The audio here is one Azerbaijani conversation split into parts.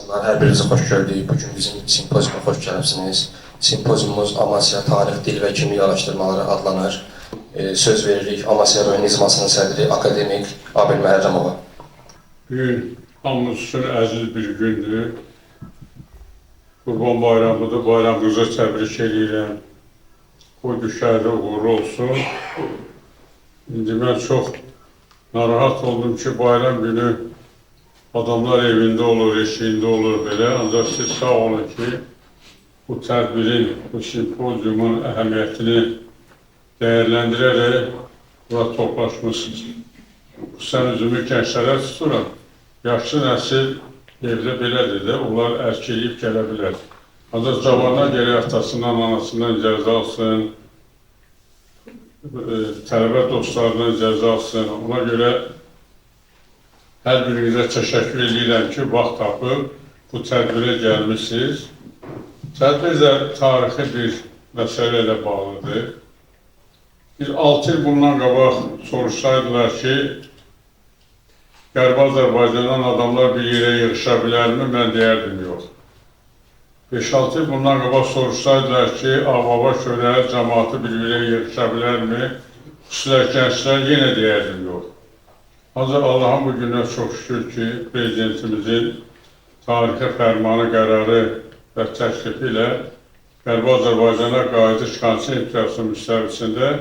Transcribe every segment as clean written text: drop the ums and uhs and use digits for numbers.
Salamlar, hər birinizi xoş gördük. Bugün bizim simpoziyuma xoş gəlibsiniz. Simpoziyumuz Amasya Tarix, Dil və Kimlik Araşdırmaları adlanır. Söz veririk Amasya rayon icmasının sədri akademik Abel Məhərrəmova. Bugün hamımız üçün əziz bir gündür. Qurban bayramıdır, bayramınızı təbrik edirəm. O düşərli uğurlu olsun. İndi mən çox narahat oldum ki, bayram günü adamlar evində olur, eşiyində olur belə. Ancaq siz sağ olun ki, bu tədbirin, bu simpoziumun əhəmiyyətini dəyərləndirərək bura toplaşmışsınız. Sən üzümü gənclərə tuturam. Yaşlı nəsil evdə belədir də, onlar ərkələyib gələ bilər. Ancaq cavanlar gərək atasından, anasından icazə alsın, tələbə dostlarından icazə alsın. Ona görə hər birinizə təşəkkür edirəm ki, vaxt tapıb bu tədbirə gəlmişsiniz. Tədbir də tarixi bir məsələ ilə bağlıdır. Bir 6 il bundan qabaq soruşsaydılar ki, Qərbi Azərbaycandan adamlar bir yerə yığışa bilərmi? Mən deyərdim, yox. 5-6 il bundan qabaq soruşsaydılar ki, Ağbaba kölə cəmaatı bir yerə yığışa bilərmi? Xüsusilə gənclər yenə deyərdim, yox. Ancaq Allah'ın bu günə çox şükür ki, Prezidentimizin tarixi fərmanı, qərarı və təklifi ilə Qərbi Azərbaycana qayıdış konsepsiyası müstəvisində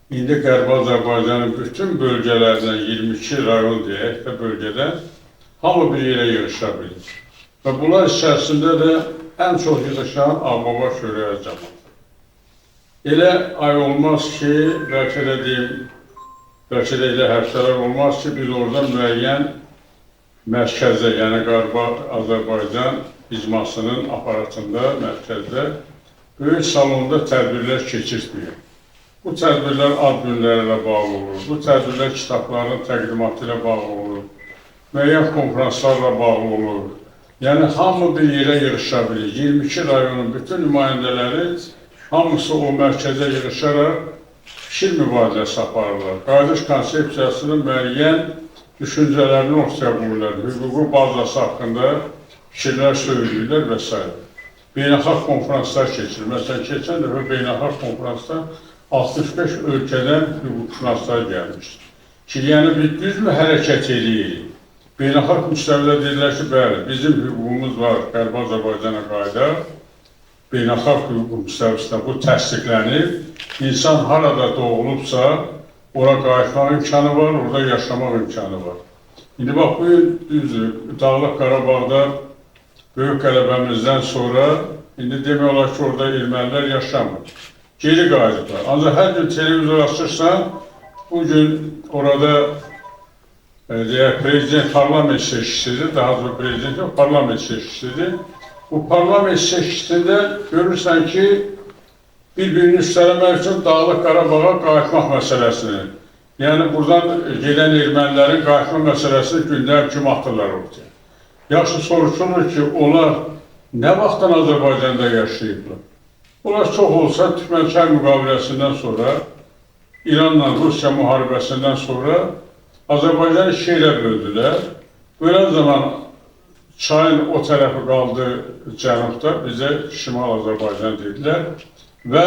indi Qərbi Azərbaycanın bütün bölgələrindən 22 rayon deyək və bölgədə hamı bir yerə yığışa bilir. Və bunlar içərisində də ən çox yığışan Ağbaba kölə cəmaatı. Elə ay olmaz ki, bəlkə də deyim, bəlkə də elə həftələr olmaz ki, biz orada müəyyən mərkəzdə, yəni Qərbi Azərbaycan icmasının aparatında, mərkəzdə böyük salonda tədbirlər keçirtmiyor. Bu tədbirlər ad günlərlə bağlı olur, bu tədbirlər kitabların təqdimatı ilə bağlı olur, müəyyən konferanslarla bağlı olur. Yəni, hamı bir yerə yığışa bilir. 22 rayonun bütün nümayəndələri hamısı o mərkəzə yığışaraq fikir mübadiləsi aparırlar. Qayıdış konsepsiyasının müəyyən düşüncələrini ortaya qoyurlar, hüquqi bazası haqqında fikirlər söyləyirlər və s. Beynəlxalq konferanslar keçirir. Məsələn, keçən dəfə beynəlxalq konferansda 65 ölkədən hüquqşünaslar gəlmişdir. Ki, yəni biz düzmü hərəkət edirik? Beynəlxalq müstəvidə deyirlər ki, bəli, bizim hüququmuz var, Qərbi Azərbaycana qayıdaq. Beynəlxalq hüquq müstəvisində bu təsdiqlənir. İnsan harada doğulubsa, ora qayıtmaq imkanı var, orada yaşamaq imkanı var. İndi bax, bu düzdür, Dağlıq Qarabağda böyük qələbəmizdən sonra, indi demək olar ki, orada ermənilər yaşamır. Geri qayıdıblar. Ancaq hər gün televizor açırsan, bugün orada prezident parlament seçkisidir, daha sonra prezident yox, parlament seçkisidir. Bu parlament seçkisində görürsən ki, bir-birini üstələmək üçün Dağlıq Qarabağa qayıtmaq məsələsini, yəni buradan gedən ermənilərin qayıtma məsələsini gündəm kimi atırlar ortaya. Yaxşı soruşulur ki, onlar nə vaxtdan Azərbaycanda yaşayıblar? Onlar çox olsa Türkmənçay müqaviləsindən sonra, İranla Rusiya müharibəsindən sonra Azərbaycanı iki yerə böldülər. Bölən zaman çayın o tərəfi qaldı cənubda, bizə Şimal Azərbaycan dedilər və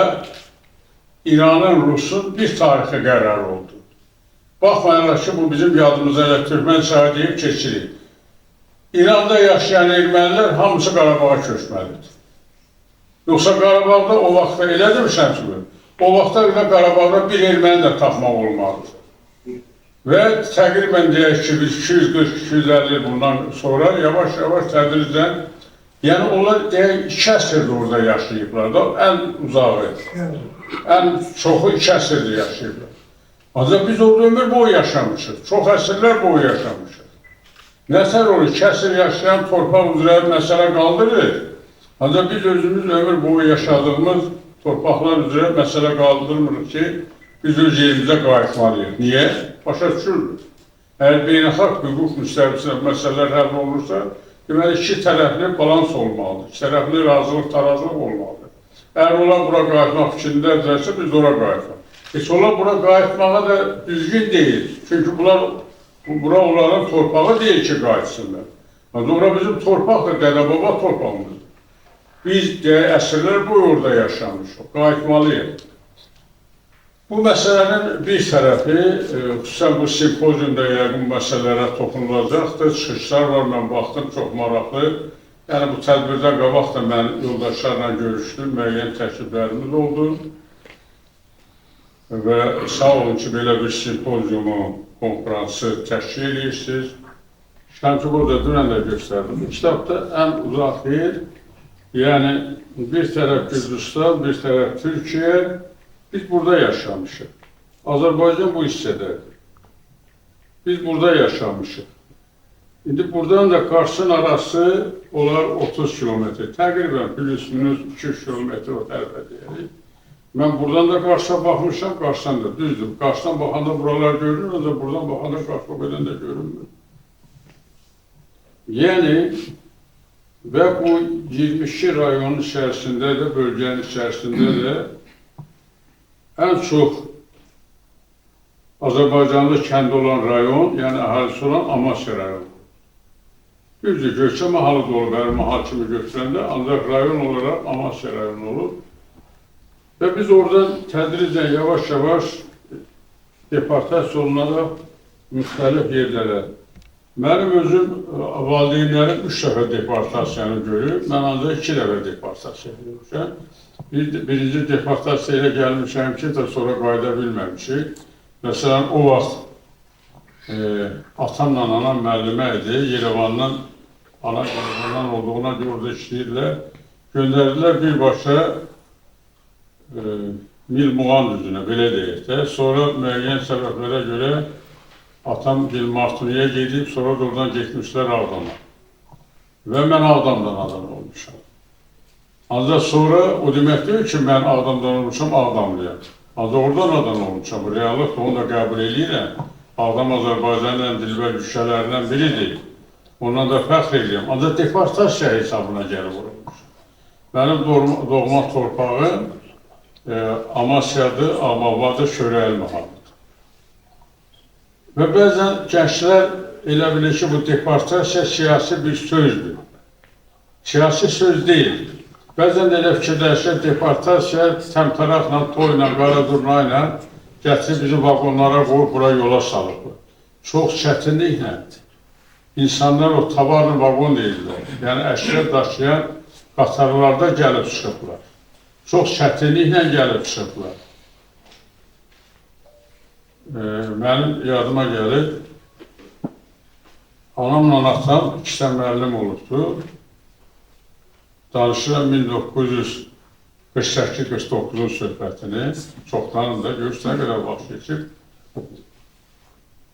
İranın, Rusun bir tarixi qərarı oldu. Baxmayaraq ki, bu bizim yadımıza elə Türkmənçay deyib keçirik. İranda yaşayan ermənilər hamısı Qarabağa köçməlidir. Yoxsa Qarabağda o vaxtda elə demişəm ki, o vaxtda Qarabağda bir erməni də tapmaq olmalıdır. Və təqribən deyək ki, 240-250 bundan sonra yavaş-yavaş tədricən, yəni onlar deyək 2 əsrdir orada yaşayıblar da, ən uzağı, ən çoxu 2 əsrdir yaşayıblar. Ancaq biz orada ömür boyu yaşamışıq, çox əsrlər boyu yaşamışıq. Nətər olur, 2 əsr yaşayan torpaq üzrə məsələ qaldırır, ancaq biz özümüz ömür boyu yaşadığımız torpaqlar üzrə məsələ qaldırmırıq ki, biz öz yerimizə qayıtmalıyıq. Niyə? Başa düşürük. Əgər beynəlxalq hüquq müstəvisində məsələlər həll olursa, deməli, iki tərəfli balans olmalıdır, iki tərəfli razılıq, tarazlıq olmalıdır. Əgər onlar bura qayıtmaq fikrindədirsə, biz ora qayıtmaq. Heç onlar bura qayıtmağa da düzgün deyil. Çünki bura onların torpağı deyil ki, qayıtsınlar. Ora bizim torpaqdır, dədə-baba torpağımızdır. Biz əsrlər boyu orada yaşamışıq, qayıtmalıyıq. Bu məsələnin bir tərəfi, xüsusən bu simpoziumda yəqin məsələlərə toxunulacaqdır, çıxışlar var, mən baxdım, çox maraqlı. Yəni bu tədbirdən qabaq da mən yoldaşlarla görüşdüm, müəyyən təkliflərimiz oldu. Və sağ olun ki, belə bir simpoziumu, konferansı təşkil edirsiniz. Şəmsi burada dünən də göstərdim. Bu kitabda ən uzaq yer, yəni bir tərəf Gürcüstan, bir tərəf Türkiyə, biz burada yaşamışıq. Azərbaycan bu hissədədir. Biz burada yaşamışıq. İndi buradan da Karsın arası olar 30 kilometr. Təqribən plus-minus 200 kilometr o tərəfə deyirik. Mən buradan da Kars'a baxmışam, Kars'dan da düzdür. Kars'dan baxanda buralar görünür, ancaq buradan baxanda Kars o qədər də görünmür. Yəni, və bu 22 rayonun içərisində də, bölgənin içərisində də ən çox Azərbaycanlı kəndi olan rayon, yəni əhalisi olan Amasya rayonu. Düzdür, Göyçə mahalı da olur, bəri mahal kimi götürəndə, ancaq rayon olaraq Amasya rayonu olur. Və biz oradan tədricən yavaş-yavaş deportasiya olunaraq müxtəlif yerlərə. Mənim özüm valideynlərim 3 dəfə deportasiyanı görüb, mən ancaq 2 dəfə deportasiya görmüşəm. Birinci deportasiya ilə gəlmişəm ki, sonra qayıda bilməmişik. Məsələn, o vaxt atamla anam müəllimə idi, Yerevandan, ana Yerevandan olduğuna görə orada işləyirlər. Göndərdilər birbaşa Mil Muğan düzünə, belə deyək də. Sonra müəyyən səbəblərə görə atam Martuniyə gedib, sonra da oradan getmişlər Ağdama. Və mən Ağdamdan adam olmuşam. Ancaq sonra o demək deyil ki, mən Ağdamdan olmuşam, Ağdamlıyam. Ancaq oradan adam olmuşam. Reallıq onu da qəbul edirəm. Ağdam Azərbaycanın ən dilbər düşələrindən biridir. Ondan da fəxr edirəm. Ancaq deportasiya hesabına gəlib olmuş. Mənim doğma torpağım Amasyadır, Ağbabadır, Şörəli mahalıdır. Və bəzən gənclər elə bilir ki, bu deportasiya siyasi bir sözdür. Siyasi söz deyil. Bəzən elə fikirləşir, deportasiya təmtəraqla, toyla, qaradurna ilə gətirib bizi vagonlara qoyub, bura yola salıblar. Çox çətinliklə insanlar o tavarlı vagon deyirlər. Yəni əşya daşıyan qatarlarda gəlib çıxıblar. Çox çətinliklə gəlib çıxıblar. Mənim yadıma gəlir, anamla atam ikisi müəllim olubdu. Danışıram 1948-49-un söhbətini, çoxdanın da görürsən qədər vaxt geçib.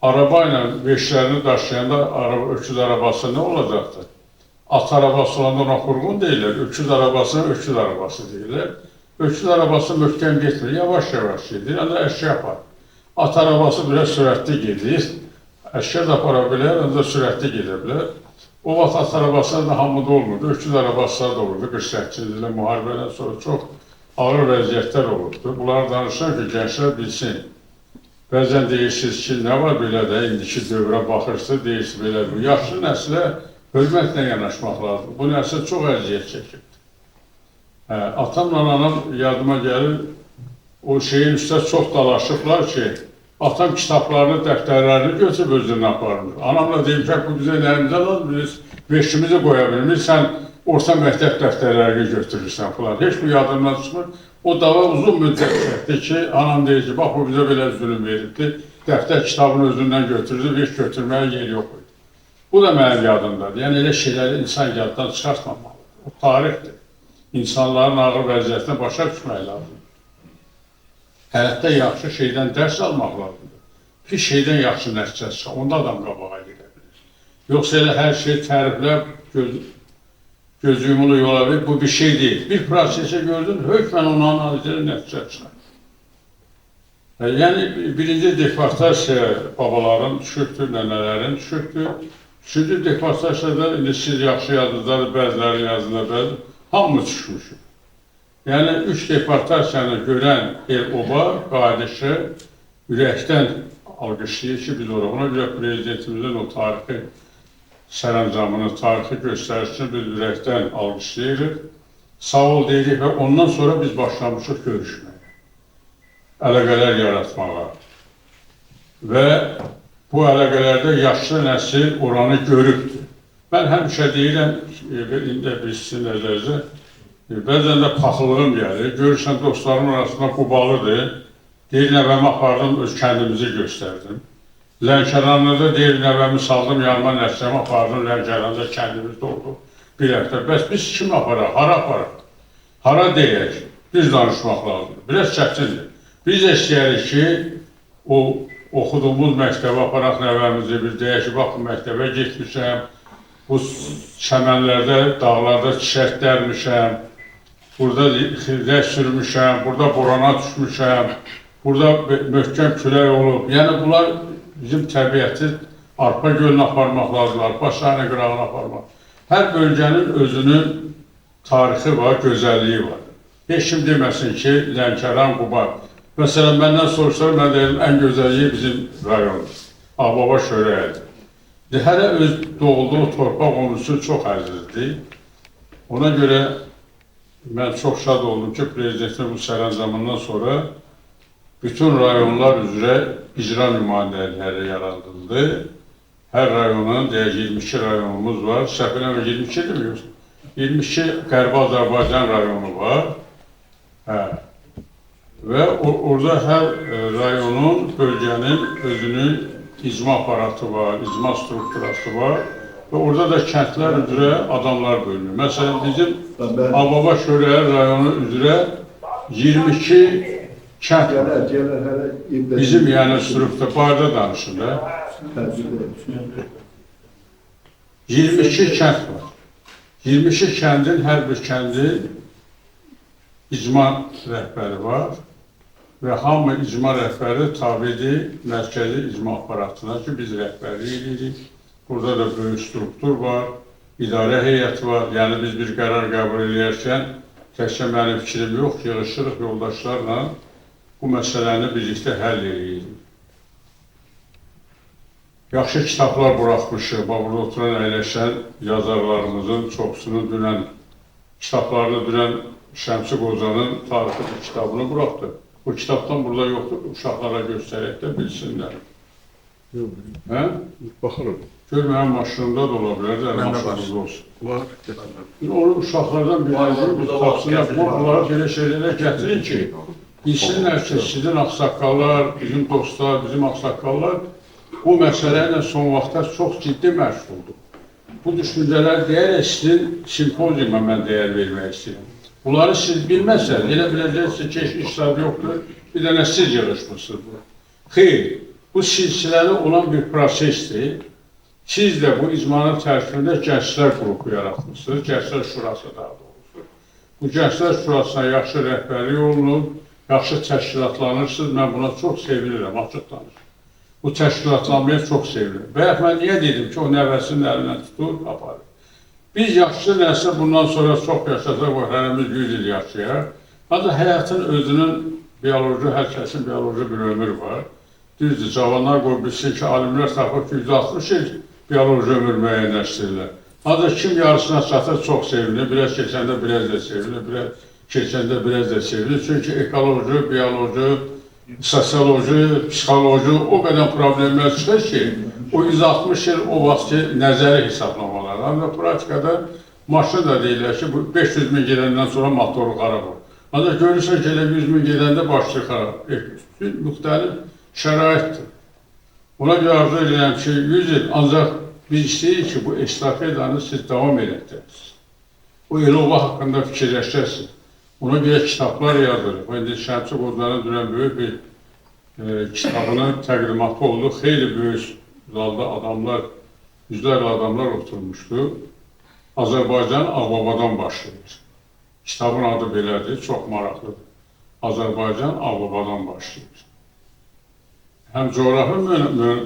Araba ilə veşlərini daşıyanda öküz arabası nə olacaqdır? At arabası olanda ona qurğun deyirlər, öküz arabasına öküz arabası deyirlər. Öküz arabası möhkəm getmir, yavaş-yavaş gedir, ancaq əşya yapar. At arabası biraz sürətli gedir, əşya da apara bilər, ancaq sürətli gedə bilər. O vaxt at arabasına da hamıda olmurdu, öküz arabasına da olurdu. 48-ci ildə müharibədən sonra çox ağır vəziyyətlər olurdu. Bunları danışan ki, gənclər bilsin. Bəzən deyirsiniz ki, nə var belə də, indiki dövrə baxırsınız, deyirsiniz belə bir. Yaşlı nəslə hörmətlə yanaşmaq lazım. Bu nəsil çox əziyyət çəkirdi. Atamla anam yadıma gəlir, o şeyin üstə çox dalaşıblar ki, atam kitablarını, dəftərlərini götürüb özünə aparmır. Anamla deyim ki, bu bizə nərimizə lazım, biz beşimizi qoya bilmir, sən orta məktəb dəftərlərini götürürsən falan. Heç bir yadımdan çıxmır. O dava uzun müddət çəkdi ki, anam deyir ki, bax, bu bizə belə zülüm verildi, dəftər kitabını özündən götürdü, heç götürməyə yer yox idi. Bu da mənim yadımdadır. Yəni, elə şeyləri insan yaddan çıxartmamalıdır. O tarixdir. İnsanların ağır vəziyyətinə başa düşmək lazımdır. Həyatda yaxşı şeydən dərs almaq lazımdır. Pis şeydən yaxşı nəticə çıxır, onda adam qabağa gedə bilir. Yoxsa elə hər şey təriflə, göz yumulu yola verir, bu bir şey deyil. Bir prosesi gördün, hökmən onu analizlə nəticə çıxır. Yəni, birinci deportasiya babaların düşübdür, nənələrin düşübdür. Üçüncü deportasiyada, indi siz yaxşı yazdıqları, bəziləri yazdılar, bəzi, hamı düşmüşük. Yəni, 3 deportasiyanı görən el-oba, qardaşı ürəkdən alqışlayır ki, biz ona görə prezidentimizin o tarixi sərəncamını, tarixi göstərişini biz ürəkdən alqışlayırıq. Sağ ol deyirik və ondan sonra biz başlamışıq görüşməyə, əlaqələr yaratmağa və bu əlaqələrdə yaşlı nəsil oranı görübdür. Mən həmişə deyirəm, indi də bilsin nəzərinizə, bəzən də paxıllığım gəlir, görürsən dostlarım arasında Qubalıdır, deyir nəvəmi apardım, öz kəndimizi göstərdim. Lənkəranda deyir nəvəmi saldım, yanıma nəsrəmi apardım, Lənkəranda kəndimizdə oldu bir həftə. Bəs biz kim aparaq, hara aparaq? Hara deyək, düz danışmaq lazımdır, biraz çətindir. Biz də istəyərik ki, o oxuduğumuz məktəbə aparaq nəvəmizi, biz deyək ki, bax bu məktəbə getmişəm, bu çəmənlərdə, dağlarda çiçək dərmişəm, burada xirdə sürmüşəm, burada borana düşmüşəm, burada möhkəm külək olub. Yəni bunlar bizim təbiəti arpa gölünə aparmaq lazımdır, arpa sahəni qırağına aparmaq. Hər bölgənin özünün tarixi var, gözəlliyi var. Heç kim deməsin ki, Lənkəran, Quba. Məsələn, məndən soruşlar, mən deyim, ən gözəlliyi bizim rayondur. Ağbaba şörəyidir. Hələ öz doğulduğu torpaq onun üçün çox əzizdir. Ona görə mən çox şad oldum ki, Prezidentin bu sərəncamından sonra bütün rayonlar üzrə icra nümayəndəlikləri yaradıldı. Hər rayonun, deyək 22 rayonumuz var. Səhv 22 demiyoruz. 22 Qərbi Azərbaycan rayonu var. Və orada hər rayonun, bölgənin özünün icma aparatı var, icma strukturası var. Və orada da kəndlər üzrə adamlar bölünür. Məsələn, bizim Ağbaba Şörəyi rayonu üzrə 22 kənd var. Bizim yəni struktur, barda danışın da. 22 kənd var. 22 kəndin, hər bir kəndin icma rəhbəri var və hamı icma rəhbəri tabidir mərkəzi icma aparatına ki, biz rəhbərlik edirik. Burada da böyük struktur var, idarə heyəti var. Yəni biz bir qərar qəbul edərkən təkcə mənim fikrim yox, yığışırıq yoldaşlarla bu məsələni birlikdə həll edirik. Yaxşı kitablar buraxmışıq, burada oturan əyləşən yazarlarımızın çoxsunu dünən, kitablarını dünən Şəmsi Qocanın tarixi bir kitabını buraxdı. Bu kitabdan burada yoxdur, uşaqlara göstərək də bilsinlər. Baxırım. Gör, mənim maşınımda da ola bilər, mənim maşınımda olsun. Var. Onu uşaqlardan biləcək, biz tapsınlar, bunları belə şeylərə gətirin ki, bilsinlər ki, sizin ağsaqqallar, bizim dostlar, bizim ağsaqqallar bu məsələ ilə son vaxtda çox ciddi məşğuldur. Bu düşüncələr deyərək sizin simpoziuma mən dəyər vermək istəyirəm. Bunları siz bilməsəniz, elə biləcəksiniz ki, işlər yoxdur, bir dənə siz yığışmışsınız. Xeyr, bu silsiləli olan bir prosesdir. Siz də bu icmanın tərkibində gənclər qrupu yaratmışsınız, gənclər şurası daha doğrusu. Bu gənclər şurasına yaxşı rəhbərlik olunub, yaxşı təşkilatlanırsınız, mən buna çox sevinirəm, açıq danışım. Bu təşkilatlanmaya çox sevinirəm. Və mən niyə dedim ki, o nəvəsinin əlindən tutur, aparır. Biz yaşlı nəsil bundan sonra çox yaşasaq, hərəmiz 100 il yaşayaq. Ancaq həyatın özünün bioloji, hər kəsin bioloji bir ömür var. Düzdür, cavanlar qoy bilsin ki, alimlər tapır ki, 160 il bioloji ömür müəyyənləşdirirlər. Ancaq kim yarısına çatır, çox sevinir, biraz keçəndə biraz da sevinir, biraz keçəndə biraz da sevinir. Çünki ekoloji, bioloji, sosioloji, psixoloji o qədər problemlər çıxır ki, o 160 il o vaxt ki, nəzəri hesablamalar. Ancaq praktikada maşın da deyirlər ki, 500 min gedəndən sonra motoru xarab olur. Ancaq görürsən ki, 100 min gedəndə başlı xarab. Müxtəlif şəraitdir. Buna görə arzu edirəm ki, 100 il, ancaq biz istəyirik ki, bu estafedanı siz davam edəcəksiniz. O Elova haqqında fikirləşəcəksiniz. Ona görə kitablar yazırıq. İndi Şəmsi Qocanın dünən böyük bir kitabının təqdimatı oldu. Xeyli böyük zalda adamlar, yüzlərlə adamlar oturmuşdu. Azərbaycan Ağbabadan başlayır. Kitabın adı belədir, çox maraqlıdır. Azərbaycan Ağbabadan başlayır. Həm coğrafi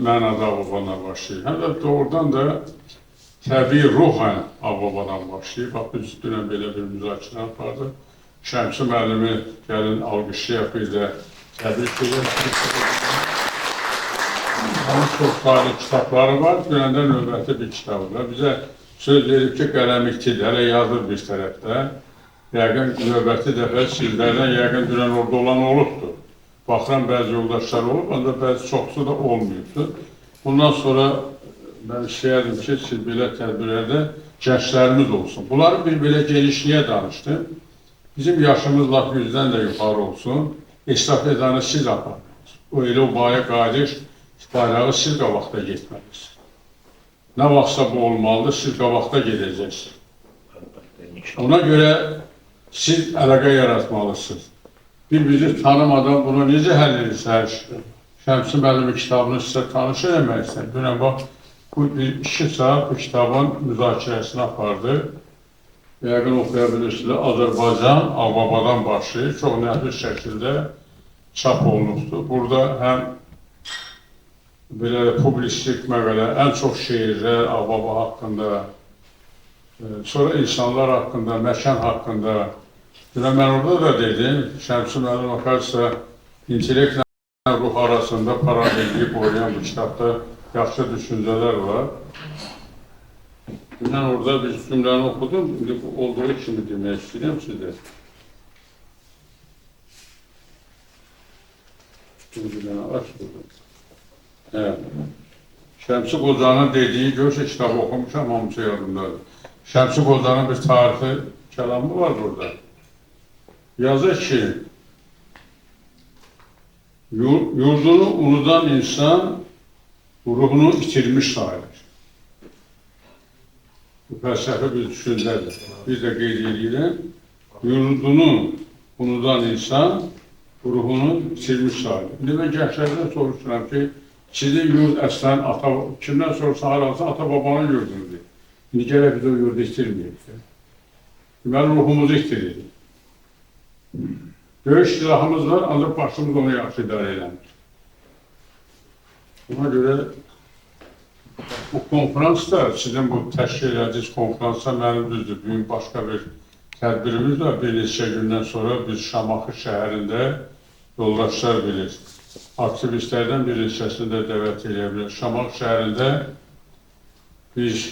mənada Ağbabadan başlayır, həm də doğrudan da təbii ruhən Ağbabadan başlayır. Bax, biz dünən belə bir müzakirə apardı. Şəmsi müəllimi gəlin alqışlayaq bir də təbrik edirəm. Onun çox sayılı kitabları var. Dünəndə növbəti bir kitabı var. Bizə söz verib ki, qələmlikçidir, hələ yazır bir tərəfdə. Yəqin növbəti dəfə sizlərdən yəqin dünən orada olan olubdur. Baxıram, bəzi yoldaşlar olub, ancaq bəzi çoxsu da olmayıbdır. Bundan sonra mən istəyərdim ki, siz belə tədbirlərdə gənclərimiz olsun. Bunları bir belə genişliyə danışdım. Bizim yaşımız laf 100-dən də yuxarı olsun. Estafetanı siz aparmıyorsunuz. O elə o baya qayıdış, bayrağı siz qabaqda getməlisiniz. Nə vaxtsa bu olmalıdır, siz qabaqda gedəcəksiniz. Ona görə siz əlaqə yaratmalısınız. Bir-bizi tanımadan bunu necə həll edirsiniz? Şəmsi müəllimin kitabını sizə tanış eləmək istəyir. Dünən bax, bu 2 saat bu kitabın müzakirəsini apardı. Yəqin oxuya bilirsiniz, Azərbaycan Ağbabadan başlayır, çox nəfis şəkildə çap olunubdur. Burada həm belə publistik məqalə, ən çox şeirlər Ağbaba haqqında, sonra insanlar haqqında, məkan haqqında. Dünən mən orada da dedim, Şəmsi müəllim akarsa intellektlə ruh arasında paralelliyi qoruyan bu kitabda yaxşı düşüncələr var. Dünən orada bir cümləni oxudum, indi olduğu kimi demək istəyirəm sizə. Cümləni açmadım. Şəmsi Qocanın dediyi, görsə kitabı oxumuşam, hamısı yadımdadır. Şəmsi Qocanın bir tarixi kəlamı var burada. Yazır ki, yurdunu unudan insan ruhunu itirmiş sayılır. Bu fəlsəfi bir düşüncədir. Biz də qeyd edirəm, yurdunu unudan insan ruhunu itirmiş sayılır. İndi mən gənclərdən soruşuram ki, sizin yurd əslən, kimdən soruşsa haralsa ata-babanın yurdunudur. İndi gələk biz o yurdu itirməyik. Deməli, ruhumuzu itiririk. Böyük silahımız var, ancaq başımız onu yaxşı idarə eləmir. Buna görə bu konferansda, sizin bu təşkil edəcəyiz konferansda mənim düzdür, bugün başqa bir tədbirimiz var. Bir neçə gündən sonra biz Şamaxı şəhərində yoldaşlar bilir. Aktivistlərdən bir neçəsini də dəvət edə bilir. Şamaxı şəhərində biz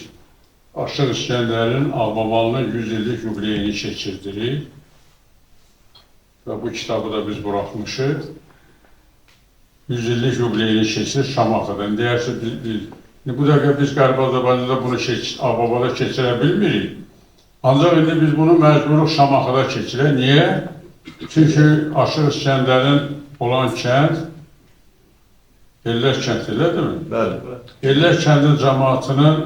Aşıq İskəndərin Ağbabalının 100 illik yubileyini keçirdirik. Və bu kitabı da biz buraxmışıq. 100 illik yubileyini keçirir Şamaxıda. Deyərsiniz, bu dəqiqə biz Qərbi Azərbaycanda bunu Ağbabada keçirə bilmirik. Ancaq indi biz bunu məcburuq Şamaxıda keçirək. Niyə? Çünki Aşıq İskəndərin olan kənd Ellər kəndidir, deyilmi? Bəli. Ellər kəndin cəmaatının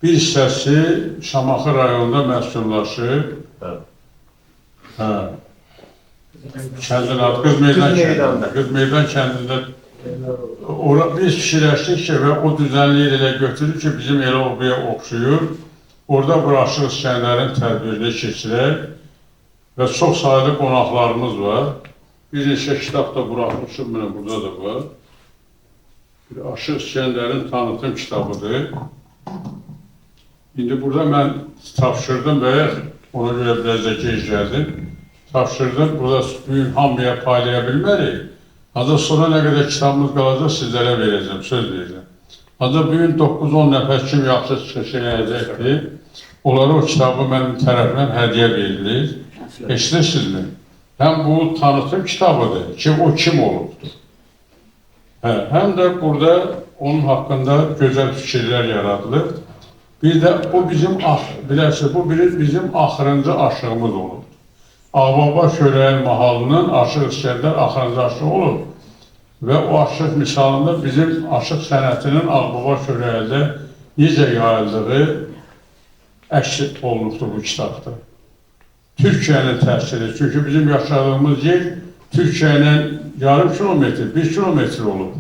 bir hissəsi Şamaxı rayonunda məskunlaşır. Bəli. Kəndin adı Qız Meydan kəndində biz fikirləşdik ki, və o düzənliyi elə götürür ki, bizim elə obaya oxşuyur. Orada bu Aşıq İskəndərin tədbirini keçirək və çox sayılı qonaqlarımız var. Bir neçə kitab da buraxmışım, burada da var. Aşıq İskəndərin tanıtım kitabıdır. İndi burada mən tapşırdım və ona görə biraz da gec gəldim. Tapşırdım, burada bugün hamıya paylaya bilmərik. Ancaq sonra nə qədər kitabımız qalacaq sizlərə verəcəm, söz verəcəm. Ancaq bugün 9-10 nəfər kim yaxşı çıxış edəcəkdir. Onlara o kitabı mənim tərəfimdən hədiyyə verilir. Eşidirsinizmi? Həm bu tanıtım kitabıdır ki, o kim olubdur. Həm də burada onun haqqında gözəl fikirlər yaradılır. Bir də o bizim, bilirsiniz, bu bizim axırıncı aşığımız olub. Ağbaba Şöləyin mahalının Aşıq İskəndər axırıncı aşığı olub. Və o aşıq misalında bizim aşıq sənətinin Ağbaba Şöləyində necə yayıldığı əks olunubdur bu kitabda. Türkiyənin təsiri, çünki bizim yaşadığımız yer Türkiyə ilə yarım kilometr, 1 kilometr olub.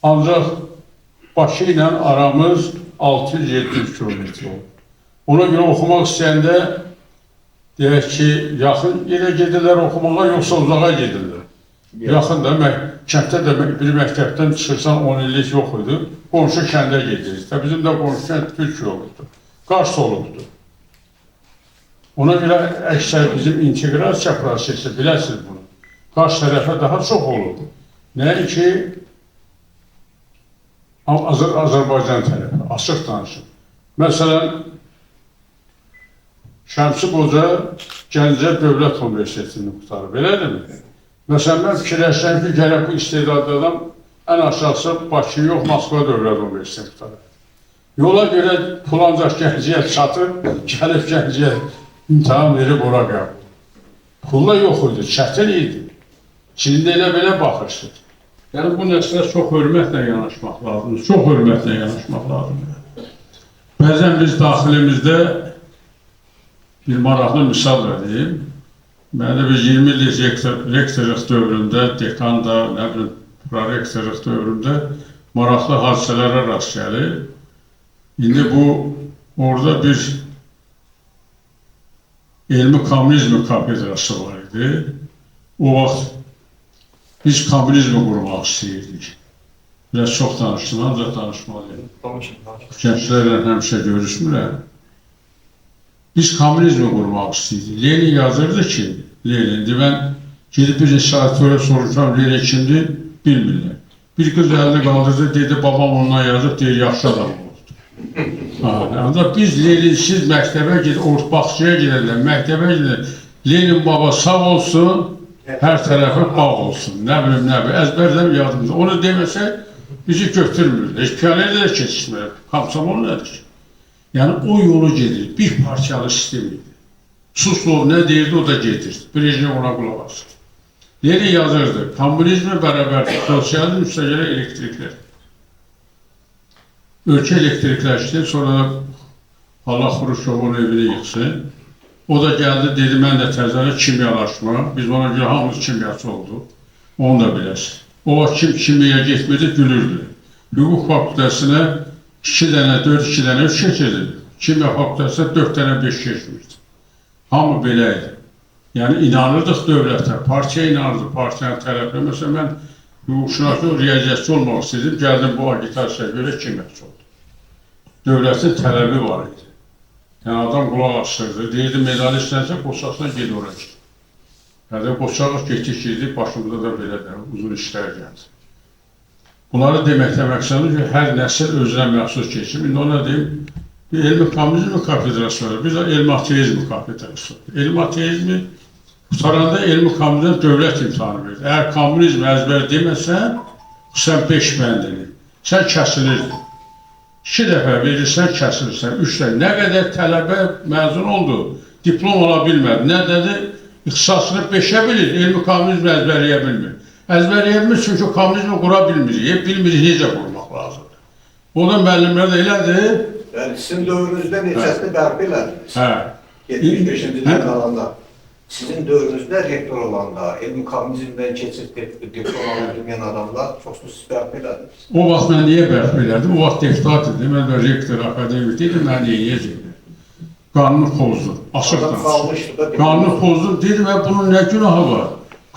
Ancaq Bakı ilə aramız 600-700 kilometr olub. Ona görə oxumaq istəyəndə deyək ki, yaxın yerə gedirlər oxumağa, yoxsa uzağa gedirlər. Yaxın da, kənddə də bir məktəbdən çıxırsan 10 illik yox idi, qonşu kəndə gedirik. Bizim də qonşu kənd Türkiyə olubdur, Qars olubdur. Ona görə əksər bizim inteqrasiya prosesi, biləsiniz bunu. Qars tərəfə daha çox olub. Nəyə ki, Azərbaycan tərəfi, açıq danışım. Məsələn, Şəmsi Qoca Gəncə Dövlət Universitetini qutarıb, elədirmi? Məsələn, mən fikirləşirəm ki, gərək bu istedadlı adam ən aşağısı Bakı yox, Moskva Dövlət Universiteti qutarıb. Yola görə Pulancaq Gəncəyə çatıb, gəlib Gəncəyə imtahan verib ora qəbul. Pulla yox idi, çətin idi. Şimdi elə belə baxırsınız. Yəni bu nəslə çox hörmətlə yanaşmaq lazımdır, çox hörmətlə yanaşmaq lazımdır. Bəzən biz daxilimizdə bir maraqlı misal vereyim. Məndə bir 20 illik rektorluq dövründə, dekan da, nə bilim, prorektorluq dövründə maraqlı hadisələrə rast gəlir. İndi bu, orada bir elmi kommunizm kafedrası var idi. O vaxt biz kommunizmi qurmaq istəyirdik. Biraz çox danışdım, ancaq danışmalıyım. Gənclərlə həmişə görüşmürəm. Biz kommunizmi qurmaq istəyirdik. Lenin yazırdı ki, Lenin, mən gedib bir inşaatörə soruşam, Lenin kimdir, bilmirlər. Bir qız əlini qaldırdı, dedi, babam ondan yazıb, deyir, yaxşı adam oldu. Biz Leninsiz məktəbə gedib, baxçıya gedərlər, məktəbə gedərlər. Lenin baba sağ olsun, hər tərəfi bağ olsun, nə bilim, əzbərdən yadımda. Onu deməsək, bizi götürmürlər. Heç piyanədə də keçişməyir, komsomol nədir? Yəni, o yolu gedir, bir parçalı sistem idi. Suslov nə deyirdi, o da gedirdi. Brejnev ona qulaq asır. Lenin yazırdı, kommunizmi bərabərdir, sosializm üstəgələ elektriklər. Ölkə elektrikləşdi, sonra da Allah Xruşovun evini yıxsın. O da gəldi, dedi, mən də təzələ kimyalaşma, biz ona görə hamımız kimyası oldu, onu da biləsiz. O vaxt kim kimyaya getmirdi, gülürdü. Hüquq fakültəsinə 2 dənə, 4, 2 dənə 3 keçirdi. Kimya fakültəsinə 4 dənə 5 keçmirdi. Hamı belə idi. Yəni, inanırdıq dövlətə, partiya inanırdı, partiyanın tələblə. Məsələn, mən hüquqşünaslı riyaziyyatçı olmaq istəyirdim, gəldim bu agitasiyaya görə kimyası oldu. Dövlətin tələbi var idi. Yəni, adam qulaq asırdı, deyirdi, medali istənsə, qoçaqla ged oraya ki. Yəni, qoçaqlıq getdik, başımıza da belə də uzun işlər gəldi. Bunları deməklə məqsədim ki, hər nəsil özünə məxsus keçim. İndi ona deyim, elmi kommunizmi kafedrası var, biz də elmi ateizmi kafedrası var. Elmi ateizmi qutaranda elmi kommunizm dövlət imtihanı verir. Əgər kommunizmi əzbər deməsən, sən 5 bəndini, sən kəsilirdin. 2 dəfə verirsən, kəsilirsən, 3 dəfə. Nə qədər tələbə məzun oldu, diplom ola bilmədi. Nə dedi? İxtisasını 5-ə bilir, elmi kommunizmi əzbərləyə bilmir. Əzbərləyə bilmir, çünki kommunizmi qura bilmirik, bilmirik necə qurmaq lazımdır. O da müəllimlər də elədir. Yəni, sizin dövrünüzdə neçəsini bərpa elədiniz? Hə. 75-ci ildə qalanda. Sizin dövrünüzdə rektor olanda, elmi kommunizmdən keçib diplom alabilməyən adamlar çoxsunu siz bərpa elədiniz. O vaxt mən niyə bərpa elədim? O vaxt deputat idi, mən də rektor, akademik deyildim, mən deyəcəkdim. Qanunu pozdum, açıq danışım. Qanunu pozdum, dedim, bunun nə günahı var?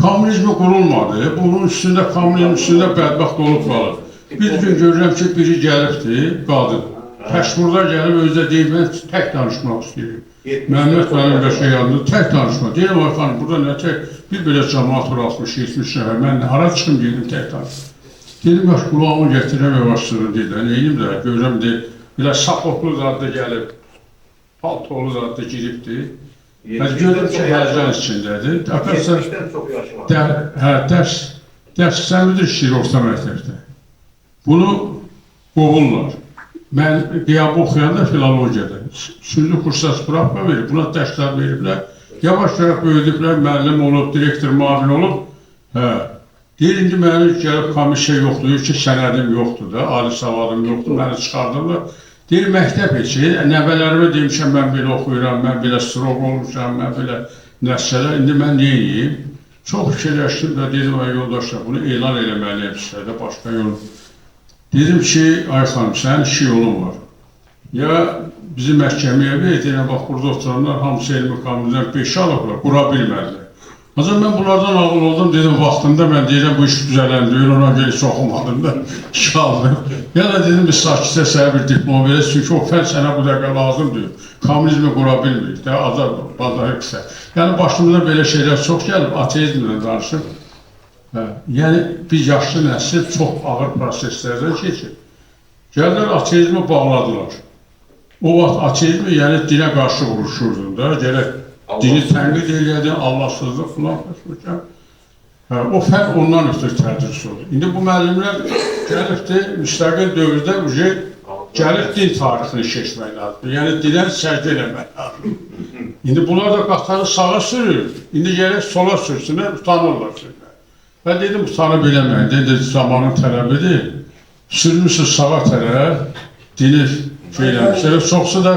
Kommunizmi qurulmadı, bunun üstündə, kommunizmin üstündə bədbəxt olub qalır. Bir gün görürəm ki, biri gəlibdir, qadın. Təşmurda gəlib, özdə deyib, mən tək danışmaq istəyirəm. Məhəmməd mənim bəşə yanında tək danışma. Deyirəm, ay xanım, burada nə tək, bir belə cəmaat var 60-70 nəfər, mən hara çıxım dedim, tək danışma. Dedim, baş qulağımı gətirəm, yavaşdırım, deyirəm, neyim də, görürəm, belə sapoklu zadda gəlib, paltolu zadda giribdir. Mən görürəm ki, həyəcan içindədir. Keçmişdən çox yaşı var. Dərs sənədir işləyir orta məktəbdə. Bunu qovurlar. Mən qiyabı oxuyanda filologiyada, sündü kursa spravka verib, buna dərslər veriblər. Yavaş-yavaş böyüdüblər, müəllim olub, direktor mavin olub. Deyir, indi mənim gəlib komissiya yoxdur ki, sənədim yoxdur da, ali savadım yoxdur, məni çıxardırlar. Deyir, məktəb heç, nəvələrimə demişəm, mən belə oxuyuram, mən belə strok olmuşam, mən belə nəsələr, indi mən neyiyim? Çox fikirləşdim və dedim, ay yoldaşlar, bunu elan eləməliyəm sizlərdə, başqa yol. Dedim ki, ay xanım, sənin 2 yolun var. Ya bizi məhkəməyə ver, deyirəm, bax, burada oturanlar hamısı elmi kommunizmdən 5 alıblar, qura bilmədilər. Ancaq mən bunlardan ağıl oldum, dedim, vaxtında mən deyirəm, bu iş düzələn deyil, ona görə heç oxumadım da, 2 aldım. Ya da dedim, biz sakitə sənə bir diplom verək, çünki o fən sənə bu dəqiqə lazımdır. Kommunizmi qura bilmirik, də azar bazarı qısa. Yəni, başımıza belə şeylər çox gəlib, ateizmlə danışıb. Yəni, biz yaşlı nəsil çox ağır proseslərdən keçib. Gəldilər ateizmi bağladılar. O vaxt ateizmi, yəni dinə qarşı vuruşurdun da, gərək dini tənqid eləyədin, Allahsızlıq filan fəsbəkən. O fərq ondan ötürü tədris oldu. İndi bu müəllimlər gəlibdir, müstəqil dövrdə gəlib din tarixini keçmək lazımdır. Yəni dinə səcdə eləmək lazımdır. İndi bunlar da qatarı sağa sürür, indi gərək sola sürsünlər, utanırlar sürmək. Və dedim, utanıb eləməyin, dedi, zamanın tələbidir. Sürmüşsünüz sağa tərəf, dini şeyləmişlər. Çoxsu da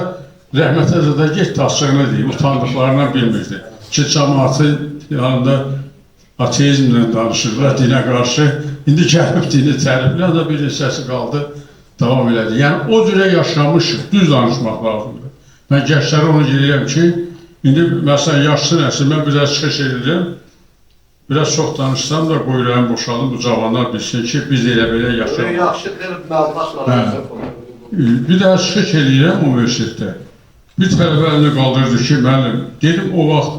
rəhmətə zədə getdi, açığını deyim, utandıqlarından bilmirdi. Ki, cəmaatın yanında ateizmlə danışırlar, dinə qarşı. İndi gəlib dini təriflər də bir hissəsi qaldı, davam elədi. Yəni, o cürə yaşamışıq, düz danışmaq lazımdır. Mən gənclərə onu deyirəm ki, indi məsələn, yaşlı nəsil, mən biraz çıxış edirəm, biraz çox danışsam da qoyuram, boşalım, bu cavanlar bilsin ki, biz elə belə yaşayalım. Yaxşı, məlumatlar. Bir daha çıxış edirəm universitetdə. Bir tələbə əlini qaldırdı ki, müəllim, dedim o vaxt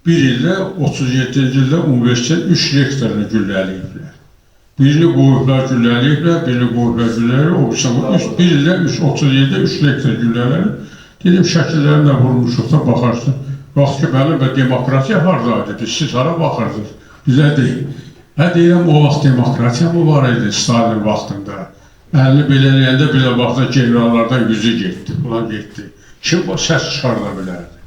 bir ildə, 37-ci ildə universitetin 3 rektorunu gülləliyiblər. Birini qoyublar gülləliyiblər, birini qoyublar gülləliyiblər, bir ildə 37-də 3 rektor gülləliyiblər. Dedim, şəkillərini də vurmuşuq da baxarsın. Vaxt ki, mənim və demokratiya haradaydı, siz hara baxırdınız, bizə deyil. Deyirəm, o vaxt demokratiya mı var idi Stalin vaxtında? Əlini belə eləyəndə belə vaxtda generallardan yüzü getdi, buna getdi. Kim o səs çıxarda bilərdi?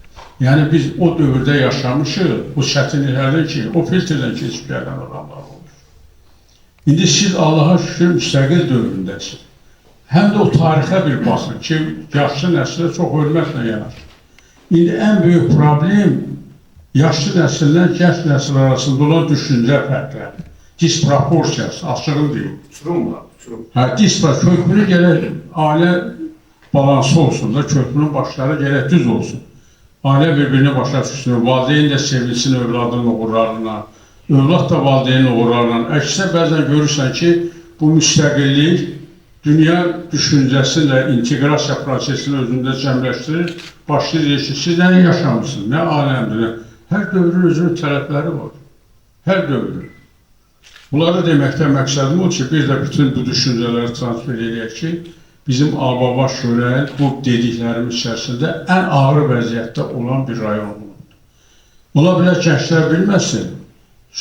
Yəni, biz o dövrdə yaşamışıq, bu çətinliklərdən ki, o filtrdən keçib gələn adamlar olmuş. İndi siz Allaha şükür müstəqil dövründəsiniz. Həm də o tarixə bir baxın ki, yaşlı nəslə çox hörmətlə yanaşır. İndi ən böyük problem yaşlı nəsillə gənc nəsil arasında olan düşüncə fərqləri. Disproporsiyası, açığını deyim. Uçurum var, uçurum. Kökünü gərək ailə balansı olsun da, kökünün başları gərək düz olsun. Ailə bir-birini başa düşsün, valideyn də sevilsin övladının uğurlarına, övlad da valideynin uğurlarına. Əksinə bəzən görürsən ki, bu müstəqillik dünya düşüncəsilə inteqrasiya prosesini özündə cəmləşdirir, başlayır ki, siz nə yaşamısınız, nə aləmdir, hər dövrün özünün tələbləri var, hər dövrün. Bunları deməkdə məqsədim o ki, bir də bütün bu düşüncələri transfer edək ki, bizim Ağbaba Şöhrəyin bu dediklərimiz içərisində ən ağır vəziyyətdə olan bir rayon olundu. Ola bilər gənclər bilməsin,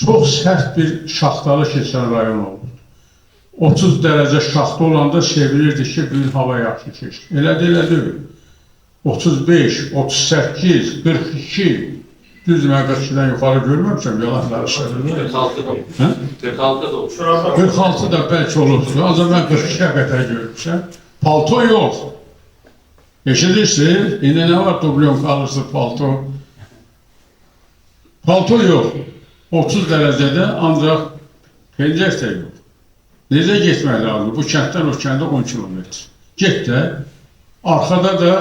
çox sərt bir şaxtalı keçən rayon oldu. 30 dərəcə şaxta olanda sevinirdik ki, bir hava yaxşı keçdi. Elə deyil. 35, 38, 42, düz mən 42-dən yuxarı görməmişəm, yalan danışırım. 46 da bəlkə olubdur, ancaq mən 42-yə qədər görmüşəm. Palto yox. Eşidirsiniz, indi nə var dublyon kalırsın palto? Palto yox. 30 dərəcədə ancaq pencək də yox. Necə getmək lazım? Bu kənddən o kəndə 10 kilometr. Get də, arxada da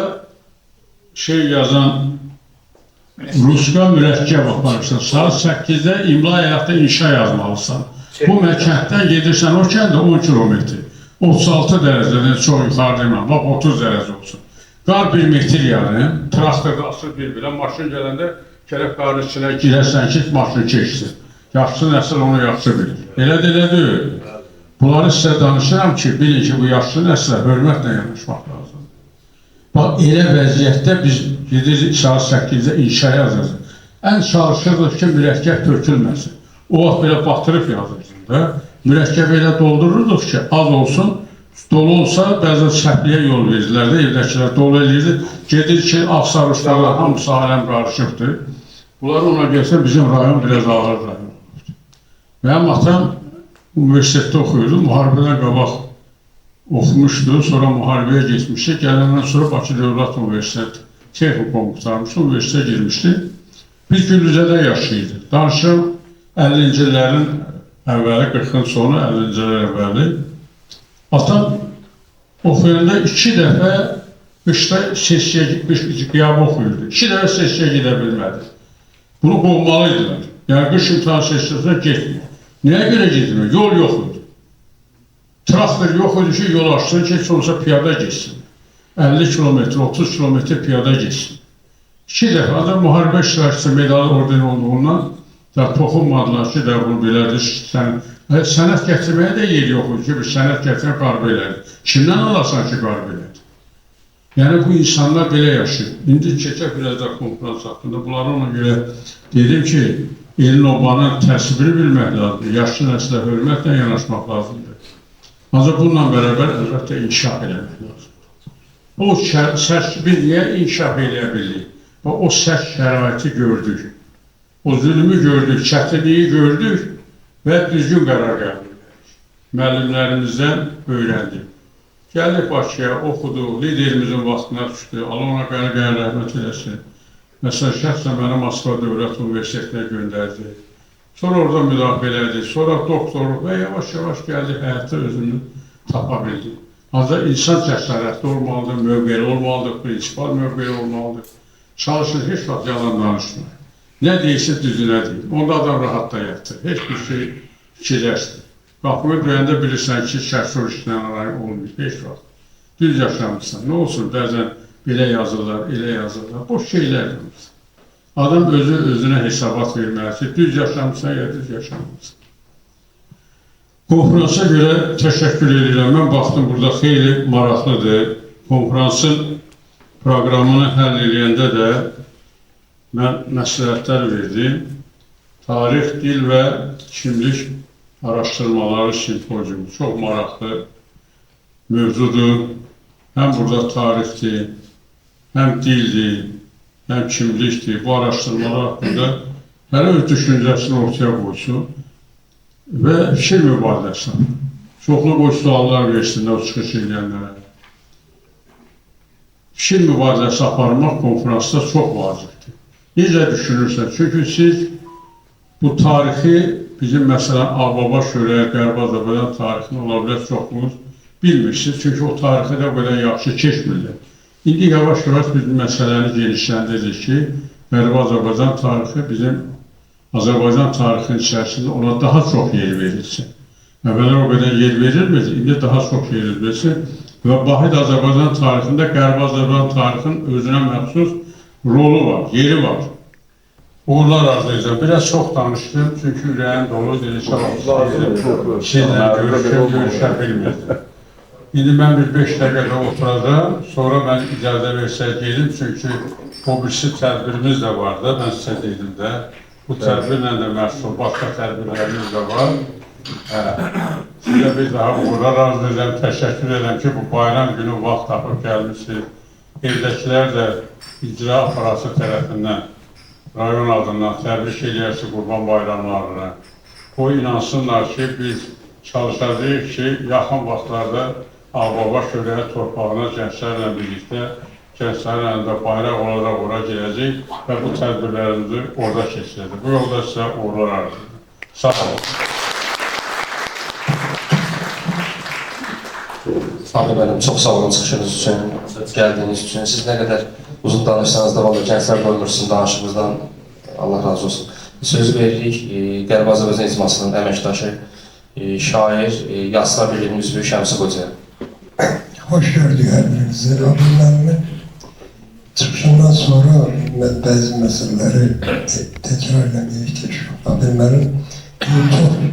yazan Ruska mürəkkəb aparırsan. Saat 8-də imla həyatda inşa yazmalısan. Bu kənddən gedirsən o kəndə 10 kilometr. 36 dərəcədən çox yuxarı deməm, bax 30 dərəcə olsun. Qar 1 metr yarım, traktorda asır bir-birə, maşın gələndə gərək qarın içinə girəsən ki, maşın keçsin. Yaxşı nəsil onu yaxşı bilir. Elə deyil. Bunları sizə danışıram ki, bilin ki, bu yaşlı nəslə hörmətlə yanaşmaq lazımdır. Bax, elə vəziyyətdə biz gedirik saat 8-də inşa yazırıq. Ən çalışırdıq ki, mürəkkəb tökülməsin. O vaxt belə batırıb yazırsın da. Mürəkkəb elə doldururduq ki, az olsun, dolu olsa bəzən səhvliyə yol verirlər də, evdəkilər dolu edirdi. Gedir ki, Ağsarışlarla hamısı aləm qarışıqdır. Bunlar ona gəlsə bizim rayon biraz ağır rayon olurdu. Mənim atam universitetdə oxuyurdu, müharibədən qabaq oxumuşdu, sonra müharibəyə geçmişdi. Gələndən sonra Bakı Dövlət Universiteti texnikum qutarmışdı, universitetə girmişdi. Biz Güllücədə yaşayırdıq. Danışım 50-ci illərin əvvəli, 40-ın sonu, 50-ci illər əvvəli. Atam oxuyanda 2 dəfə qışda sessiya qiyabı oxuyurdu. 2 dəfə sessiya gedə bilmədi. Bunu qovmalıydılar. Yəni qış imtahan sessiyasına getmiyor. Nəyə görə getmiyor? Yol yox idi. Traktor yox idi ki, yol açsın ki, olsa piyada geçsin. 50 kilometr, 30 kilometr piyada geçsin. 2 dəfə adam müharibə iştirakçısı medali ordeni olduğundan Da toxunmadılar ki, də bunu belədir, sənət gətirməyə də yer yox ki, bir sənət gətirən qarb elədir. Kimdən alasan ki, qarb elədir? Yəni, bu insanlar belə yaşayır. İndi keçək biraz da konferans haqqında. Bunları ona görə dedim ki, elin obanın təsibini bilmək lazımdır. Yaşlı nəslə hörmətlə yanaşmaq lazımdır. Ancaq bununla bərabər əlbəttə inkişaf eləmək lazımdır. O səs, biz niyə inkişaf eləyə bildik? O səs şəraiti gördük. O zülmü gördük, çətinliyi gördük və düzgün qərar qəbul edirik. Müəllimlərimizdən öyrəndik. Gəldik Bakıya, oxudu, liderimizin vaxtına düşdü, Allah ona qəni rəhmət eləsin. Məsələn, şəxsən məni Moskva Dövlət Universitetinə göndərdi. Sonra orada müdafiə elədi, sonra doktorluq və yavaş-yavaş gəldi, həyatda özünü tapa bildi. Ancaq insan cəsarətli olmalıdır, mövqeli olmalıdır, prinsipal mövqeli olmalıdır. Çalışır, heç vaxt yalan danışmır. Nə deyirsə düzünə deyir. Onda adam rahatda yatır. Heç bir şey fikirləşdir. Qapını döyəndə bilirsən ki, şəxsor işlən olmuyor. Heç vaxt. Düz yaşamırsan. Nə olsun, bəzən belə yazırlar, elə yazırlar. Boş şeylər demir. Adam özünə hesabat verməlidir. Düz yaşamırsan ya düz yaşamırsan. Konferansa görə təşəkkür edirəm. Mən baxdım, burada xeyli maraqlıdır. Konferansın proqramını həll edəndə də mən məsləhətlər verdim. Tarix, dil və kimlik araşdırmaları simpoziumu çox maraqlı mövzudur. Həm burada tarixdir, həm dildir, həm kimlikdir. Bu araşdırmalar haqqında hələ öz düşüncəsini ortaya qoysun və fikir mübadiləsi. Çoxlu boş suallar versinlər o çıxış edənlərə. Fikir mübadiləsi aparmaq konferansda çox vacibdir. Necə düşünürsən? Çünki siz bu tarixi, bizim məsələn Ağbaba şöhrəyə, Qərbi Azərbaycan tarixini ola bilər çoxumuz bilmirsiniz. Çünki o tarixi də belə yaxşı keçmirlər. İndi yavaş-yavaş biz məsələni genişləndiririk ki, Qərbi Azərbaycan tarixi bizim Azərbaycan tarixinin içərisində ona daha çox yer verilsin. Əvvəllər o qədər yer verilmedi, indi daha çox yer verilsin. Və Vahid Azərbaycan tarixində Qərbi Azərbaycan tarixinin özünə məxsus rolu var, yeri var. Uğurlar arzulayacağım. Biraz çox danışdım, çünki ürəyim dolu, deyəcəm, sizlə görüşə bilmirdim. İndi mən bir 5 dəqiqədə oturacağım, sonra mən icazə versək gedim, çünki o birisi tədbirimiz də var da, mən sizə dedim də, bu tədbirlə də məsul, başqa tədbirlərimiz də var. Sizə bir daha uğurlar arzulayacağım, təşəkkür edirəm ki, bu bayram günü vaxt tapıb gəlmişsiniz. Evdəkilər də icra aparatı tərəfindən, rayon adından təbrik eləyərsi Qurban bayramlarına. O inansınlar ki, biz çalışacağıq ki, yaxın vaxtlarda Ağbaba şöhrəyə torpağına gənclərlə birlikdə, gənclərlə də bayraq olaraq ora girəcək və bu tədbirlərimizi orada keçirəcək. Bu yolda sizə uğurlar arzulayıram. Sağ olun. Abi mənim çox sağ olun çıxışınız üçün, gəldiyiniz üçün. Siz nə qədər uzun danışsanız da vallahi gənclər doymursun danışımızdan. Allah razı olsun. Söz veririk Qərbi Azərbaycan icmasının əməkdaşı, şair, Yazıçılar Birliyinin üzvü Şəmsi Qocaya. Hoş gördük hər birinizi. Rabbilərimin çıxışından sonra bəzi məsələləri təkrar eləməyə ihtiyac yox. Rabbilərim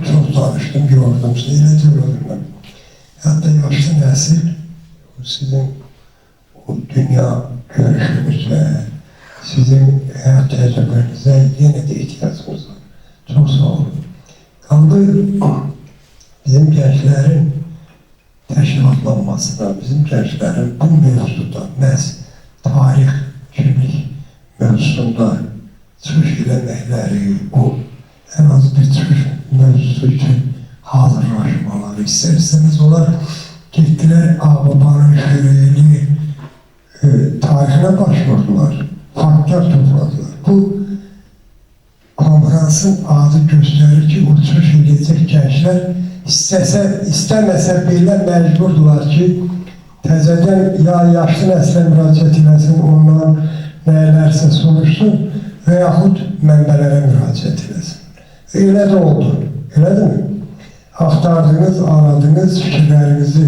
çox danışdım, gördüm, elə görürüm. Hətta yaşlı nəsil sizin o dünya görüşünüz və sizin həyat təcrübənizə yenə də ehtiyacımız var. Çox sağ olun. Qaldı bizim gənclərin təşkilatlanmasına, bizim gənclərin bu mövzuda, məhz tarix, kimlik mövzusunda çıxış eləməkləri, o ən az bir çıxış mövzusu üçün hazırlaşmaları istərseniz onlar getdilər Ağbabanın şöhrəyini tarixinə başvurdular, faktlar topladılar. Bu konferansın adı göstərir ki, o çıxış edəcək gənclər istəməsə belə məcburdular ki, təzədən ya yaşlı nəslə müraciət eləsin, ondan nələrsə soruşsun və yaxud mənbələrə müraciət eləsin. Elə də oldu, elə də mi? Axtardınız, aradınız, fikirlərinizi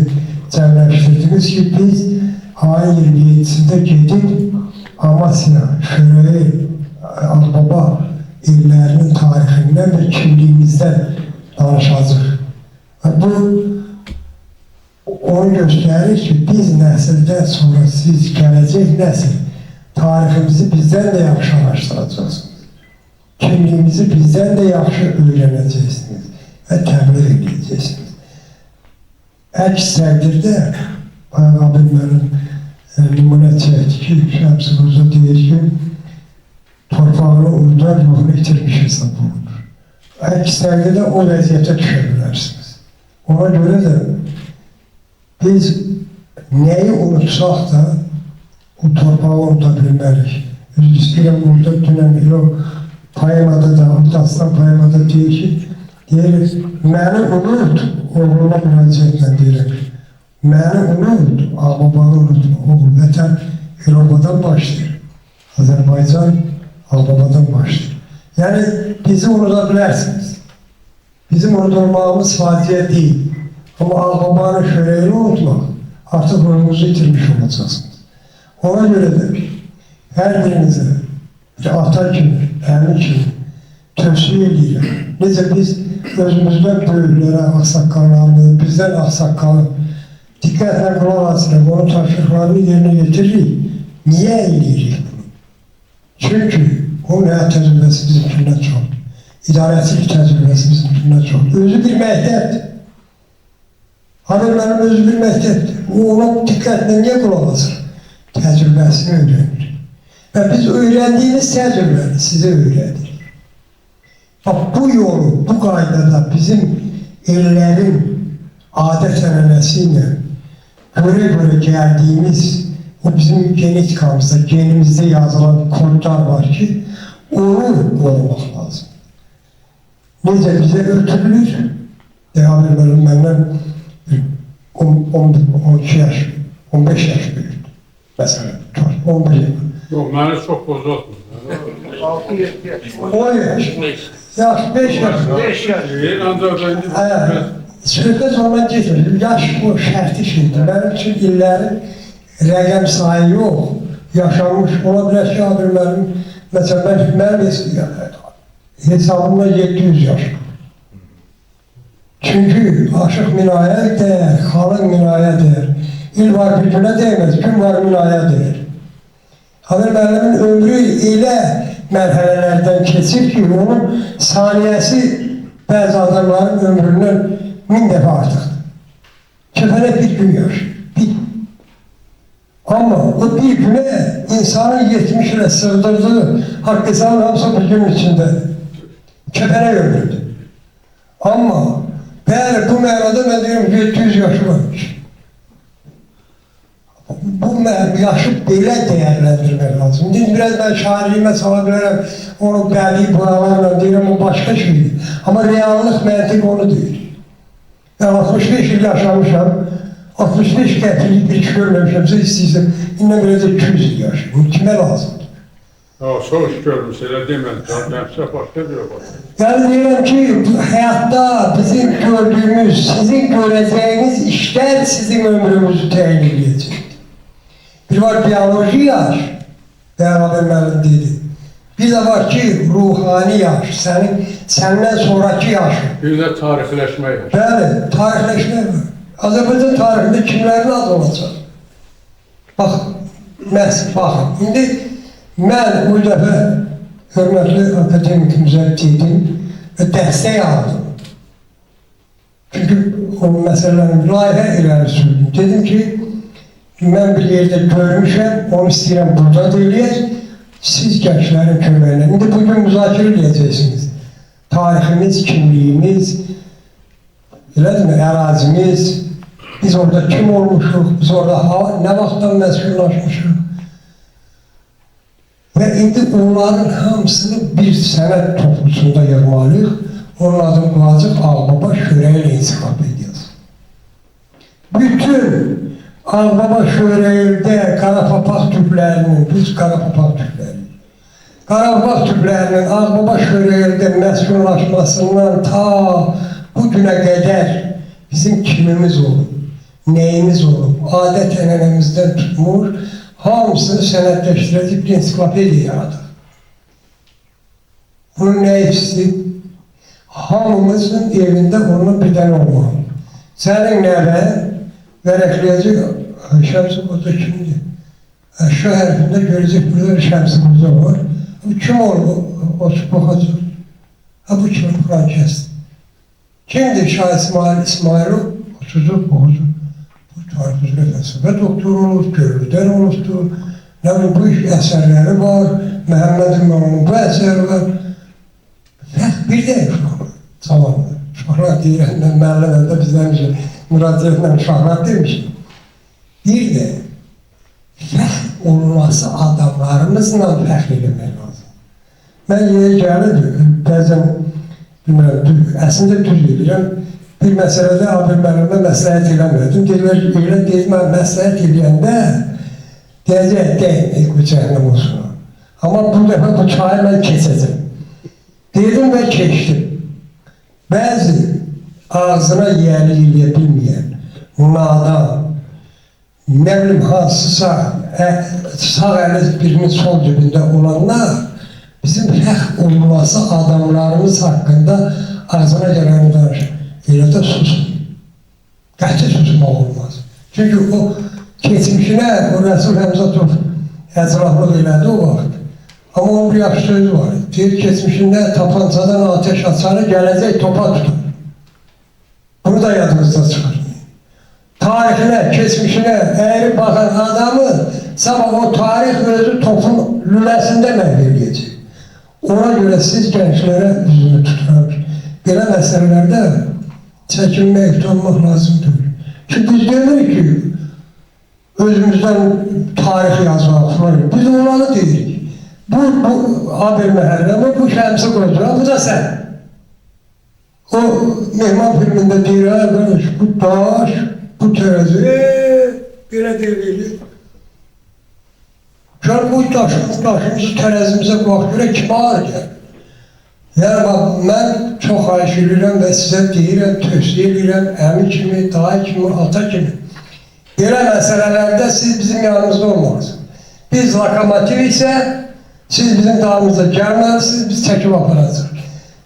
cəmləşdirdiniz ki, biz ayın 27-sində gedib Amasya, Şöhrəyi, Ağbaba illərinin tarixini dövründən və kimliyimizdən danışacaq. Bu onu göstərir ki, biz nəsildən sonra siz gələcək nəsil tariximizi bizdən də yaxşı araşdıracaqsınız. Kimliyimizi bizdən də yaxşı öyrənəcəksiniz və təbliğ edəcəksiniz. Əks təqdirdə Bayaq mənim nümunə çəkdi ki, Şəmsi Qoca deyir ki, torpağını unudan ruhunu itirmiş hesab olunur. Əks təqdirdə o vəziyyətə düşə bilərsiniz. Ona görə də biz nəyi unutsaq da o torpağı unuda bilmərik. Üzr istəyirəm, burada dünən o poemada da, o dastan poemada deyir ki, məni unut, oğluna müraciətlə deyirəm. Məni unut, ağbabanı unut, oğul, vətən Eurobadan başlayır. Azərbaycan ağbabadan başlayır. Yəni, bizi unuda bilərsiniz. Bizim unudulmağımız faciə deyil. Ama ağbabanın şöhreyini unutmaq, artıq ruhunuzu itirmiş olacaqsınız. Ona görə də hər birinizə ata kimi, əmi kimi tövsiyə edirəm. Necə biz özümüzdən böyüklərə, ağsaqqallarını, bizdən ağsaqqalı diqqətlə qulaq asırıq, onun tapşırıqlarını yerinə getiririk. Niyə eləyirik bunu? Çünki onun həyat təcrübəsi bizimkindən çoxdur. İdarəçilik təcrübəsi bizimkindən çoxdur. Özü bir məktəbdir. Hanımların özü bir məktəbdir. O ona diqqətlə niyə qulaq asır? Təcrübəsini öyrənir. Və biz öyrəndiyimiz təcrübəni sizə öyrədirik. Bax, bu yolu, bu qaydada bizim ellərin adət-ənənəsi ilə görə gəldiyimiz o bizim genetikamızda, genimizdə yazılan kodlar var ki, onu qorumaq lazım. Necə bizə ötürülür? Deyəlir, məndən 12 yaş, 15 yaş büyüdü. Mesela 15 yaş. Yox, məni çox pozulmur. 6-7 yaş. 10 yaş. Yaş 5 yaş. 5 yaş. Ancaq indi söhbət ondan getmir. Yaş o şərti şeydir. Mənim üçün illərin rəqəm sayı yox. Yaşanmış ola bilər ki, abirlərim, məsələn, mənim hesabımda 700 yaş. Çünkü aşık minaya değer, halın minaya değer. İl var bir güne değmez, gün var minaya değer. Haber müəllimin ömrü elə mərhələlərdən keçir ki, onun saniyəsi bəzi adamların ömründən 1000 dəfə artıqdır. Kəfənə bir gün yaşayır, bir. Ama o bir güne insanın 70 ilə sığdırdığı hakkısanın hamısı bir gün içinde. Kəfənə ömrüdür. Ama bəli, bu mənada mən deyirəm 700 yaşı varmış. Bu yaşı belə dəyərləndirmək lazım. İndi biraz ben şairliyimə sala bilərəm, onu bədii boyalarla deyirəm, o başqa şeydir. Amma reallıq məntiq onu deyir. Ben 65 il yaşamışam, 65 qətilik bir iş görməmişəmsə istəyirsən, indən biraz 200 il yaşayım. Kimə lazımdır? Çox iş görmüş, elə demədim. Nəfsə başqa bir var. Yani deyirəm ki, hayatta bizim gördüğümüz, sizin göreceğiniz işler sizin ömrünüzü təyin edəcək. Bir var biyoloji yaş, beraber müəllim dedi. Bir de var ki, ruhani yaş, senden sonraki yaş. Bir də tarixləşmə yaş. Bəli, tarixləşmə var. Azərbaycan tarixində kimlərin adı olacaq? Bax, baxın, indi mən bu dəfə hörmətli akademikimizə dedim və dəstək aldım. Çünki o məsələlərin layihə irəli sürdüm. Dedim ki, mən bir yerdə görmüşəm, onu istəyirəm burada deyiləyək, siz gənclərin köməklə. İndi bugün müzakirə edəcəksiniz. Tariximiz, kimliyimiz, ərazimiz, biz orada kim olmuşuq, biz orada nə vaxtdan məsullaşmışıq. Və indi onların hamısını bir sənət toplusunda yığmalıyıq. Onun adını Vacib Ağbaba Şöhrəyi ilə ensiklopediyası. Bütün Ağbaba Şöhrəyində Qarapapaq türklərinin, biz Qarapapaq türkləriyiz. Qarapapaq türklərinin Ağbaba Şöhrəyində məskunlaşmasından ta bu günə qədər bizim kimimiz olub, neyimiz olub, adət-ənənəmizdən tutmuş, hamısını sənədləşdirəcək bir ensiklopediya yaradıq. Bunun nəyisi? hamımızın evində onun bir dənə olmalı. Sənin nəvə vərəqləyəcək Şəmsi Qoca kimdir? Aşağı hərfində görəcək burada bir Şəmsi Qoca var. Bu kim oldu? O baxacaq. Bu kimi Kur'an kəsdi. Kimdir Şah İsmailov? 30 bu tarix üzrə fəlsəfə doktoru olub, Görlüdən olubdur. Nə bilim, bu əsərləri var, Məhəmməd İmamonun bu əsəri var. Bir də zamanlı. Uşaqlar deyirəndən, müəllimdə bizdən müraciətlə uşaqlar demiş. Bir də fəxr olması adamlarımızla fəxr eləmək lazım. Mən yeri gəlir, bəzən əslində düz edirəm. Bir məsələdə abim mənimlə məsləhət eləmədim. Deyirlər, elə deyil, mən məsləhət eləyəndə deyəcək, deyil, bu cəhənnəm olsun. Amma bu dəfə bu çayı mən keçəcəm. Dedim və keçdim. Bəzi ağzına yiyəli eləyə bilməyən, nadan, nə bilim, hansısa sağ əli birinin sol cibində olanlar bizim fəxr olması adamlarımız haqqında ağzına gələni danışır. Elə də susun. Qəti susmaq olmaz. Çünki o keçmişinə, o Rəsul Həmzatov əcrahlıq elədi o vaxt. Amma onun bir yaxşı sözü var. Deyir, keçmişində tapancadan ateş açarı gələcək topa tutar. Bunu da yadınızda çıxarmayın. Tarixinə, keçmişinə əyri baxan adamı sabah o tarix özü topun lüləsində məhv eləyəcək. Ona görə siz gənclərə üzünü tuturaq. Belə məsələlərdə çəkinmək, utanmaq lazımdır. Çünki biz deyirik ki, özümüzdən tarix yazmaq falan. Biz olanı deyirik. Bu Abel Məhərrəmi, bu Şəmsi Qoca, bu da sən. O Mehman filmində deyir, bu daş, bu tərəzi, belə deyilir. Bu daşımızı tərəzimizə baxdırə kimi ağır gəlir. Yəni, mən çox xahiş edirəm və sizə deyirəm, tövsiyə edirəm, əmi kimi, dayı kimi, ata kimi. Belə məsələlərdə siz bizim yanımızda olmalısınız. Biz lokomotiv isə, siz bizim dağımızda gəlməlisiniz, biz çəkib aparacaq.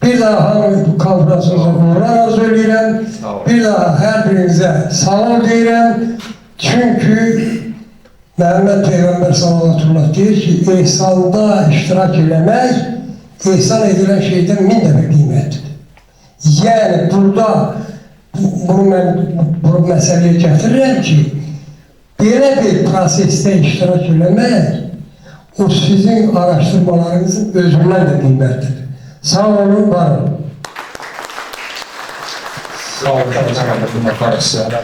Bir daha hanım konferansımıza uğurlar arzu edirəm, bir daha hər birinizə sağ ol deyirəm. Çünki Məhəmməd Peyğəmbər sallallahu deyir ki, ehsanda iştirak eləmək, ehsan edilən şeydən 1000 dəfə qiymətlidir. Yəni, burada bunu mən bu məsələyə gətirirəm ki, belə bir prosesdə iştirak eləmək, o sizin araşdırmalarınızın özündən də qiymətlidir. Sağ olun, var olun. Sağ olun, Kərbəzən sizə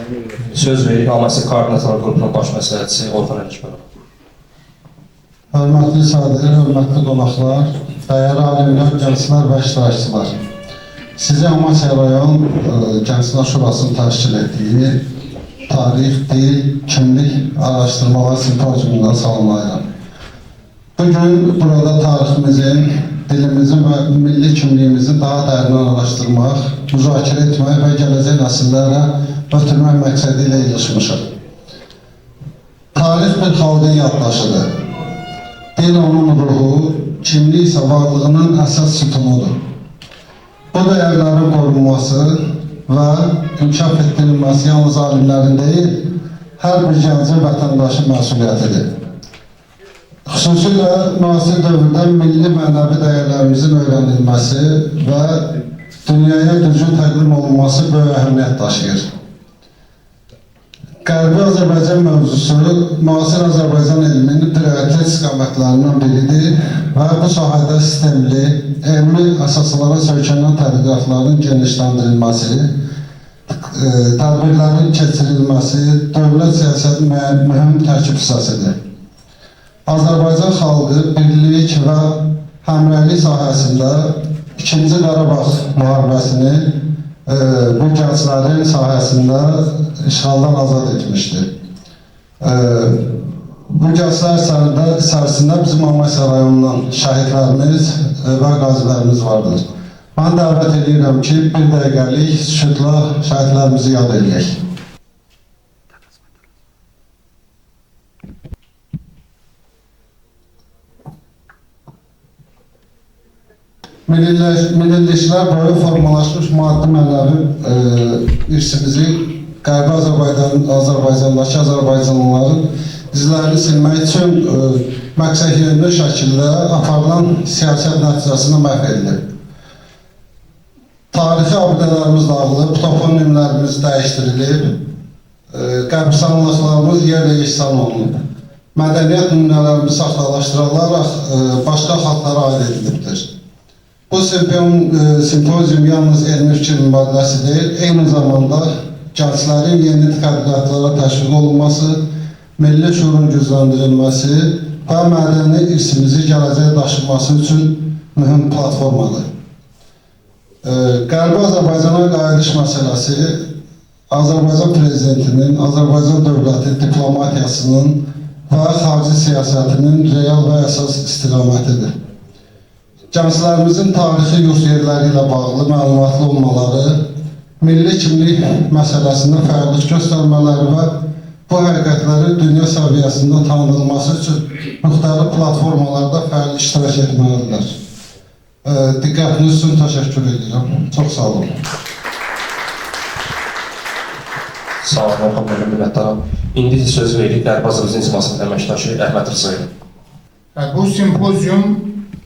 söz verir, Amasya Koordinatör qrupunun baş məsləhətçisi Orxan Əlikbərov. Hörmətli sadir, hörmətli qonaqlar, dəyərli alimlər, gənclər və iştirakçılar. Sizi Amasya rayon Gənclər Şurasının təşkil etdiyi Tarix, Dil, Kimlik Araşdırmalar Simpoziumundan salamlayıram. Bugün burada tariximizin, dilimizin və milli kimliyimizi daha dərindən araşdırmaq, müzakirə etmək və gələcək nəsillərə ötürmək məqsədi ilə ilişmişik. Tarix bir xalqın yaddaşıdır. Dil onun ruhu, kimlik isə varlığının əsas sütunudur. Bu dəyərlərin qorunması və inkişaf etdirilməsi yalnız alimlərin deyil, hər bir gəncin vətəndaşın məsuliyyətidir. Xüsusilə müasir dövrdə milli mənəvi dəyərlərimizin öyrənilməsi və dünyaya düzgün təqdim olunması böyük əhəmiyyət daşıyır. Qərbi Azərbaycan mövzusu müasir Azərbaycan elminin prioritet istiqamətlərindən biridir və bu sahədə sistemli, elmi əsaslara söykənən tədqiqatların genişləndirilməsi, tədbirlərin keçirilməsi dövlət siyasətinin mühüm tərkib hissəsidir. Azərbaycan xalqı birlik və həmrəylik sahəsində 2-ci Qarabağ müharibəsini bu gənclərin sahəsində işğaldan azad etmişdir. Bu gənclər içərisində bizim Amasya rayonundan şəhidlərimiz və qazilərimiz vardır. Mən dəvət edirəm ki, bir dəqiqəlik sükutla şəhidlərimizi yad edək. milliləşmələr boyu formalaşmış maddi mənəvi irsimizi Qərbi Azərbaycandakı Azərbaycanlıların izlərini silmək üçün məqsədyönlü şəkildə aparılan siyasət nəticəsində məhv edilir. Tarixi abidələrimiz dağılıb, toponimlərimiz dəyişdirilib, qəbristanlıqlarımız yerlə yeksan olunub. Mədəniyyət nümunələrimiz saxtalaşdırılaraq başqa xalqlara aid edilibdir. Bu simpozium yalnız elmi fikir mübadiləsi deyil, eyni zamanda gənclərin yeni tədqiqatlara təşviq olunması, milli şuurun gücləndirilməsi və mədəni irsimizi gələcəyə daşınması üçün mühüm platformadır. Qərbi Azərbaycana qayıdış məsələsi Azərbaycan Prezidentinin, Azərbaycan dövləti diplomatiyasının və xarici siyasətinin real və əsas istiqamətidir. Gənclərimizin tarixi yurt yerləri ilə bağlı məlumatlı olmaları, milli kimlik məsələsində fəaliyyət göstərmələri və bu həqiqətləri dünya səviyyəsində tanınılması üçün müxtəlif platformalarda fəal iştirak etməlidirlər. Diqqətiniz üçün təşəkkür edirəm. Çox sağ olun. Sağ olun, Orxan müəllim, minnətdaram. İndi söz veririk Qərbi Azərbaycan icmasının əməkdaşı Əhməd Rızaya. Bu simpozium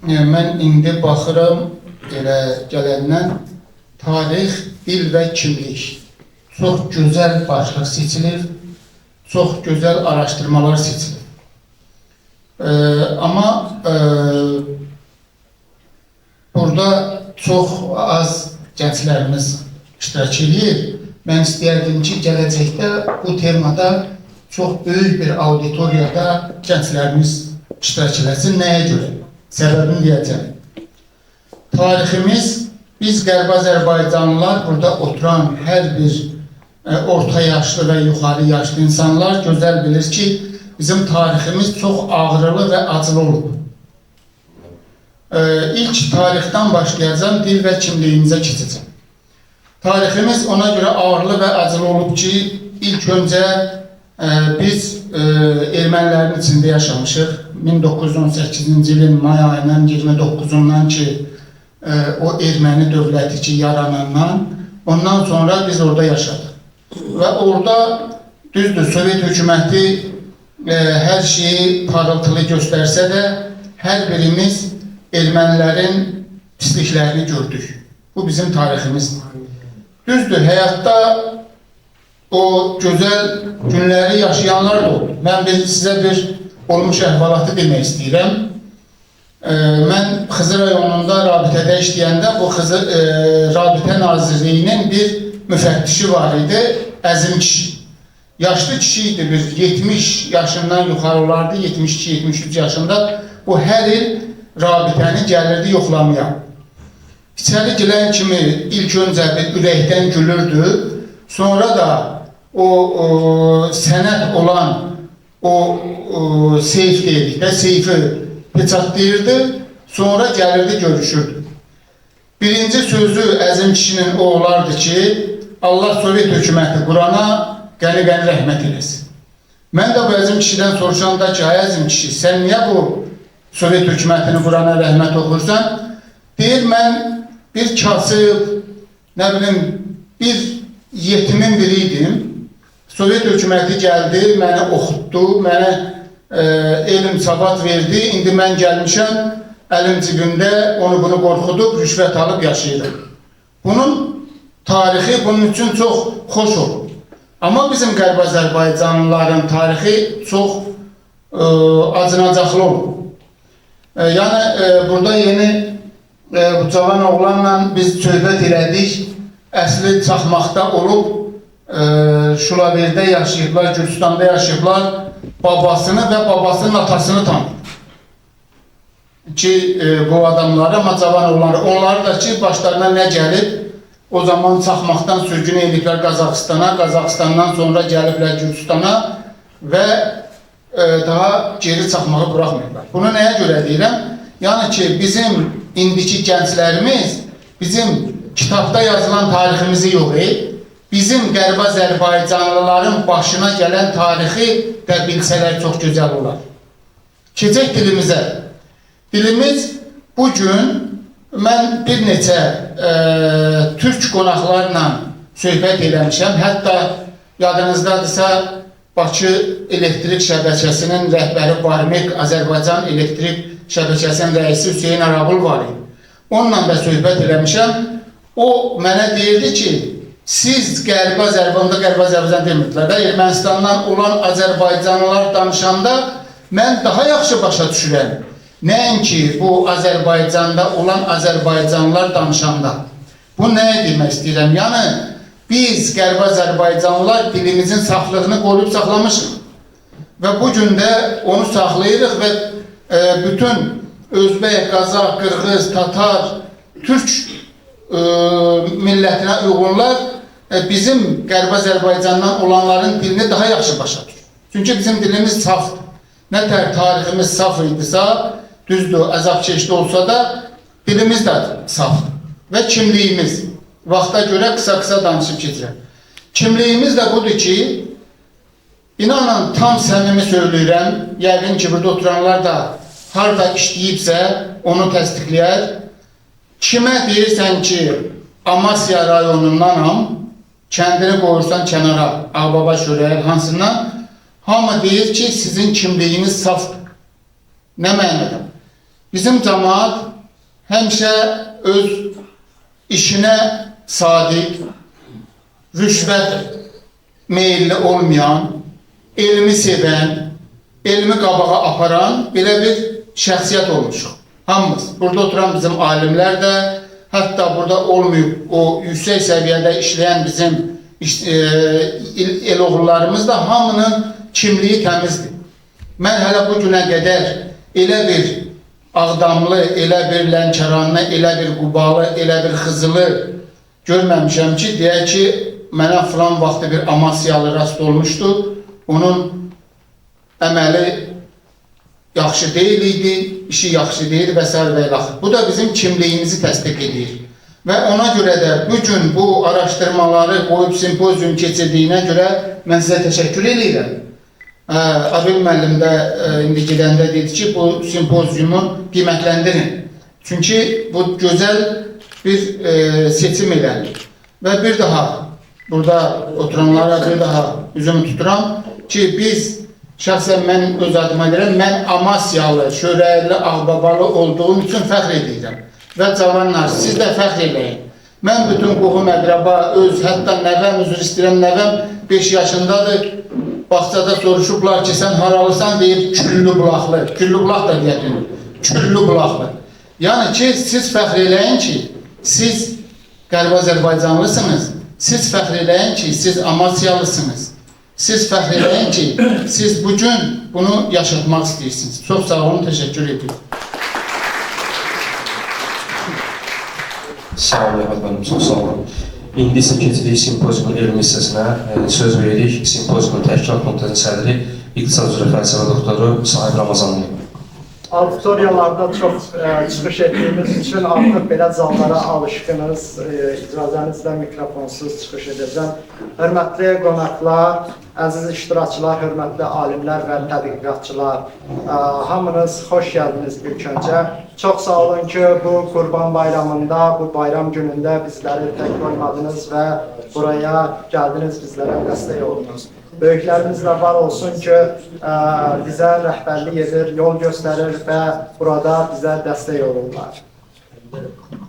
mən indi baxıram gələndən tarix, dil və kimlik. Çox gözəl başlıq seçilir, çox gözəl araşdırmalar seçilir. Amma burada çox az gənclərimiz iştirak edir. Mən istəyərdim ki, gələcəkdə bu temada çox böyük bir auditoriyada gənclərimiz iştirak eləsin. Nəyə görə? Səbəbini deyəcəm. Tariximiz, biz Qərbi Azərbaycanlılar, burada oturan hər bir orta yaşlı və yuxarı yaşlı insanlar gözəl bilir ki, bizim tariximiz çox ağrılı və acılı olub. İlk tarixdən başlayacağım, dil və kimliyimizə keçəcəm. Tariximiz ona görə ağırlı və acılı olub ki, ilk öncə biz ermənilərin içində yaşamışıq. 1918-ci ilin may ayının 29-undan ki, o erməni dövləti ki, yaranandan, ondan sonra biz orada yaşadıq. Və orada, düzdür, Sovet hökuməti hər şeyi parıltılı göstərsə də, hər birimiz ermənilərin pisliklərini gördük. Bu bizim tariximizdir. Düzdür, həyatda o gözəl günləri yaşayanlar da oldu. Mən sizə bir olmuş əhvalatı demək istəyirəm. Mən Xızı rayonunda rabitədə işləyəndə bu Rabitə Nazirliyinin bir müfəttişi var idi, Əzim kişi. Yaşlı kişi idi, bir 70 yaşından yuxarı olardı, 72-73 yaşında. Bu hər il rabitəni gəlirdi yoxlamaya. İçəri gələn kimi ilk öncə bir ürəkdən gülürdü, sonra da o sənət olan o seyf deyildikdə, seyfi peçatlayırdı, sonra gəlirdi, görüşürdü. Birinci sözü Əzim kişinin o olardı ki, Allah Sovet hökuməti qurana qəni-qəni rəhmət eləsin. Mən də bu Əzim kişidən soruşanda ki, ay Əzim kişi, sən niyə bu Sovet hökumətini qurana rəhmət oxursan? Deyir, mən bir kasıb, nə bilim, bir yetimin biriydim. Sovet hökuməti gəldi, məni oxutdu, mənə elm sabat verdi. İndi mən gəlmişəm, əlim cibimdə onu bunu qorxudub, rüşvət alıb yaşayırım. Bunun tarixi bunun üçün çox xoş olur. Amma bizim Qərbi Azərbaycanlıların tarixi çox acınacaqlı olur. Yəni, burada yeni bu cavan oğlanla biz söhbət elədik, əsli Çaxmaqda olub, Şulaverdə yaşayıblar, Gürcüstanda yaşayıblar, babasını və babasının atasını tanıyır. Ki, bu adamları, amma cavan oğlanları, onları da ki, başlarına nə gəlib, o zaman Çaxmaqdan sürgün ediblər Qazaxıstana, Qazaxıstandan sonra gəliblər Gürcüstana və daha geri Çaxmağı buraxmayıblar. Bunu nəyə görə deyirəm? Yəni ki, bizim indiki gənclərimiz bizim kitabda yazılan tariximizi yox, bizim Qərbi Azərbaycanlıların başına gələn tarixi də bilsələr çox gözəl olar. Keçək dilimizə. Dilimiz bugün mən bir neçə türk qonaqlarla söhbət eləmişəm. Hətta yadınızdadırsa Bakı elektrik şəbəkəsinin rəhbəri Barmek, Azərbaycan elektrik şəbəkəsinin rəisi Hüseyin Arabul var idi. Onunla da söhbət eləmişəm. O mənə deyirdi ki, siz Qərbi Azərbaycan demirdilər də, Ermənistandan olan Azərbaycanlılar danışanda mən daha yaxşı başa düşürəm. Nəinki bu Azərbaycanda olan Azərbaycanlılar danışanda. Bu nəyə demək istəyirəm? Yəni, biz Qərbi Azərbaycanlılar dilimizin saflığını qoruyub saxlamışıq. Və bu gün də onu saxlayırıq və bütün Özbək, Qazaq, Qırğız, Tatar, Türk millətinə uyğunlar bizim Qərbi Azərbaycandan olanların dilini daha yaxşı başa düşür. Çünki bizim dilimiz safdır. Nə tər tariximiz saf idisə, düzdür, əzabkeşli olsa da dilimiz də safdır. Və kimliyimiz, vaxta görə qısa-qısa danışıb keçirəm. Kimliyimiz də budur ki, inanın tam səmimi söyləyirəm, yəqin ki, burada oturanlar da harada işləyibsə, onu təsdiqləyər. Kimə deyirsən ki, Amasya rayonundanam, kəndini qoyursan kənara, Ağbaba şörəyi hansından, hamı deyir ki, sizin kimliyiniz safdır. Nə mənada? Bizim cəmaat həmişə öz işinə sadiq, rüşvət meyilli olmayan, elmi sevən, elmi qabağa aparan belə bir şəxsiyyət olmuşuq. Hamımız. Burada oturan bizim alimlər də, hətta burada olmayıb o yüksək səviyyədə işləyən bizim el oğullarımız da hamının kimliyi təmizdir. Mən hələ bu günə qədər elə bir Ağdamlı, elə bir Lənkəranlı, elə bir Qubalı, elə bir Xızılı görməmişəm ki, deyək ki, mənə filan vaxtı bir Amasyalı rast olmuşdu, onun əməli yaxşı deyil idi, işi yaxşı deyil və s. və ilax. Bu da bizim kimliyimizi təsdiq edir. Və ona görə də bugün bu araşdırmaları qoyub simpozium keçirdiyinə görə mən sizə təşəkkür edirəm. Abil müəllim də indi gedəndə dedi ki, bu simpoziumu qiymətləndirin. Çünki bu gözəl bir seçim elədir. Və bir daha, burada oturanlara bir daha üzümü tuturam ki, biz, şəxsən mən öz adıma deyirəm, mən Amasyalı, Şörəyli, Ağbabalı olduğum üçün fəxr edirəm. Və cavanlar, siz də fəxr eləyin. Mən bütün qohum əqraba, hətta nəvəm, üzr istəyirəm, nəvəm 5 yaşındadır. Bağçada soruşublar ki, sən haralısan deyib, Küllü bulaqlı. Küllü bulaq da deyədir, Küllü bulaqlı. Yəni ki, siz fəxr eləyin ki, siz Qərbi Azərbaycanlısınız. Siz fəxr eləyin ki, siz Amasyalısınız. Siz fəxr eləyin ki, siz bugün bunu yaşatmaq istəyirsiniz. Çox sağ olun, təşəkkür ediyorum. Sağ olun, Əhməd müəllim, çox sağ olun. İndi isə keçirik simpoziumun elmi hissəsinə söz veririk. Simpoziumun təşkilat komitəsinin sədri, İqtisad üzrə fəlsəfə doktoru Sahib Ramazanlı. Auditoriyalarda çox çıxış etdiyimiz üçün artıq belə zallara alışqınız, icazənizlə mikrofonsuz çıxış edəcəm. Hörmətli qonaqlar, əziz iştirakçılar, hörmətli alimlər və tədqiqatçılar, hamınız xoş gəldiniz ilk öncə. Çox sağ olun ki, bu Qurban bayramında, bu bayram günündə bizləri tək qoymadınız və buraya gəldiniz, bizlərə dəstək oldunuz. Böyüklərimiz də var olsun ki, bizə rəhbərlik edir, yol göstərir və burada bizə dəstək olurlar.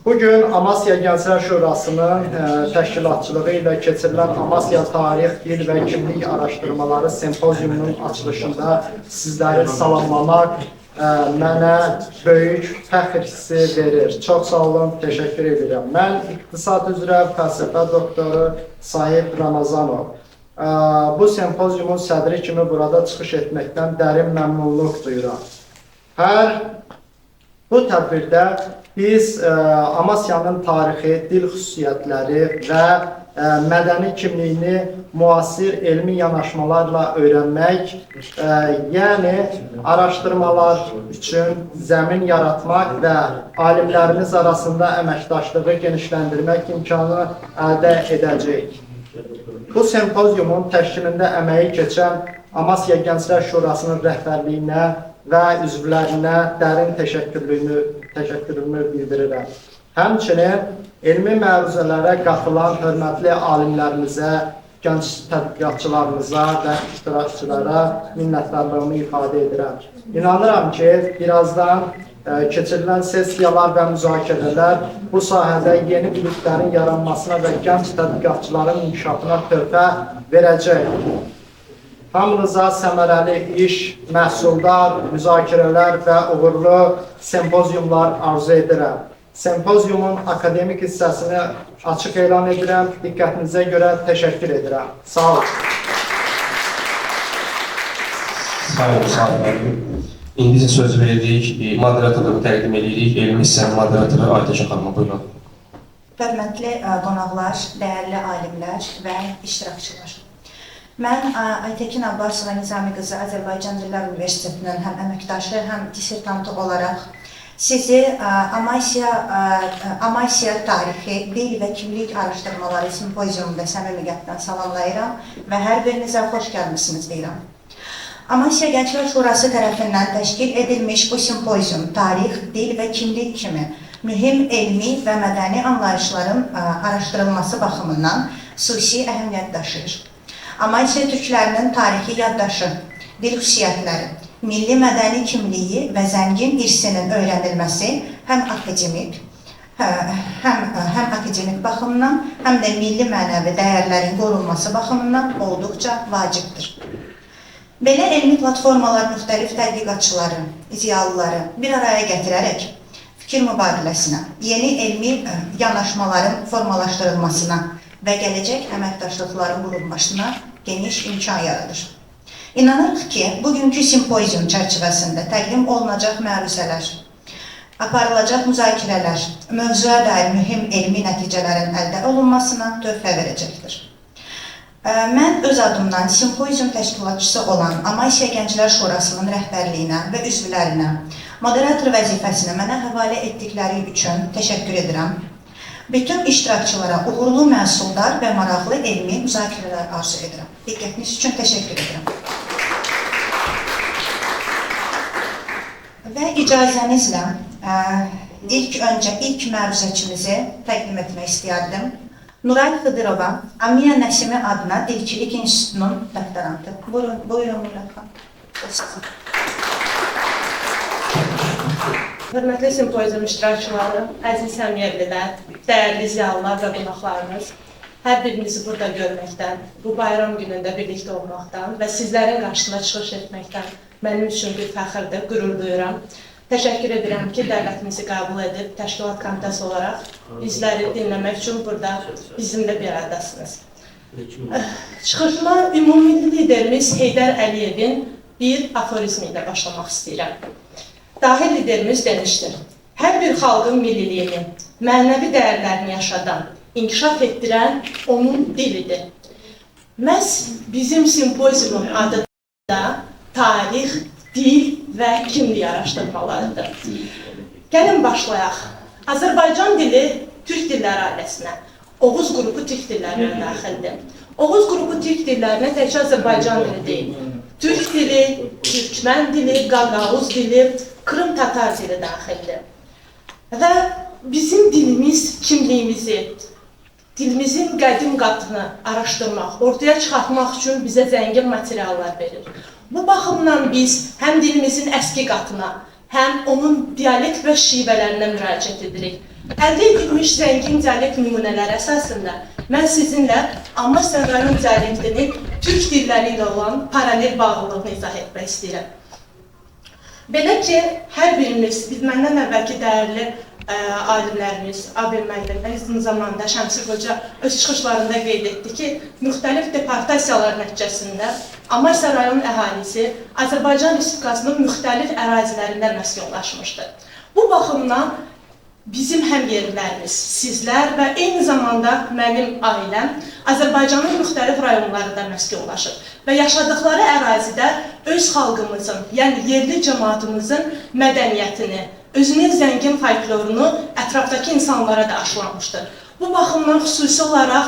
Bugün Amasya Gənclər Şurasının təşkilatçılığı ilə keçirilən Amasya Tarix, Dil və Kimlik Araşdırmaları Sempoziumunun açılışında sizləri salamlamaq mənə böyük fəxr hissi verir. Çox sağ olun, təşəkkür edirəm. Mən İqtisad üzrə fəlsəfə doktoru Sahib Ramazanov. Bu sempoziumun sədri kimi burada çıxış etməkdən dərin məmnunluq duyuram. Bu tədbirdə biz Amasyanın tarixi, dil xüsusiyyətləri və mədəni kimliyini müasir elmi yanaşmalarla öyrənmək, yəni araşdırmalar üçün zəmin yaratmaq və alimlərimiz arasında əməkdaşlığı genişləndirmək imkanı əldə edəcəyik. Bu sempoziumun təşkilində əməyi keçən Amasya Gənclər Şurasının rəhbərliyinə və üzvlərinə dərin təşəkkürümü bildirirəm. Həmçinin elmi məruzələrə qatılan hörmətli alimlərimizə, gənc tədqiqatçılarımıza və iştirakçılara minnətdarlığımı ifadə edirəm. İnanıram ki, birazdan keçirilən sessiyalar və müzakirələr bu sahədə yeni biliklərin yaranmasına və gənc tədqiqatçıların inkişafına töhfə verəcək. Hamınıza səmərəli iş, məhsuldar, müzakirələr və uğurlu sempoziumlar arzu edirəm. Sempoziumun akademik hissəsini açıq elan edirəm. Diqqətinizə görə təşəkkür edirəm. Sağ olun. Sağ olun, sağ olun. İndi isə söz veririk, moderatorluğu təqdim edirik. Elmi hissənin moderatoru Aytəkin xanıma, buyurun. Hörmətli qonaqlar, dəyərli alimlər və iştirakçılar. Mən Aytəkin Abbasova Nizami qızı Azərbaycan Dillər Universitetinin həm əməkdaşı, həm dissertantı olaraq sizi Amasya tarixi, dil və kimlik araşdırmaları simpoziumunda səmimi qəlbdən salamlayıram və hər birinizə xoş gəlmisiniz deyirəm. Amasya Gənclər Şurası tərəfindən təşkil edilmiş bu simpozium tarix, dil və kimlik kimi mühüm elmi və mədəni anlayışların araşdırılması baxımından xüsusi əhəmiyyət daşıyır. Amasya türklərinin tarixi yaddaşı, dil xüsusiyyətləri, milli mədəni kimliyi və zəngin irsinin öyrənilməsi həm akademik baxımdan, həm də milli mənəvi dəyərlərin qorunması baxımından olduqca vacibdir. Belə elmi platformalar müxtəlif tədqiqatçıları, ziyalıları bir araya gətirərək fikir mübadiləsinə, yeni elmi yanaşmaların formalaşdırılmasına və gələcək əməkdaşlıqların qurulmasına geniş imkan yaradır. İnanırıq ki, bugünkü simpozium çərçivəsində təqdim olunacaq məruzələr, aparılacaq müzakirələr, mövzuya dair mühüm elmi nəticələrin əldə olunmasına töhfə verəcəkdir. Mən öz adımdan simpozium təşkilatçısı olan Amasya Gənclər Şurasının rəhbərliyinə və üzvlərinə moderator vəzifəsini mənə həvalə etdikləri üçün təşəkkür edirəm. Bütün iştirakçılara uğurlu, məhsuldar və maraqlı elmi müzakirələr arzu edirəm. Diqqətiniz üçün təşəkkür edirəm. Və icazənizlə ilk məruzəçimizi təqdim etmək istəyərdim. Nuray Xıdırova, Amiya Nəsimi adına Dilçilik İnstitutunun doktorantı. Buyurun Nuray xanım. Hörmətli simpozium iştirakçıları, əziz həmyerlilər, dəyərli ziyalılar və qonaqlarımız, hər birinizi burada görməkdən, bu bayram günündə birlikdə olmaqdan və sizlərin qarşısında çıxış etməkdən mənim üçün bir fəxirdir, qürur duyuram. Təşəkkür edirəm ki, dəvətimizi qəbul edib, təşkilat komitəsi olaraq bizləri dinləmək üçün burada bizimlə bir aradasınız. Çıxışıma ümumi liderimiz Heydər Əliyevin bir aforizmi ilə başlamaq istəyirəm. Dahi liderimiz demişdir, hər bir xalqın milliliyini, mənəvi dəyərlərini yaşadan, inkişaf etdirən onun dilidir. Məhz bizim simpoziumun adı da tarix, dil və kimlik araşdırmalarıdır. Gəlin başlayaq. Azərbaycan dili Türk dilləri ailəsinə, Oğuz qrupu Türk dillərinə daxildir. Oğuz qrupu Türk dillərinə təkcə Azərbaycan dili deyil. Türk dili, Türkmən dili, Qaqavuz dili, Krım Tatar dili daxildir. Və bizim dilimiz, kimliyimizi, dilimizin qədim qatını araşdırmaq, ortaya çıxartmaq üçün bizə zəngin materiallar verir. Bu baxımdan biz həm dilimizin əski qatına, həm onun dialekt və şivələrinə müraciət edirik. Əldə edilmiş zəngin dialekt nümunələr əsasında mən sizinlə Amasya rayon dialektinin Türk dilləri ilə olan paralel bağlılığını izah etmək istəyirəm. Belə ki, hər birimiz, məndən əvvəlki dəyərli alimlərimiz, Abel müəllim, eyni zamanda Şəmsir Hoca öz çıxışlarında qeyd etdi ki, müxtəlif deportasiyalar nəticəsində Amasya rayon əhalisi Azərbaycan Respublikasının müxtəlif ərazilərində məskunlaşmışdır. Bu baxımdan bizim həmyerlilərimiz, sizlər və eyni zamanda mənim ailəm Azərbaycanın müxtəlif rayonlarında məskunlaşır və yaşadıkları ərazidə öz xalqımızın, yəni yerli cəmaatımızın mədəniyyətini, özünün zəngin folklorunu ətrafdakı insanlara da aşılamışdır. Bu baxımdan xüsusi olaraq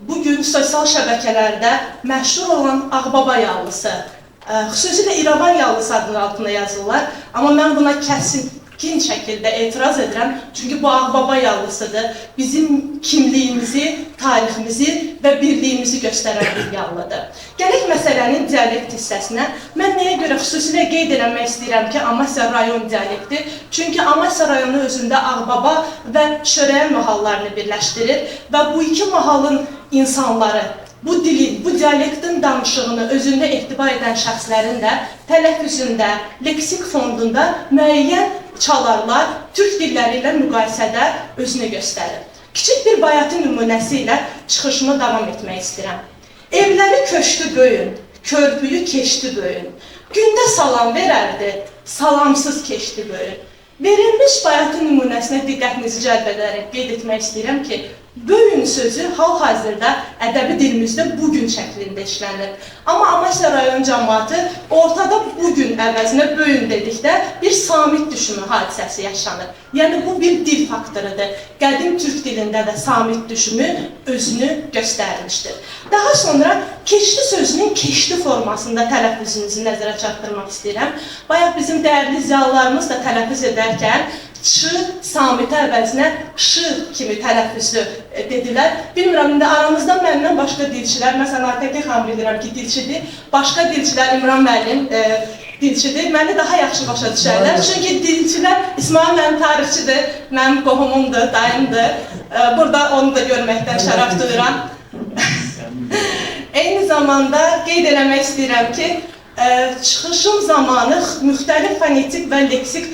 bugün sosial şəbəkələrdə məşhur olan Ağbaba yallısı, xüsusilə İrəvan yallısı adının altında yazırlar, amma mən buna kəsin kin şəkildə etiraz edirəm. Çünki bu Ağbaba yallısıdır. Bizim kimliyimizi, tariximizi və birliyimizi göstərən bir yallıdır. Gələk məsələnin dialekt hissəsinə. Mən nəyə görə xüsusilə qeyd eləmək istəyirəm ki, Amasya rayon dialekti. Çünki Amasya rayonu özündə Ağbaba və Şörəyan mahallarını birləşdirir və bu iki mahalın insanları bu dilin, bu dialektin danışığını özündə ehtiva edən şəxslərin də tələffüzündə, leksik fondunda müəyyən çalarlar türk dilləri ilə müqayisədə özünü göstərir. Kiçik bir bayatı nümunəsi ilə çıxışımı davam etmək istəyirəm. Evləri köşkü böyün, körpüyü keçdi böyün. Gündə salam verərdi, salamsız keçdi böyün. Verilmiş bayatı nümunəsinə diqqətinizi cəlb edərək qeyd etmək istəyirəm ki, böyün sözü hal-hazırda ədəbi dilimizdə bugün şəklində işlənir. Amma Amasya rayon cəmaatı ortada bugün əvəzinə böyün dedikdə bir samit düşümü hadisəsi yaşanır. Yəni bu bir dil faktorudur. Qədim türk dilində də samit düşümü özünü göstərmişdir. Daha sonra keçdi sözünün keçdi formasında tələffüzünüzü nəzərə çatdırmaq istəyirəm. Bayaq bizim dəyərli ziyalılarımız da tələffüz edərkən ç samitə əvəzinə ş kimi tələffüzlü dedilər. Bilmirəm, indi aramızda məndən başqa dilçilər, məsələn, ATK xanım bilirəm ki, dilçidir. Başqa dilçilər, İmran müəllim dilçidir. Məni daha yaxşı başa düşərlər. Çünki dilçilər, İsmail mənim tarixçidir, mənim qohumumdur, dayımdır. Burada onu da görməkdən şərəf duyuram. Eyni zamanda qeyd eləmək istəyirəm ki, çıxışım zamanı müxtəlif fonetik və leksik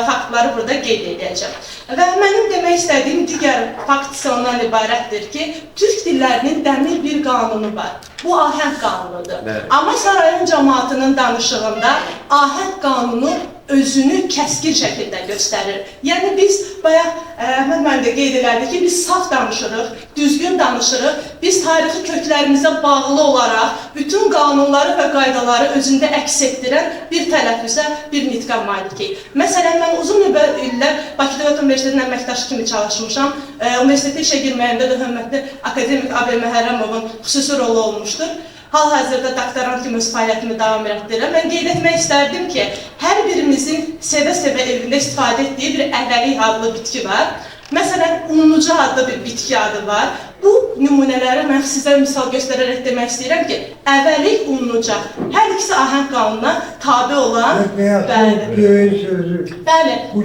faktları burada qeyd edəcəm. Və mənim demək istədiyim digər fakt isə ondan ibarətdir ki, türk dillərinin dəmir bir qanunu var. Bu ahəng qanunudur. Amasya rayon cəmaatının danışığında ahəng qanunu özünü kəskin şəkildə göstərir. Yəni biz bayaq Əhməd müəllim də qeyd elədi ki, biz saf danışırıq, düzgün danışırıq. Biz tarixi köklərimizə bağlı olaraq bütün qanunları və qaydaları özündə əks etdirən bir tələffüzə, bir nitqə malikik. Məsələn, mən uzun illər Bakı Dövlət Universitetinin əməkdaşı kimi çalışmışam. Universitetə işə girməyəndə də hörmətli akademik Abel Məhərrəmovun xüsusi rolu olmuşdur. Hal-hazırda doktorant kimi öz fəaliyyətimi davam etdirirəm. Mən qeyd etmək istərdim ki, hər birimizin sevə-sevə evində istifadə etdiyi bir əvvəlik adlı bitki var. Məsələn, unluca adlı bir bitki adı var. Bu nümunələri mən sizə misal göstərərək demək istəyirəm ki, əvvəlik, unluca, hər ikisi ahəng qanununa tabi olan,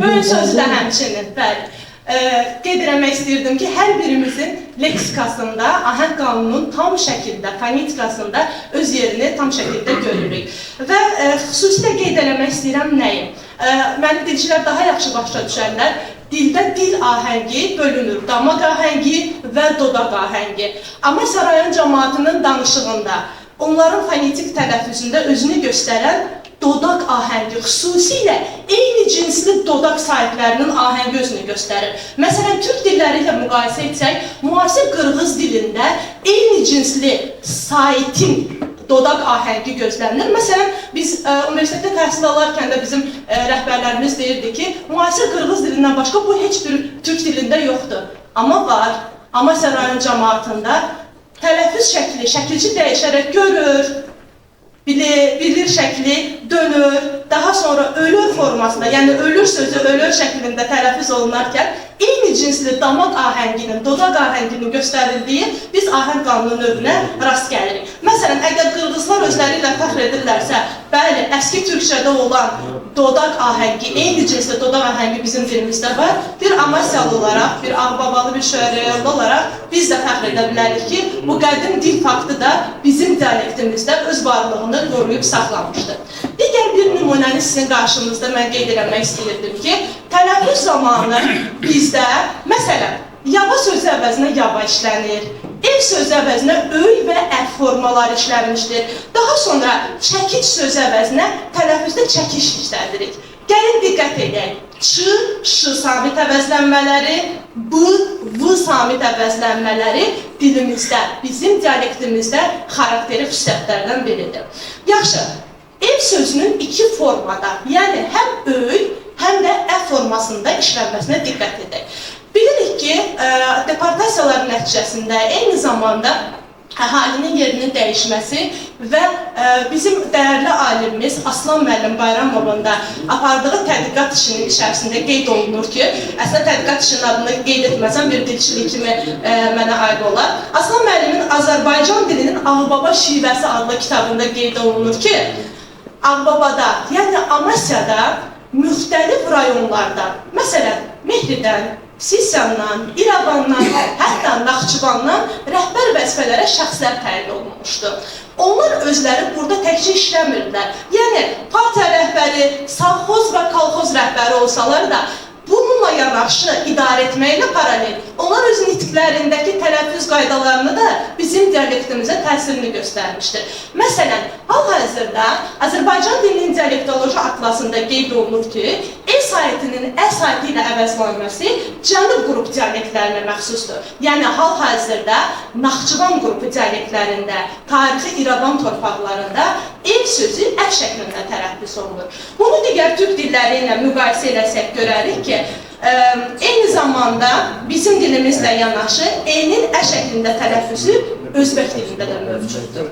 böyün sözü də həmçinin, qeyd eləmək istəyirdim ki, hər birimizin leksikasında ahəng qanununun tam şəkildə, fonetikasında öz yerini tam şəkildə görürük. Və xüsusilə qeyd eləmək istəyirəm nəyi? Məni dilçilər daha yaxşı başa düşərlər. Dildə dil ahəngi bölünür, damaq ahəngi və dodaq ahəngi. Amasya rayon cəmaatının danışığında, onların fonetik tələffüzündə özünü göstərən dodaq ahəngi, xüsusilə eyni cinsli dodaq sahiblərinin ahəngi özünü göstərir. Məsələn, türk dilləri ilə müqayisə etsək, müasir qırğız dilində eyni cinsli saitin dodaq ahəngi gözlənilir. Məsələn, biz universitetdə təhsil alarkən də bizim rəhbərlərimiz deyirdi ki, müasir qırğız dilindən başqa bu heç bir türk dilində yoxdur. Amma var. Amasya rayon cəmaatında tələffüz şəkli, şəkilci dəyişərək görür, bilir şəkli, dönür, daha sonra ölür formasında, yəni ölür sözü ölür şəklində tələffüz olunarkən eyni cinsli damaq ahənginin, dodaq ahənginin göstərildiyi biz ahəng qanunu növünə rast gəlirik. Məsələn, əgər qırğızlar özləri ilə fəxr edirlərsə, bəli, əski türkçədə olan dodaq ahəngi, eyni cinsli dodaq ahəngi bizim dilimizdə var. Bir Amasyalı olaraq, bir Ağbabalı, bir Şörəyanlı olaraq biz də fəxr edə bilərik ki, bu qədim dil faktı da bizim dialektimizdə öz varlığını qoruyub saxlamışdır. Digər bir nümunəni sizin qarşınızda mən qeyd eləmək istəyirdim ki, tələffüz zamanı bizdə, məsələn, yava sözü əvəzinə yava işlənir, ev sözü əvəzinə öy və əf formaları işlənmişdir. Daha sonra çəkic sözü əvəzinə tələffüzdə çəkiş işlədirik. Gəlin diqqət edək. Ç, ş samit əvəzlənmələri, b, v samit əvəzlənmələri dilimizdə, bizim dialektimizdə xarakteri xüsusiyyətlərdən biridir. Yaxşı, ev sözünün iki formada, yəni həm öy, həm də əf formasında işlənməsinə diqqət edək. Bilirik ki, deportasiyaların nəticəsində eyni zamanda əhalinin yerinin dəyişməsi və bizim dəyərli alimimiz Aslan müəllim Bayramovun da apardığı tədqiqat işinin içərisində qeyd olunur ki, əslində tədqiqat işinin adını qeyd etməsəm bir dilçilik kimi mənə aid olar. Aslan müəllimin Azərbaycan dilinin Ağbaba şivəsi adlı kitabında qeyd olunur ki, Ağbabada, yəni Amasyada müxtəlif rayonlardan, məsələn, Mehridən, Sisiyandan, İrəvandan, hətta Naxçıvandan rəhbər vəzifələrə şəxslər təyin olunmuşdu. Onlar özləri burada təkcə işləmirdilər. Yəni, partiya rəhbəri, savxoz və kolxoz rəhbəri olsalar da, bununla yanaşı idarə etməklə paralel, onlar öz nitqlərindəki tələffüz qaydalarını da bizim dialektimizə təsirini göstərmişdir. Məsələn, hal-hazırda Azərbaycan dilinin dialektoloji atlasında qeyd olunur ki, E saytının Ə saytı ilə əvəzlənməsi Cənub qrup dialektlərinə məxsusdur. Yəni, hal-hazırda Naxçıvan qrupu dialektlərində, tarixi İrəvan torpaqlarında ev sözü Ə şəklində tələffüz olunur. Bunu digər türk dilləri ilə müqayisə eləsək görərik ki, eyni zamanda bizim dilimizlə yanaşı E-nin Ə şəklində tələffüzü Özbək dilində də mövcuddur.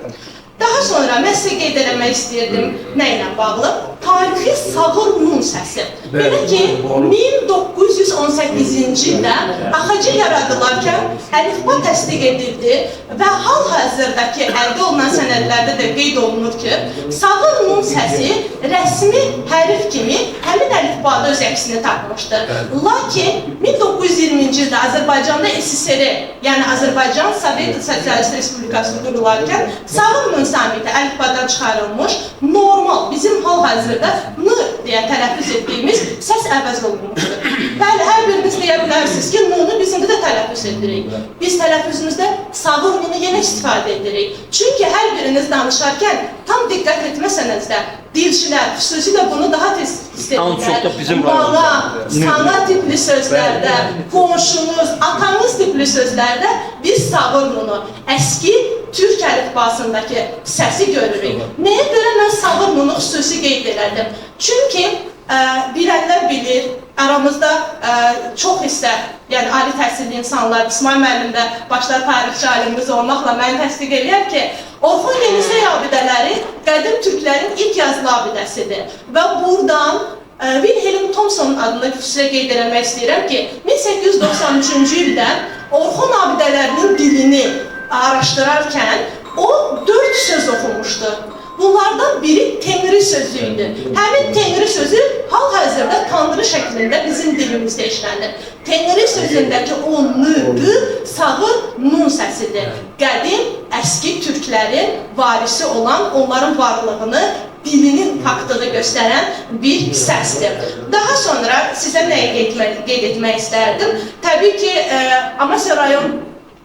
Daha sonra mən sizə qeyd eləmək istəyirdim nə ilə bağlı? Tarixi sağır nun səsi. Belə ki, 1918-ci ildə AXC yaradılarkən əlifba təsdiq edildi və hal-hazırdakı əldə olunan sənədlərdə də qeyd olunur ki, sağır nun səsi rəsmi hərf kimi həmin əlifbada öz əksini tapmışdır. Lakin 1920-ci ildə Azərbaycanda SSR, yəni Azərbaycan Sovet Sosialist Respublikası qurularkən sağır nun samiti əlifbadan çıxarılmış, normal, bizim hal-hazırda N deyə tələffüz etdiyimiz səs əvəz olunmuşdur. Bəli, hər biriniz deyə bilərsiniz ki, N-nu bizim də tələffüz edirik. Biz tələffüzümüzdə sağır N-nu yenə istifadə edirik. Çünki hər biriniz danışarkən tam diqqət etməsəniz də, dilçilər xüsusilə bunu daha tez istəyirlər. Bala, sana tipli sözlərdə, qonşunuz, atanız tipli sözlərdə biz sağır N-nu, əski Türk əlifbasındakı səsi görürük. Nəyə görə mən sağır N-nu xüsusi qeyd elədim? Çünki bilənlər bilir, aramızda çox hissə, yəni ali təhsilli insanlar, İsmail müəllim də başlar tarixçi alimimiz olmaqla məni təsdiq edir ki, Orxon Yenisey abidələri qədim türklərin ilk yazılı abidəsidir. Və buradan Wilhelm Thomsonun adını xüsusilə qeyd eləmək istəyirəm ki, 1893-cü ildə Orxon abidələrinin dilini araşdırarkən o 4 söz oxumuşdu. Bunlardan biri Tengri sözü idi. Həmin Tengri sözü hal-hazırda Tanrı şəklində bizim dilimizdə işlənir. Tengri sözündəki o n-ı sağır nun səsidir. Qədim, əski türklərin varisi olan, onların varlığını, dilinin faktını göstərən bir səsdir. Daha sonra sizə nəyə qeyd etmək istərdim? Təbii ki, Amasya rayon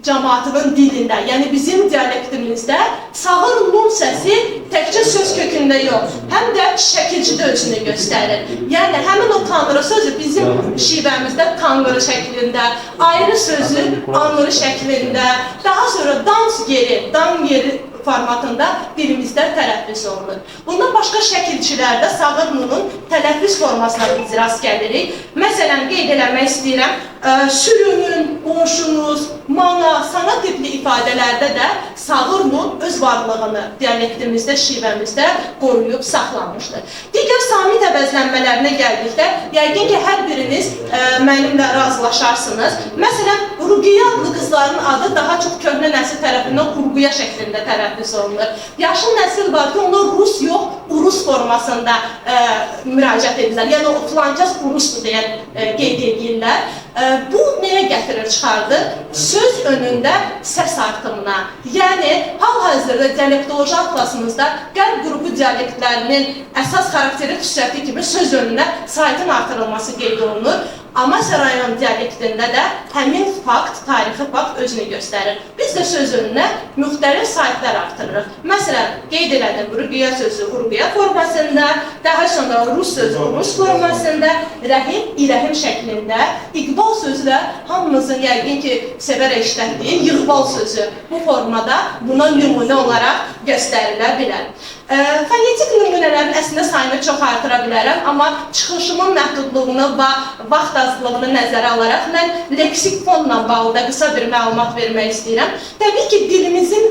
cəmaatının dilində, yəni bizim dialektimizdə sağır nun səsi təkcə söz kökündə yox, həm də şəkilcidə özünü göstərir. Yəni, həmin o tanrı sözü bizim şivəmizdə tanrı şəklində, ayrı sözü anrı şəklində, daha sonra dans yeri, dan yeri formatında dilimizdə tələffüz olunur. Bundan başqa şəkilçilərdə sağır nunun tələffüz formasına biz rast gəlirik. Məsələn, qeyd eləmək istəyirəm, sürünün, qonşunuz, mana, sana tipli ifadələrdə də sağır nun öz varlığını dialektimizdə, şivəmizdə qoruyub saxlanmışdır. Digər samit əvəzlənmələrinə gəldikdə, yəqin ki, hər biriniz mənimlə razılaşarsınız. Məsələn, Ruqiya adlı qızların adı daha çox köhnə nəsil tərəfindən Urquya şəklində tələffüz olunur. Yaşlı nəsil var ki, onlar Rus yox, Urus formasında müraciət edirlər. Yəni, o filankəs Urusdur deyə qeyd edirlər. Bu nəyə gətirir, çıxardır? Söz önündə səs artımına. Yəni, hal-hazırda dialektoloji atlasımızda qərb qrupu dialektlərinin əsas xarakteri xüsusiyyəti kimi söz önünə saytın artırılması qeyd olunur. Amasya rayon dialektində də həmin fakt, tarixi fakt özünü göstərir. Biz də söz önünə müxtəlif saytlar artırırıq. Məsələn, qeyd elədim, Ruqiya sözü Urqiya formasında, daha sonra Rus sözü Rus formasında, rəhim, İrəhim şəklində, İqbal sözü də hamımızın yəqin ki, sevərək işlətdiyi yığbal sözü bu formada buna nümunə olaraq göstərilə bilər. Fonetik nümunələrin əslində sayını çox artıra bilərəm, amma çıxışımın məhdudluğunu və vaxt azlığını nəzərə alaraq mən leksik fonla bağlı da qısa bir məlumat vermək istəyirəm. Təbii ki, dilimizin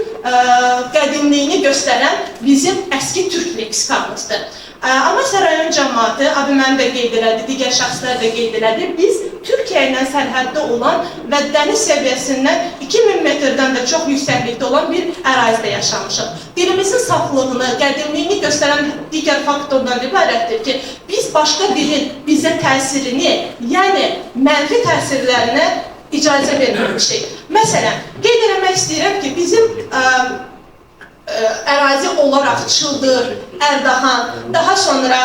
qədimliyini göstərən bizim əski türk leksikamızdır. Amasya rayon cəmaatı, abi mən də qeyd elədi, digər şəxslər də qeyd elədi, biz Türkiyə ilə sərhəddə olan və dəniz səviyyəsindən 2000 metrdən də çox yüksəklikdə olan bir ərazidə yaşamışıq. Dilimizin saflığını, qədimliyini göstərən digər faktordan ibarətdir ki, biz başqa dilin bizə təsirini, yəni mənfi təsirlərinə icazə verməmişik. Məsələn, qeyd eləmək istəyirəm ki, bizim ərazi olaraq Çıldır, Ərdahan, daha sonra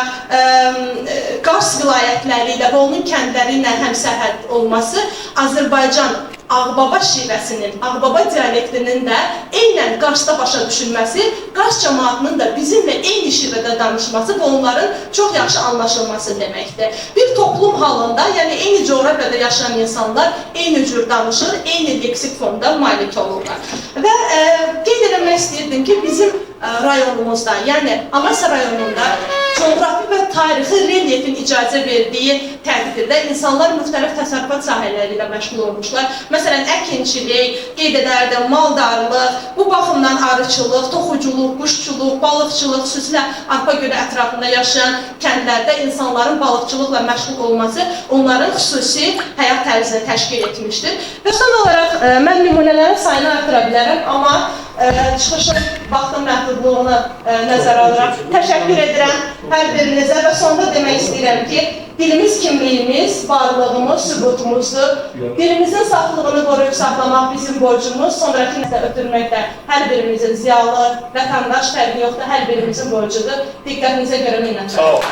Qars vilayətləri ilə və onun kəndləri ilə həmsərhəd olması Azərbaycan Ağbaba şivəsinin, Ağbaba dialektinin də eynən Qarsda başa düşülməsi, Qars cəmaatının da bizimlə eyni şivədə danışması və onların çox yaxşı anlaşılması deməkdir. Bir toplum halında, yəni eyni coğrafiyada yaşayan insanlar eyni cür danışır, eyni leksik fonda malik olurlar. Və qeyd eləmək istəyirdim ki, bizim rayonumuzda, yəni Amasya rayonunda coğrafi və tarixi relyefin icazə verdiyi təqdirdə insanlar müxtəlif təsərrüfat sahələri ilə məşğul olmuşlar. Məsələn, əkinçilik, qeyd edərdim, maldarlıq, bu baxımdan arıçılıq, toxuculuq, quşçuluq, balıqçılıq, xüsusilə arpa gölü ətrafında yaşayan kəndlərdə insanların balıqçılıqla məşğul olması onların xüsusi həyat tərzini təşkil etmişdir. Və son olaraq mən nümunələrin sayını artıra bilərəm, amma çıxışın vaxtın məhdudluğunu nəzərə alıram. Təşəkkür edirəm hər birinizə və sonda demək istəyirəm ki, dilimiz kimliyimiz, varlığımız, sübutumuzdur. Dilimizin saflığını qoruyub saxlamaq bizim borcumuz, sonraki nəslə ötürməkdə hər birimizin ziyalı, vətəndaş fərqi yoxdur, hər birimizin borcudur. Diqqətinizə görə minnətdarım.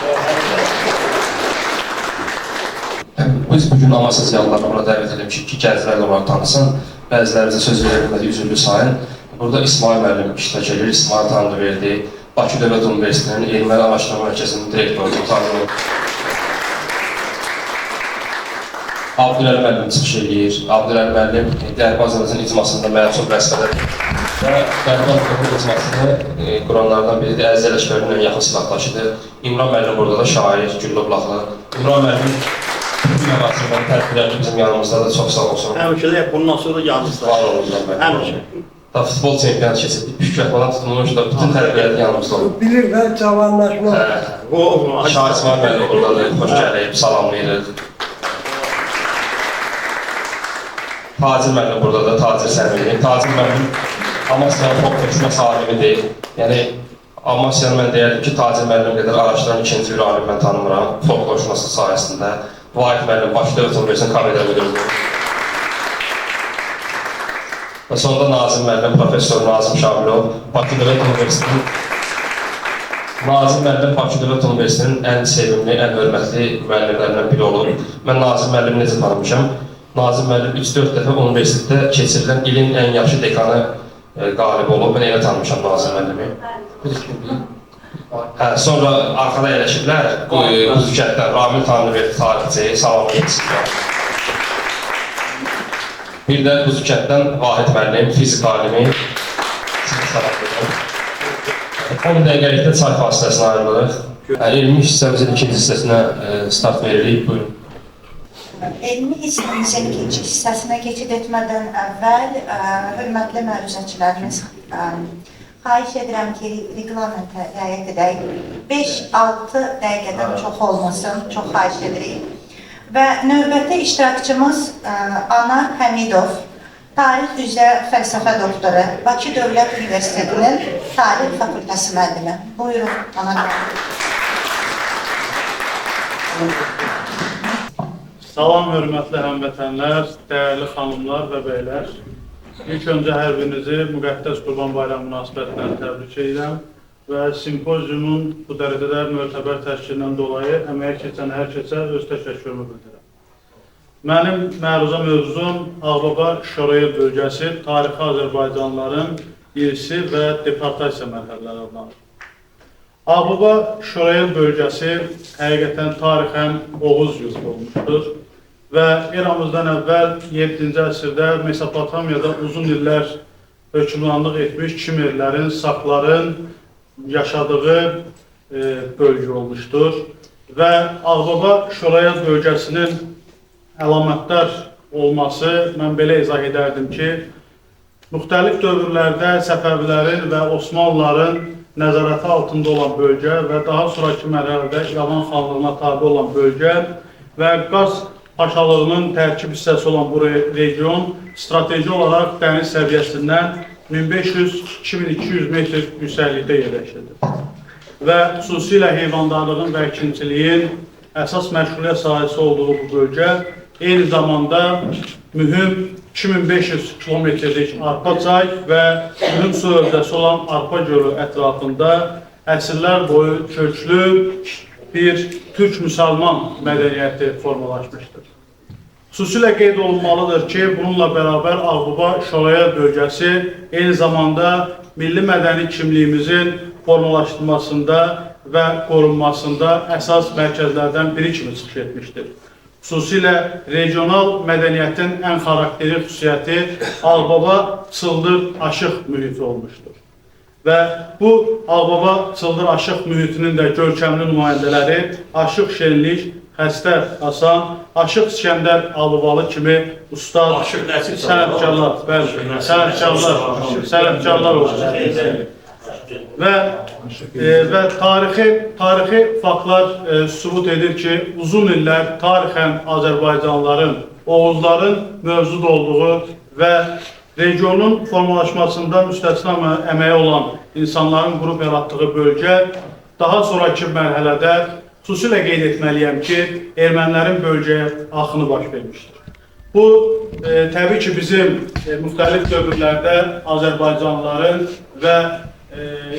Biz bugün Amasya ziyalılarına bura dəvət edelim ki, gənclərlə olaraq tanısın, bəzilərimizə söz verilmədi, üzürlü sayın. Burada İsmail müəllim iştirak edir, İsmail Tanrıverdi, Bakı Dövlət Universitetinin Elmləri Araşdırma Mərkəzinin direktoru Tanrıverdi. Abdüləli müəllim çıxış edir. Abdüləli müəllim Qərbi Azərbaycan icmasında məsul vəzifədə və Qərbi Azərbaycan icmasını quranlardan biridir. Əziz Ələşbərin ən yaxın silahdaşıdır. İmran müəllim burada da şair, Güllüblaqlı. İmran müəllim bütün arasından tədbirlərdir bizim yanımızda da çox sağ olsun. Həmçinin bundan sonra yanımızda. Var olurlar müəllim. Həmçinin. Futbol çempionatı keçirdik. Püşkətmadan tutulmuş da bütün tədbirlərdə yanımızda olur. Bilir və cavanlaşmaq. Şahid İsmail müəllim buradadır. Xoş gəlib, salamlayırıq. Tacir müəllim buradadır, Tacir Səmimi. Tacir müəllim Amasya'nın top köçmə sahibimidir. Yəni, Amasya'nı mən deyərdim ki, Tacir müəllim qədər araşdıran ikinci bir alim mən tanımıram. Folklorşünası sayəsində. Vahid müəllim Bakı Dövlət Universitetinin kafedra müdürüdür. Və sonunda Nazim müəllim, Professor Nazim Şamilov, Bakı Dövlət Universitetinin Nazim müəllim Bakı Dövlət Universitetinin ən sevimli, ən hörmətli müəllimlərindən biri olub. Mən Nazim müəllimi necə tanımışam? Nazim müəllim 3-4 dəfə universitetdə keçirilən ilin ən yaxşı dekanı qalib olub. Mən elə tanımışam Nazim müəllimi. Sonra arxada əyləşiblər, Uzukətdən Ramil Tanrıverdi tarixçi, salamı yetişirlər. Bir də Uzukətdən Vahid müəllim, fizik alimi, sizi salamlayıram. 10 dəqiqəlikdə çay fasiləsinə ayrılırıq. Elmi hissəmizin ikinci hissəsinə start veririk, buyurun. Elmi hissemizin ikinci hissəsinə keçid etmədən əvvəl, hörmətli məruzəçilərimiz, xahiş edirəm ki, reglamentə riayət edək. 5-6 dəqiqədən çox olmasın, çox xahiş edirik. Və növbəti iştirakçımız Ana Həmidov, tarix üzrə fəlsəfə doktoru, Bakı Dövlət Universitetinin tarix fakültəsi müəllimi. Buyurun, Ana Həmidov. Salam, hörmətli həmvətənlər, dəyərli xanımlar və bəylər. İlk öncə hər birinizi Müqəddəs Qurban Bayramı münasibətindən təbrik edirəm və simpoziumun bu dərəcədə mötəbər təşkilindən dolayı əməyə keçən hər kəsə öz təşəkkürümü bildirirəm. Mənim məruzə mövzum Ağbaba Şorayel bölgəsi tarixi Azərbaycanlıların irsi və deportasiya mərhələləri adlanır. Ağbaba Şorayel bölgəsi həqiqətən tarixən Oğuz yurdu olmuşdur və eramızdan əvvəl 7-ci əsrdə Mesopotamiyada uzun illər hökmranlıq etmiş Kimerlərin, Sakların yaşadığı bölgə olmuşdur və Ağbaba Şorayan bölgəsinin əlamətdar olması, mən belə izah edərdim ki, müxtəlif dövrlərdə Səfəvilərin və Osmanlıların nəzarəti altında olan bölgə və daha sonraki mərhələdə İrəvan xanlığına tabi olan bölgə və Qars Paşalığının tərkib hissəsi olan bu region strateji olaraq dəniz səviyyəsindən 1500-2200 metr yüksəklikdə yerləşir. Və xüsusilə heyvandarlığın və əkinçiliyin əsas məşğuliyyət sahəsi olduğu bu bölgə eyni zamanda mühüm 2500 kilometrlik Arpa çay və mühüm su hövzəsi olan Arpa gölü ətrafında əsrlər boyu köklü bir türk-müsəlman mədəniyyəti formalaşmışdır. Xüsusilə qeyd olunmalıdır ki, bununla bərabər Ağbaba Şoraya bölgəsi eyni zamanda milli mədəni kimliyimizin formalaşdırılmasında və qorunmasında əsas mərkəzlərdən biri kimi çıxış etmişdir. Xüsusilə regional mədəniyyətin ən xarakteri xüsusiyyəti Ağbaba Çıldır Aşıq mühiti olmuşdur. Və bu Ağbaba Çıldır Aşıq mühitinin də görkəmli nümayəndələri Aşıq Şenlik, Xəstər Hasan, Aşıq İskəndər Alıvalı kimi ustad, sənətkarlar olmuşdur. Və tarixi faktlar sübut edir ki, uzun illər tarixən Azərbaycanlıların, Oğuzların mövcud olduğu və regionun formalaşmasında müstəsna əməyi olan insanların qrup yaratdığı bölgə daha sonraki mərhələdə xüsusilə qeyd etməliyəm ki, ermənilərin bölgəyə axını baş vermişdir. Bu, təbii ki, bizim müxtəlif dövrlərdə Azərbaycanlıların və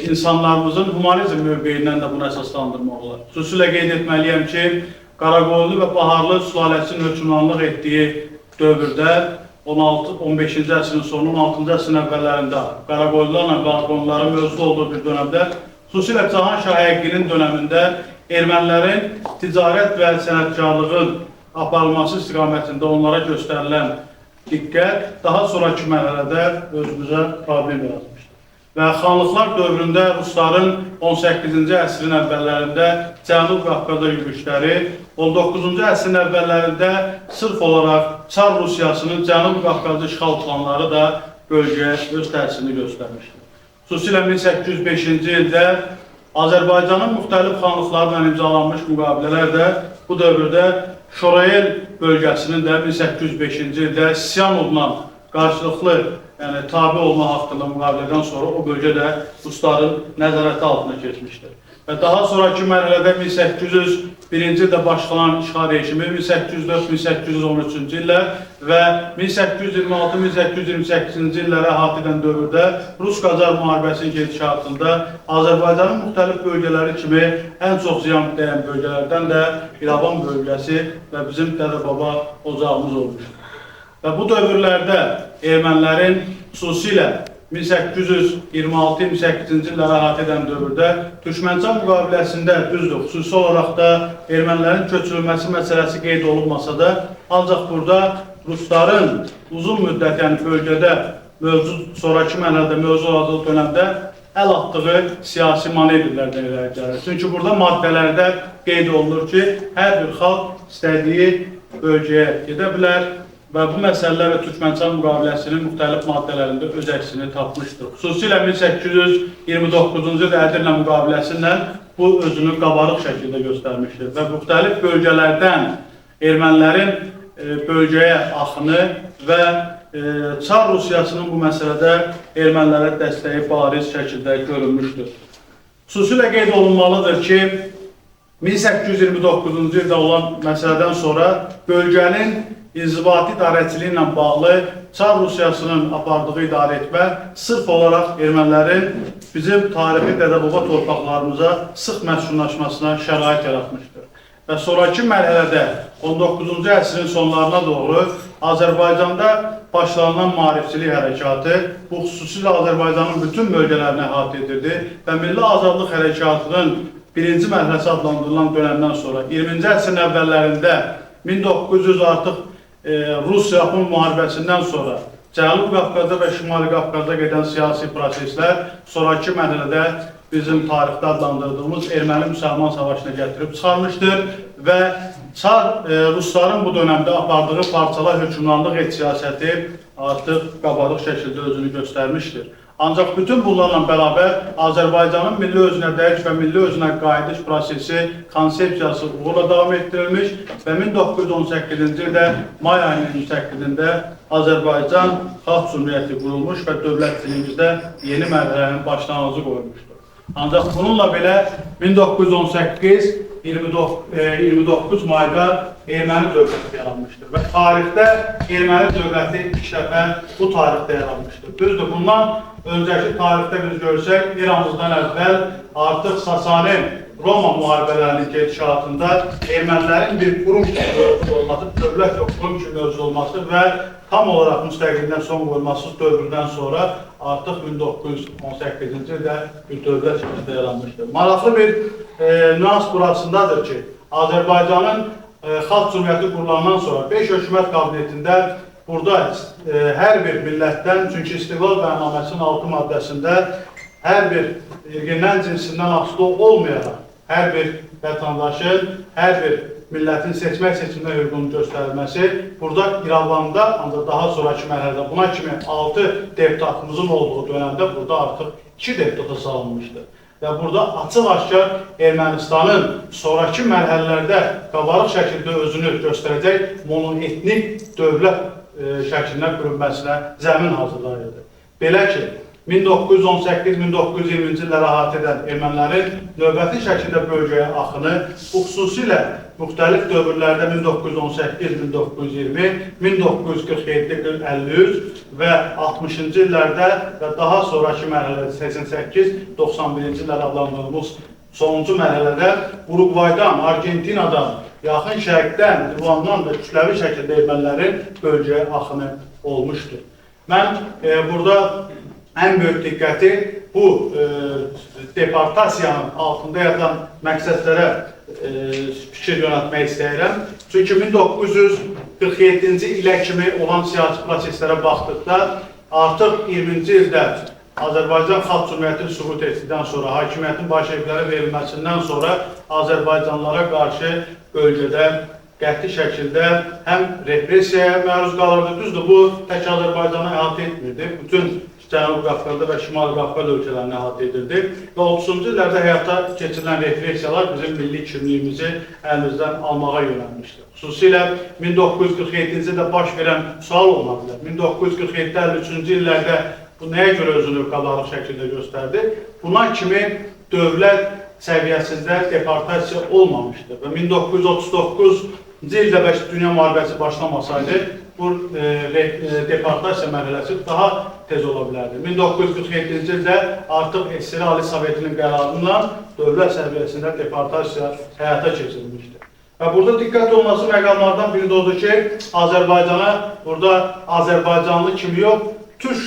insanlarımızın humanizm mövqeyindən də bunu əsaslandırmaq olar. Xüsusilə qeyd etməliyəm ki, Qaraqoyunlu və Baharlı sülaləsinin hökmranlıq etdiyi dövrdə 15-ci əsrin sonu, 16-cı əsrin əvvəllərində Qaraqoyunlularla Qaraqoyunluların mövcud olduğu bir dönəmdə, xüsusilə Cahan Şah Həqqinin dönəmində ermənilərin ticarət və sənətkarlığın aparılması istiqamətində onlara göstərilən diqqət daha sonraki mərhələdə özümüzə problem yaratmışdır. Və xanlıqlar dövründə Rusların 18-ci əsrin əvvəllərində Cənub Qafqaza yürüşləri, 19-cu əsrin əvvəllərində sırf olaraq Çar Rusiyasının Cənub Qafqazı işğal planları da bölgəyə öz təsirini göstərmişdir. Xüsusilə 1805-ci ildə Azərbaycanın müxtəlif xanlıqlarla imzalanmış müqavilələr də bu dövrdə Şorayel bölgəsinin də 1805-ci ildə Siyanovla qarşılıqlı tabi olma haqqında müqavilədən sonra o bölgə də Rusların nəzarəti altına keçmişdir. Və daha sonraki mərhələdə 1801-ci ildə başlanan işğal rejimi 1804-1813-cü illər və 1826-1828-ci illərə əhatə edən dövrdə Rus-Qacar müharibəsinin gedişatında Azərbaycanın müxtəlif bölgələri kimi ən çox ziyan dəyən bölgələrdən də İrəvan bölgəsi və bizim Dədəbaba ocağımız olmuşdur. Və bu dövrlərdə ermənilərin xüsusilə 1826-28-ci illərə əhatə edən dövrdə Türkmənçan müqaviləsində düzdür, xüsusi olaraq da ermənilərin köçürülməsi məsələsi qeyd olunmasa da, ancaq burada Rusların uzun müddət, yəni bölgədə mövcud, sonraki mənada mövcud olacağı dönəmdə əl atdığı siyasi manevrlərdən irəli gəlir. Çünki burada maddelərdə qeyd olunur ki, hər bir xalq istədiyi bölgəyə gedə bilər və bu məsələlər Türkmənçan müqaviləsinin müxtəlif maddələrində öz əksini tapmışdır. Xüsusilə 1829-cu ildə Ədirnə müqaviləsindən bu özünü qabarıq şəkildə göstərmişdir və müxtəlif bölgələrdən ermənilərin bölgəyə axını və Çar Rusiyasının bu məsələdə ermənilərə dəstəyi bariz şəkildə görünmüşdür. Xüsusilə qeyd olunmalıdır ki, 1829-cu ildə olan məsələdən sonra bölgənin inzibati idarəçiliyi ilə bağlı Çar Rusiyasının apardığı idarəetmə sırf olaraq ermənilərin bizim tarixi Dədəbaba torpaqlarımıza sıx məskunlaşmasına şərait yaratmışdır. Və sonraki mərhələdə 19-cu əsrin sonlarına doğru Azərbaycanda başlanılan maarifçilik hərəkatı bu xüsusilə Azərbaycanın bütün bölgələrini əhatə edirdi və Milli Azadlıq Hərəkatının birinci mərhələsi adlandırılan dönəmdən sonra 20-ci əsrin əvvəllərində 1900 artıq Rus-Yapon müharibəsindən sonra Cənub Qafqazda və Şimali Qafqazda gedən siyasi proseslər sonraki mərhələdə bizim tarixdə adlandırdığımız Erməni-Müsəlman savaşına gətirib çıxarmışdır və Çar Rusların bu dönemdə apardığı parçalar hökmranlıq et siyasəti artıq qabarıq şəkildə özünü göstərmişdir. Ancaq bütün bunlarla bərabər Azərbaycanın milli özünə dəyik və milli özünə qayıdış prosesi konsepsiyası uğurla davam etdirilmiş və 1918-ci ildə may ayının 28-də Azərbaycan Xalq Cümhuriyyəti qurulmuş və dövlətçiliyimizdə yeni mərhələnin başlanğıcı qoyulmuşdur. Ancaq bununla belə 1918-29 mayda erməni dövləti yaranmışdır və tarixdə erməni dövləti ilk dəfə bu tarixdə yaranmışdır. Düzdür, bundan öncəki tarixdə biz görsək, eramızdan əvvəl artıq Sasani Roma müharibələrinin gedişatında ermənilərin bir qurum kimi mövcud olması, dövlət yox, qurum kimi mövcud olması və tam olaraq müstəqilliyindən son qoyulması dövründən sonra artıq 1918-ci ildə bir dövlət şəklində yaranmışdır. Maraqlı bir nüans burasındadır ki, Azərbaycanın Xalq Cümhuriyyəti qurulandan sonra 5 hökumət kabinetində burada hər bir millətdən, çünki İstiqlal Bəyannaməsinin 6 maddəsində hər bir irqindən, cinsindən asılı olmayaraq, hər bir vətəndaşın, hər bir millətin seçmə hüququnun göstərilməsi burada İrəvanda, ancaq daha sonraki mərhələdə buna kimi 6 deputatımızın olduğu dönəmdə burada artıq 2 deputata salınmışdır. Və burada açıq-aşkar Ermənistanın sonraki mərhələlərdə qabarıq şəkildə özünü göstərəcək monoetnik dövlət şəklinə bürünməsinə zəmin hazırlayırdı. Belə ki, 1918-1920-ci illəri əhatə edən ermənilərin növbəti şəkildə bölgəyə axını, bu xüsusilə müxtəlif dövrlərdə 1918-1920, 1947-1953 və 60-cı illərdə və daha sonraki mərhələdə 88-91-ci illər adlandığımız sonuncu mərhələdə Uruguaydan, Argentinadan, yaxın şərqdən, Livandan da kütləvi şəkildə ermənilərin bölgəyə axını olmuşdur. Mən burada ən böyük diqqəti bu deportasiyanın altında yatan məqsədlərə fikir yönəltmək istəyirəm. Çünki 1947-ci ilə kimi olan siyasi proseslərə baxdıqda artıq 20-ci ildə Azərbaycan Xalq Cümhuriyyəti süqut etdikdən sonra, hakimiyyətin başçılıqları verilməsindən sonra Azərbaycanlılara qarşı bölgədə qəti şəkildə həm repressiyaya məruz qalırdı. Düzdür, bu tək Azərbaycanı əhatə etmirdi. Bütün Cənubi Qafqazda və Şimali Qafqaz ölkələrini əhatə edildi və 30-cu illərdə həyata keçirilən repressiyalar bizim milli kimliyimizi əlimizdən almağa yönəlmişdir. Xüsusilə 1947-ci ildə baş verən sual olmalıdır. 1947-53-cü illərdə bu nəyə görə özünü qabarıq şəkildə göstərdi? Buna kimi dövlət səviyyəsində deportasiya olmamışdır və 1939-cu ildə Dünya müharibəsi başlamasaydı, bu deportasiya mərhələsi daha tez ola bilərdi. 1947-ci ildə artıq SSR Ali Sovetinin qərarıyla dövlət səviyyəsində deportasiya həyata keçirilmişdir. Və burada diqqət olması məqamlardan biri də odur ki, Azərbaycana burada Azərbaycanlı kimi yox, Türk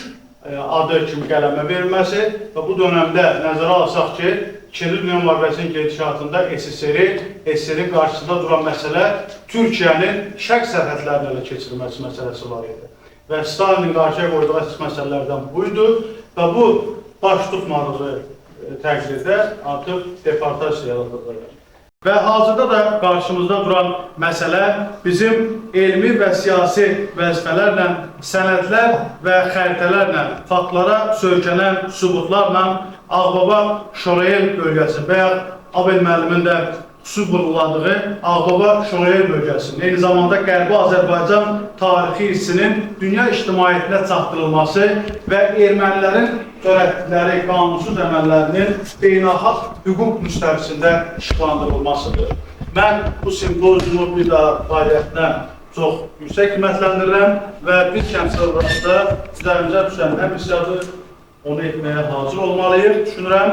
adı kimi qələmə verilməsi və bu dönəmdə nəzərə alsaq ki, İkinci Dünya müharibəsinin gedişatında SSR-in qarşısında duran məsələ Türkiyənin şərq sərhədlərinə elə keçirilməsi məsələsi var idi. Və Stalinin qarşıya qoyduğu əsas məsələlərdən buydu və bu baş tutmadığı təqdirdə artıq deportasiya yaradılır. Və hazırda da qarşımızda duran məsələ bizim elmi və siyasi vəzifələrlə, sənədlər və xəritələrlə, faktlara söykənən sübutlarla Ağbaba Şorayel bölgəsi və ya Abel müəllimin də xüsus vurğuladığı Ağbaba Şorayel bölgəsinin, eyni zamanda Qərbi Azərbaycan tarixi hissinin dünya ictimaiyyətinə çatdırılması və ermənilərin törətdikləri qanunsuz əməllərinin beynəlxalq hüquq müstəvisində işıqlandırılmasıdır. Mən bu simpoziumu bir daha fəaliyyətinə çox yüksək qiymətləndirirəm və biz kəmsəl olaraqda üzərimizə düşən həm hissiyatı onu etməyə hazır olmalıyıq, düşünürəm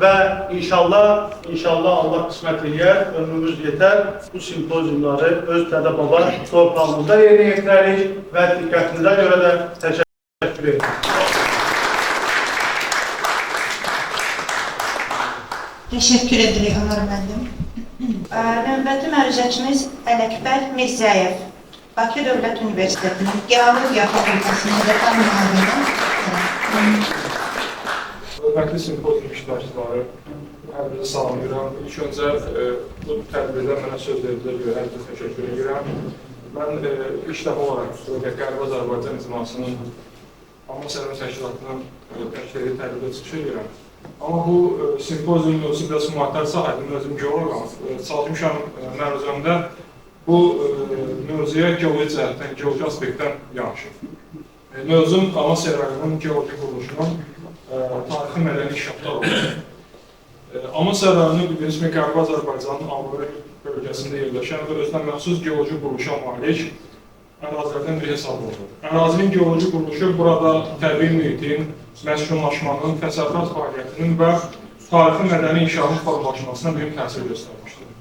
və inşallah Allah qismət eləyər, ömrümüz yetər, bu simpoziumları öz Dədə Baba torpağımızda yerinə yetirərik və diqqətinizə görə də təşəkkür edirəm. Təşəkkür edirik, Anar müəllim. Növbəti məruzəçimiz Ələkbər Mirzəyev, Bakı Dövlət Universitetinin Geologiya Fakültəsinin dekan müavini. Hörmətli simpozium iştirakçıları, hər birini salamlayıram. İlk öncə bu tədbirdə mənə söz verdilər görə hər birinə təşəkkür edirəm. Mən ilk dəfə olaraq Qərbi Azərbaycan icmasının Amasya Təşkilatının təşkil etdiyi tədbirdə çıxış edirəm. Amma bu simpozium mövzusu biraz humanitar sahədir, özüm geoloqam. Çalışmışam məruzəmdə bu mövzuya geoloji cəhətdən, geoloji aspektdən yanaşım. Mövzum Amasya rayonunun geoloji quruluşunun tarixi mədəni inkişaflar olur. Amasya rayonu bildiğiniz kimi Qərbi Azərbaycanın Ağrı bölgəsində yerləşən və özünə məxsus geoloji quruluşa malik ərazilərdən biri hesab olunur. Ərazinin geoloji quruluşu burada təbii mühitin, məskunlaşmanın, təsərrüfat fəaliyyətinin və tarixi mədəni inkişafın formalaşmasına mühüm təsir göstərmişdir.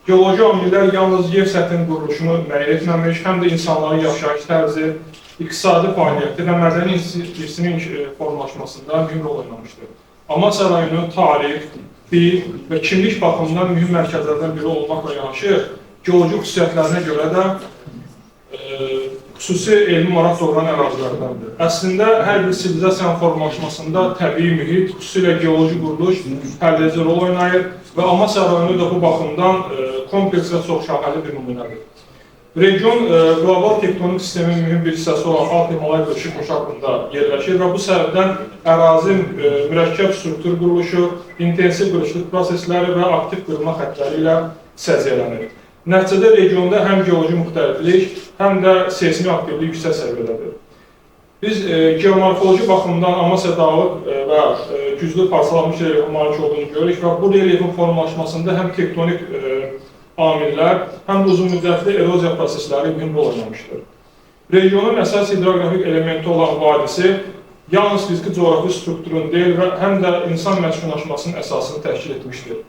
Geoloji amillər yalnız yer səthinin quruluşunu müəyyən etməmiş, həm də insanların yaşayış tərzi, iqtisadi fəaliyyəti və mədəni irsinin formalaşmasında mühüm rol oynamışdır. Amasya rayonu tarix, dil və kimlik baxımından mühüm mərkəzlərdən biri olmaqla yanaşı, geoloji xüsusiyyətlərinə görə də xüsusi elmi maraq doğuran ərazilərdəndir. Əslində, hər bir sivilizasiyanın formalaşmasında təbii mühit, xüsusilə geoloji quruluş həlledici rol oynayır və Amasya rayonu da bu baxımdan kompleks və çoxşaxəli bir nümunədir. Region qlobal tektonik sistemin mühüm bir hissəsi olan Alt Himalay bölgesi qurşağında yerləşir və bu səbəbdən ərazi mürəkkəb struktur quruluşu, intensiv qırışlıq prosesləri və aktiv qırılma xəttləri ilə səciyyələnir. Nəticədə regionda həm geoloji müxtəliflik, həm də seismik aktivlik yüksək səviyyədədir. Biz geomorfoloji baxımdan Amasya dağlıq və güclü parçalanmış relyefə malik olduğunu görürük və bu relyefin formalaşmasında həm tektonik amillər, həm də uzun müddətli eroziya prosesləri mühüm rol oynamışdır. Regionun əsas hidroqrafik elementi olan vadisi yalnız fiziki coğrafi strukturun deyil və həm də insan məskunlaşmasının əsasını təşkil etmişdir.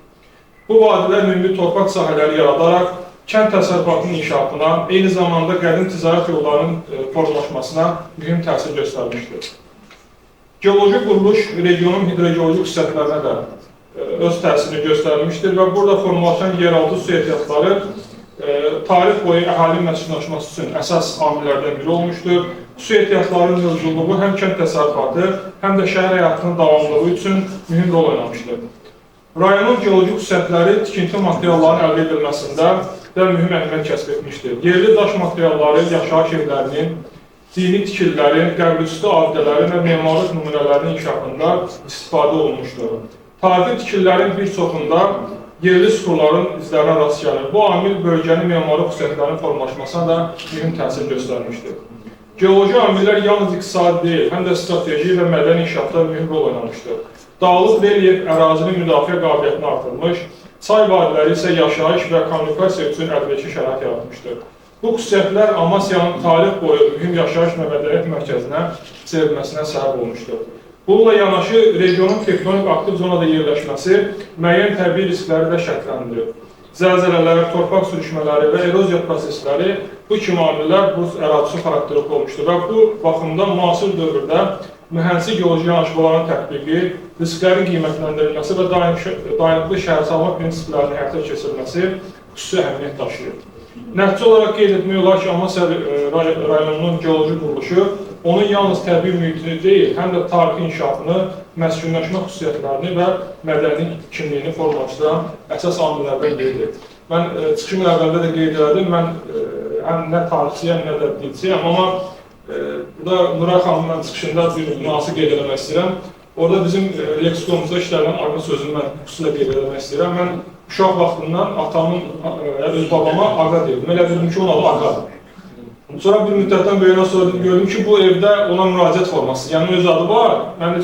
Bu vadilər ümumi torpaq sahələri yaradaraq kənd təsərrüfatının inkişafına, eyni zamanda qədim ticarət yollarının formalaşmasına mühüm təsir göstərmişdir. Geoloji quruluş regionun hidrogeoloji xüsusiyyətlərinə də öz təsirini göstərmişdir və burada formalaşan yeraltı su ehtiyatları tarix boyu əhali məskunlaşması üçün əsas amillərdən biri olmuşdur. Su ehtiyatlarının mövcudluğu həm kənd təsərrüfatı, həm də şəhər həyatının davamlılığı üçün mühüm rol oynamışdır. Rayonun geoloji xüsusiyyətləri tikinti materiallarının əldə edilməsində də mühüm əhəmiyyət kəsb etmişdir. Yerli daş materialları, yaşayış evlərinin, dini tikililərin, qəbirüstü abidələrin və memarlıq nümunələrinin inkişafında istifadə olunmuşdur. Tarixi tikililərin bir çoxunda yerli süxurların izlərinə rast gəlir. Bu amil bölgənin memarlıq xüsusiyyətlərinin formalaşmasına da mühüm təsir göstərmişdir. Geoloji amillər yalnız iqtisadi deyil, həm də strateji və mədəni inkişafda mühüm rol oynamışdır. Dağlıq relyef ərazinin müdafiə qabiliyyətini artırmış, çay vadiləri isə yaşayış və kommunikasiya üçün əlverişli şərait yaratmışdır. Bu xüsusiyyətlər Amasyanın tarix boyu mühüm yaşayış və mədəniyyət mərkəzinə çevrilməsinə səbəb olmuşdur. Bununla yanaşı, regionun tektonik aktiv zonada yerləşməsi müəyyən təbii riskləri də şərtləndirir. Zəlzələlər, torpaq sürüşmələri və eroziya prosesləri bu kimi amillər bu ərazisi xarakterli olmuşdur və bu baxımdan müasir dövrdə mühəndisi geoloji yanaşmaların tətbiqi, risklərin qiymətləndirilməsi və dayanıqlı şəhərsalma prinsiplərinin həyata keçirilməsi xüsusi əhəmiyyət daşıyır. Nəticə olaraq qeyd etmək olar ki, Amasya rayonunun geoloji quruluşu onun yalnız təbii mühitini deyil, həm də tarixi inkişafını, məskunlaşma xüsusiyyətlərini və mədəni kimliyini formalaşdıran əsas amillərdən biridir. Mən çıxışım əvvəldə də qeyd elədim, mən həm nə tarixçiyəm, nə də dilçiyəm, amma burada Nuray xanımın çıxışında bir nüansı qeyd eləmək istəyirəm. Orada bizim leksikonumuzda işlənən aqa sözünü mən xüsusilə qeyd eləmək istəyirəm. Mən uşaq vaxtından atamın, öz babama aqa deyirdim. Elə bildim ki, onun adı aqadır. Sonra bir müddətdən böyüyəndən sonra gördüm ki, bu evdə ona müraciət forması, yəni öz adı var. Mən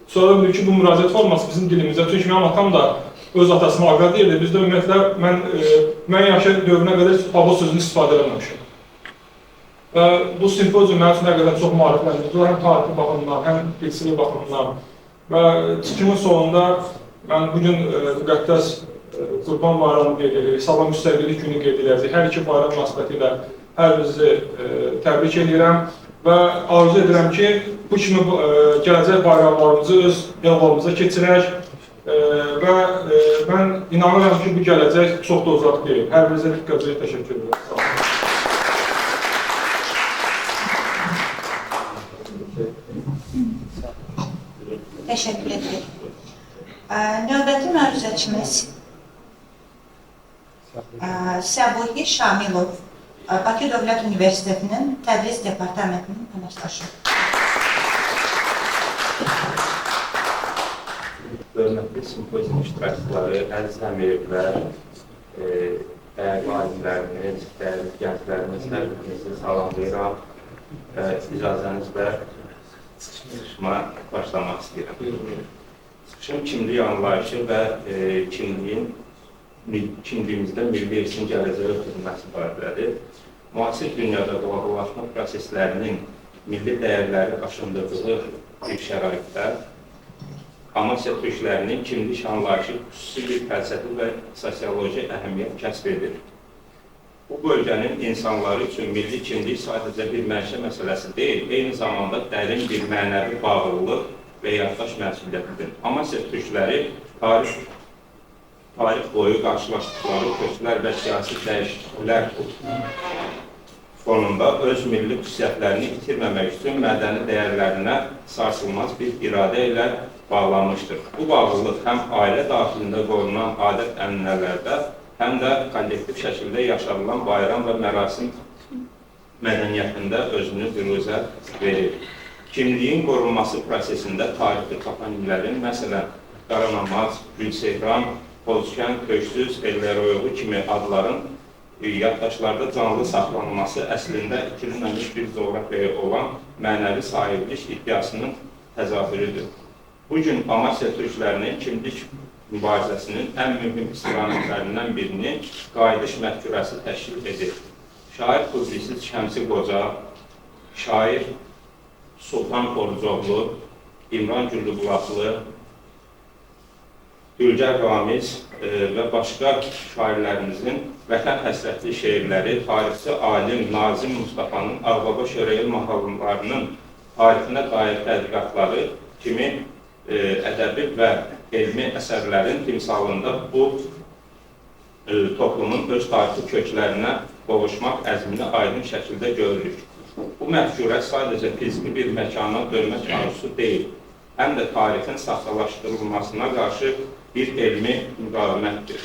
sonra bildim ki, bu müraciət forması bizim dilimizdə. Çünki mənim atam da öz atasına aqa deyirdi. Bizdə ümumiyyətlə, mən yaşa dövrünə qədər baba sözünü istifadə eləməmişim. Və bu simpozium mənim üçün nə qədər çox maarifləndirdi, həm tarixi baxımından, həm bilgisini baxımından. Və çıxımın sonunda mən bugün müqəddəs Qurban bayramını qeyd edirik, sabah müstəqillik günü qeyd edirik. Hər iki bayram münasibəti ilə hər birinizi təbrik edirəm və arzu edirəm ki, bu kimi gələcək bayramlarımızı öz yanlarımıza keçirək və mən inanıram ki, bu gələcək çox da uzaq deyil. Hər birinizə diqqətlə təşəkkür edirəm. Təşəkkür edirik. Növbəti məruzəçimiz Səbuhi Şamilov, Bakı Dövlət Universitetinin Tədris Departamentinin əməkdaşı. Hörmətli simpozium iştirakçıları, əziz həmyerlilər, dəyərli alimlərimiz, dəyərli gənclərimiz, hər birinizi salamlayıram. İcazənizlə çıxışıma başlamaq istəyirəm. Çıxışım kimlik anlayışı və kimliyimizdə milli irsin gələcəyə ötürülməsi barədədir. Müasir dünyada qloballaşma proseslərinin milli dəyərləri aşındırdığı bir şəraitdə Amasya türklərinin kimlik anlayışı xüsusi bir fəlsəfi və sosioloji əhəmiyyət kəsb edir. Bu bölgənin insanları üçün milli kimlik sadəcə bir mənşə məsələsi deyil, eyni zamanda dərin bir mənəvi bağlılıq və yaddaş məsuliyyətidir. Amasya türkləri tarix boyu qarşılaşdıqları köçlər və siyasi dəyişikliklər fonunda öz milli xüsusiyyətlərini itirməmək üçün mədəni dəyərlərinə sarsılmaz bir iradə ilə bağlanmışdır. Bu bağlılıq həm ailə daxilində qorunan adət-ənənələrdə, həm də kollektiv şəkildə yaşanılan bayram və mərasim mədəniyyətində özünü büruzə verir. Kimliyin qorunması prosesində tarixi toponimlərin, məsələn, Qaranamaz, Gülsehran, Pozkən, Köksüz, Elleroyoğlu kimi adların yaddaşlarda canlı saxlanılması əslində itirilməmiş bir coğrafiyaya olan mənəvi sahiblik iddiasının təzahürüdür. Bugün Amasya türklərinin kimlik mübarizəsinin ən mühüm istiqamətlərindən birini qayıdış məhkürəsi təşkil edir. Şair Xurrisiz Şəmsi Qoca, şair Sultan Orucoğlu, İmran Güllübulaqlı, Gülgər Ramiz və başqa şairlərimizin vətən həsrətli şeirləri, tarixçi alim Nazim Mustafanın Ağbaba Şöreyil mahnılarının tarixinə dair tədqiqatları kimi ədəbi və elmi əsərlərin timsalında bu toplumun öz tarixi köklərinə qovuşmaq əzmini aydın şəkildə görürük. Bu məhkürə sadəcə fiziki bir məkana dönmək arzusu deyil, həm də tarixin saxtalaşdırılmasına qarşı bir elmi müqavimətdir.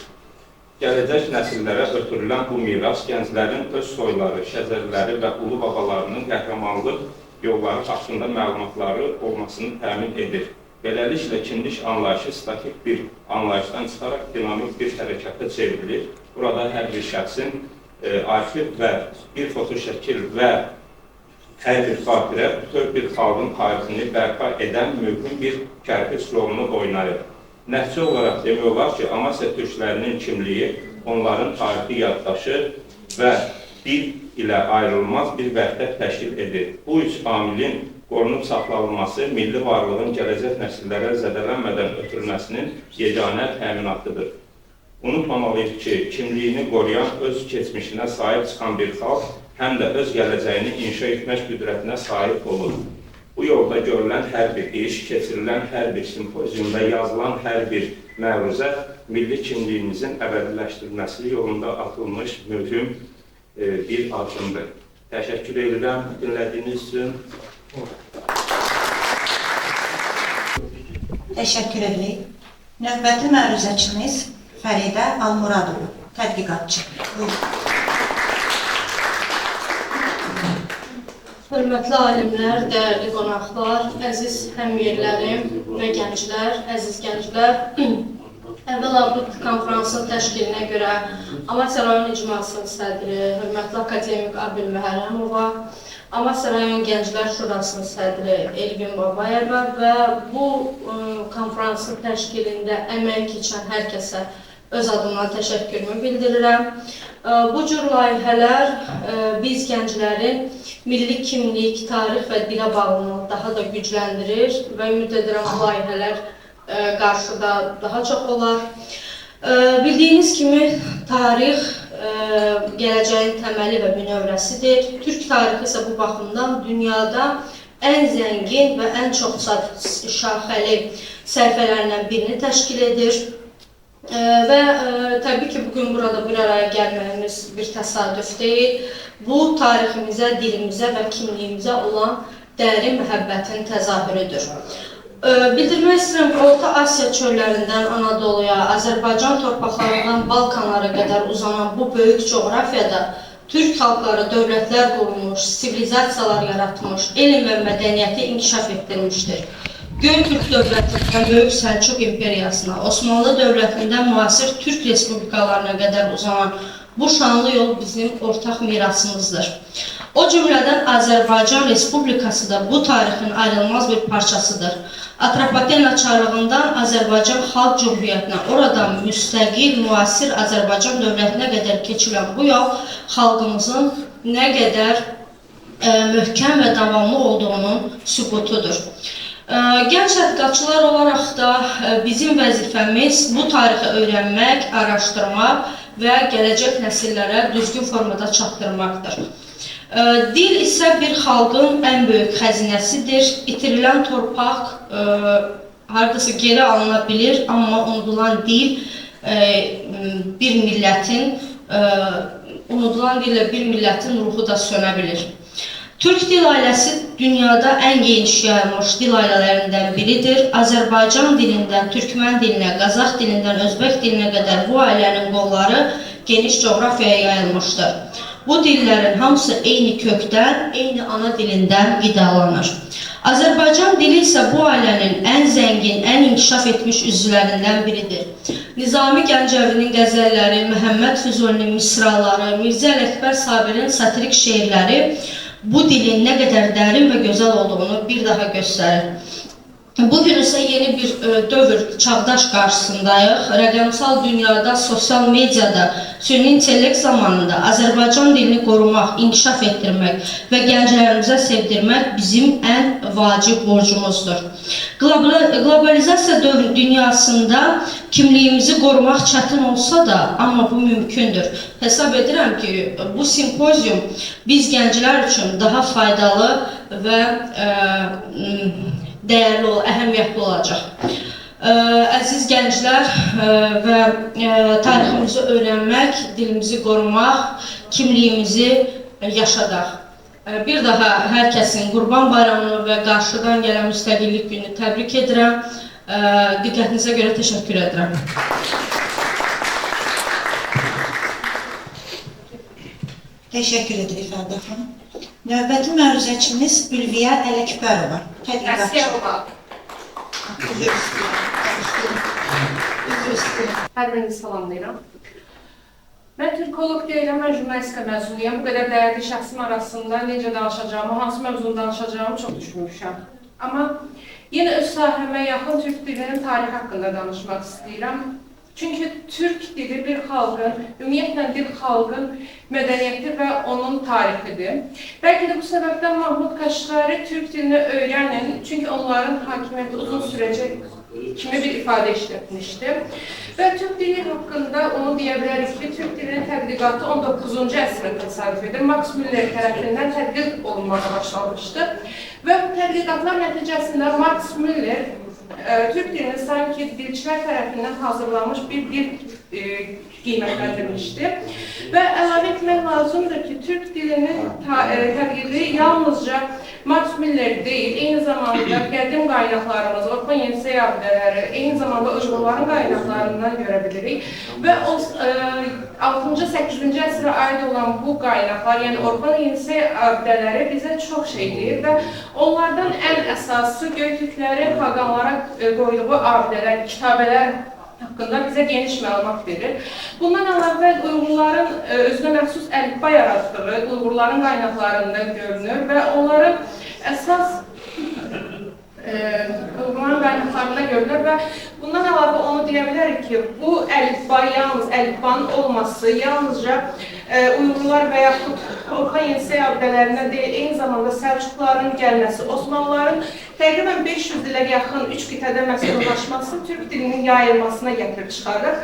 Gələcək nəsillərə ötürülən bu miras gənclərin öz soyları, şəcərləri və ulu babalarının qəhrəmanlıq yolları haqqında məlumatları olmasını təmin edir. Beləliklə, kimlik anlayışı statik bir anlayışdan çıxaraq dinamik bir hərəkətə çevrilir. Burada hər bir şəxsin arxiv və bir fotoşəkil və hər bir xatirə bütöv bir xalqın tarixini bərpa edən mühüm bir kərpiç rolunu oynayır. Nəticə olaraq demək olar ki, Amasya türklərinin kimliyi onların tarixi yaddaşı və dil ilə ayrılmaz bir vəhdət təşkil edir. Bu üç amilin qorunub saxlanılması milli varlığın gələcək nəsillərə zədələnmədən ötürülməsinin yeganə təminatıdır. Unutmamalıyıq ki, kimliyini qoruyan öz keçmişinə sahib çıxan bir xalq həm də öz gələcəyini inşa etmək qüdrətinə sahib olur. Bu yolda görülən hər bir iş, keçirilən hər bir simpozium və yazılan hər bir məruzə milli kimliyimizin əbədiləşdirilməsi yolunda atılmış mühüm bir addımdır. Təşəkkür edirəm dinlədiyiniz üçün. Təşəkkür edirik. Növbəti məruzəçimiz Fəridə Almuradova, tədqiqatçı. Hörmətli alimlər, dəyərli qonaqlar, əziz həmyerlərim və gənclər, əziz gənclər, əvvəla bu konferansın təşkilinə görə Amasya rayon icmasının sədri, hörmətli akademik Abil Məhərrəmova, Amasya rayon Gənclər Şurasının sədri Elvin Babayeva və bu konferansın təşkilində əmək keçən hər kəsə öz adımdan təşəkkürümü bildirirəm. Bu cür layihələr biz gənclərin milli kimlik, tarix və dilə bağlılığını daha da gücləndirir və ümid edirəm bu layihələr qarşıda daha çox olar. Bildiyiniz kimi tarix gələcəyin təməli və bünövrəsidir. Türk tarixi isə bu baxımdan dünyada ən zəngin və ən çox şaxəli səhifələrindən birini təşkil edir. Və təbii ki, bugün burada bir araya gəlməyimiz bir təsadüf deyil. Bu, tariximizə, dilimizə və kimliyimizə olan dərin məhəbbətin təzahürüdür. Bildirmək istəyirəm ki, Orta Asiya çöllərindən Anadoluya, Azərbaycan torpaqlarından Balkanlara qədər uzanan bu böyük coğrafiyada Türk xalqları dövlətlər qurmuş, sivilizasiyalar yaratmış, elm və mədəniyyəti inkişaf etdirmişdir. Göytürk dövlətindən Böyük Səlcuq imperiyasına, Osmanlı dövlətindən müasir Türk respublikalarına qədər uzanan bu şanlı yol bizim ortaq mirasımızdır. O cümlədən Azərbaycan Respublikası da bu tarixin ayrılmaz bir parçasıdır. Atropatena çarlığından Azərbaycan Xalq Cumhuriyyətinə, oradan müstəqil, müasir Azərbaycan dövlətinə qədər keçilən bu yol xalqımızın nə qədər möhkəm və davamlı olduğunun sübutudur. Gənc tədqiqatçılar olaraq da bizim vəzifəmiz bu tarixi öyrənmək, araşdırmaq və gələcək nəsillərə düzgün formada çatdırmaqdır. Dil isə bir xalqın ən böyük xəzinəsidir. İtirilən torpaq haradasa geri alına bilir, amma unudulan dil bir millətin, unudulan dillə bir millətin ruhu da sönə bilir. Türk dil ailəsi dünyada ən geniş yayılmış dil ailələrindən biridir. Azərbaycan dilindən Türkmən dilinə, Qazax dilindən Özbək dilinə qədər bu ailənin qolları geniş coğrafiyaya yayılmışdır. Bu dillərin hamısı eyni kökdən, eyni ana dilindən qidalanır. Azərbaycan dili isə bu ailənin ən zəngin, ən inkişaf etmiş üzvlərindən biridir. Nizami Gəncəvinin qəzəlləri, Məhəmməd Füzulinin misraları, Mirzə Ələkbər Sabirin satirik şeirləri bu dilin nə qədər dərin və gözəl olduğunu bir daha göstərir. Bugün isə yeni bir dövr, çağdaş qarşısındayıq. Rəqəmsal dünyada, sosial mediada, süni intellekt zamanında Azərbaycan dilini qorumaq, inkişaf etdirmək və gənclərimizə sevdirmək bizim ən vacib borcumuzdur. Qlobalizasiya dünyasında kimliyimizi qorumaq çətin olsa da, amma bu mümkündür. Hesab edirəm ki, bu simpozium biz gənclər üçün daha faydalı və dəyərli, əhəmiyyətli olacaq. Əziz gənclər və tariximizi öyrənmək, dilimizi qorumaq, kimliyimizi yaşadaq. Bir daha hər kəsin Qurban Bayramını və qarşıdan gələn müstəqillik gününü təbrik edirəm. Diqqətinizə görə təşəkkür edirəm. Təşəkkür edirik Fərdə xanım. Növbəti məruzəçimiz Ülviyə Ələkbərova. Hər birinizi salamlayıram. Mən türkoloq deyiləm, mən jurnalistika məzunuyam. Bu qədər dəyərli şəxsim arasında necə danışacağımı, hansı mövzunu danışacağımı çox düşünmüşəm. Amma yenə öz sahəmə yaxın türk dilinin tarixi haqqında danışmaq istəyirəm. Çünki türk dili bir xalqın, ümumiyyətlə dil xalqın mədəniyyəti və onun tarixidir. Bəlkə də bu səbəbdən Mahmud Qaşqari türk dilini öyrənin, çünki onların hakimiyyəti uzun sürəcək kimi bir ifadə işlətmişdir. Və türk dili haqqında onu deyə bilərik ki, türk dilinin tədqiqatı 19-cu əsrə təsadüf edir. Max Müller tərəfindən tədqiq olunmağa başlanmışdır. Və bu tədqiqatlar nəticəsində Max Müller Türk dilini sanki dilçilər tərəfindən hazırlanmış bir dil qiymətləndirmişdir. Və əlavə etmək lazımdır ki, Türk dilinin tədqiqi yalnızca Max Müller deyil, eyni zamanda qədim qaynaqlarımız, Orxon Yenisey abidələri, eyni zamanda Uyğurların qaynaqlarından görə bilirik. Və 6-cı, 8-ci əsrə aid olan bu qaynaqlar, yəni Orxon Yenisey abidələri bizə çox şey deyir və onlardan ən əsası Göytürklərin xaqanlara qoyduğu abidələr, kitabələr haqqında bizə geniş məlumat verir. Bundan əlavə Uyğurların özünə məxsus əlifba yaratdığı Uyğurların qaynaqlarında görünür və onların əsas Uyğurların qaynaqlarında görünür və bundan əlavə onu deyə bilərik ki, bu əlifba yalnız əlifbanın olması, yalnızca Uyğurlar və yaxud Orxon Yenisey abidələrindən deyil, eyni zamanda Səlcuqların gəlməsi, Osmanlıların təqribən 500 ilə yaxın 3 qitədə məskunlaşması Türk dilinin yayılmasına gətirib çıxarır.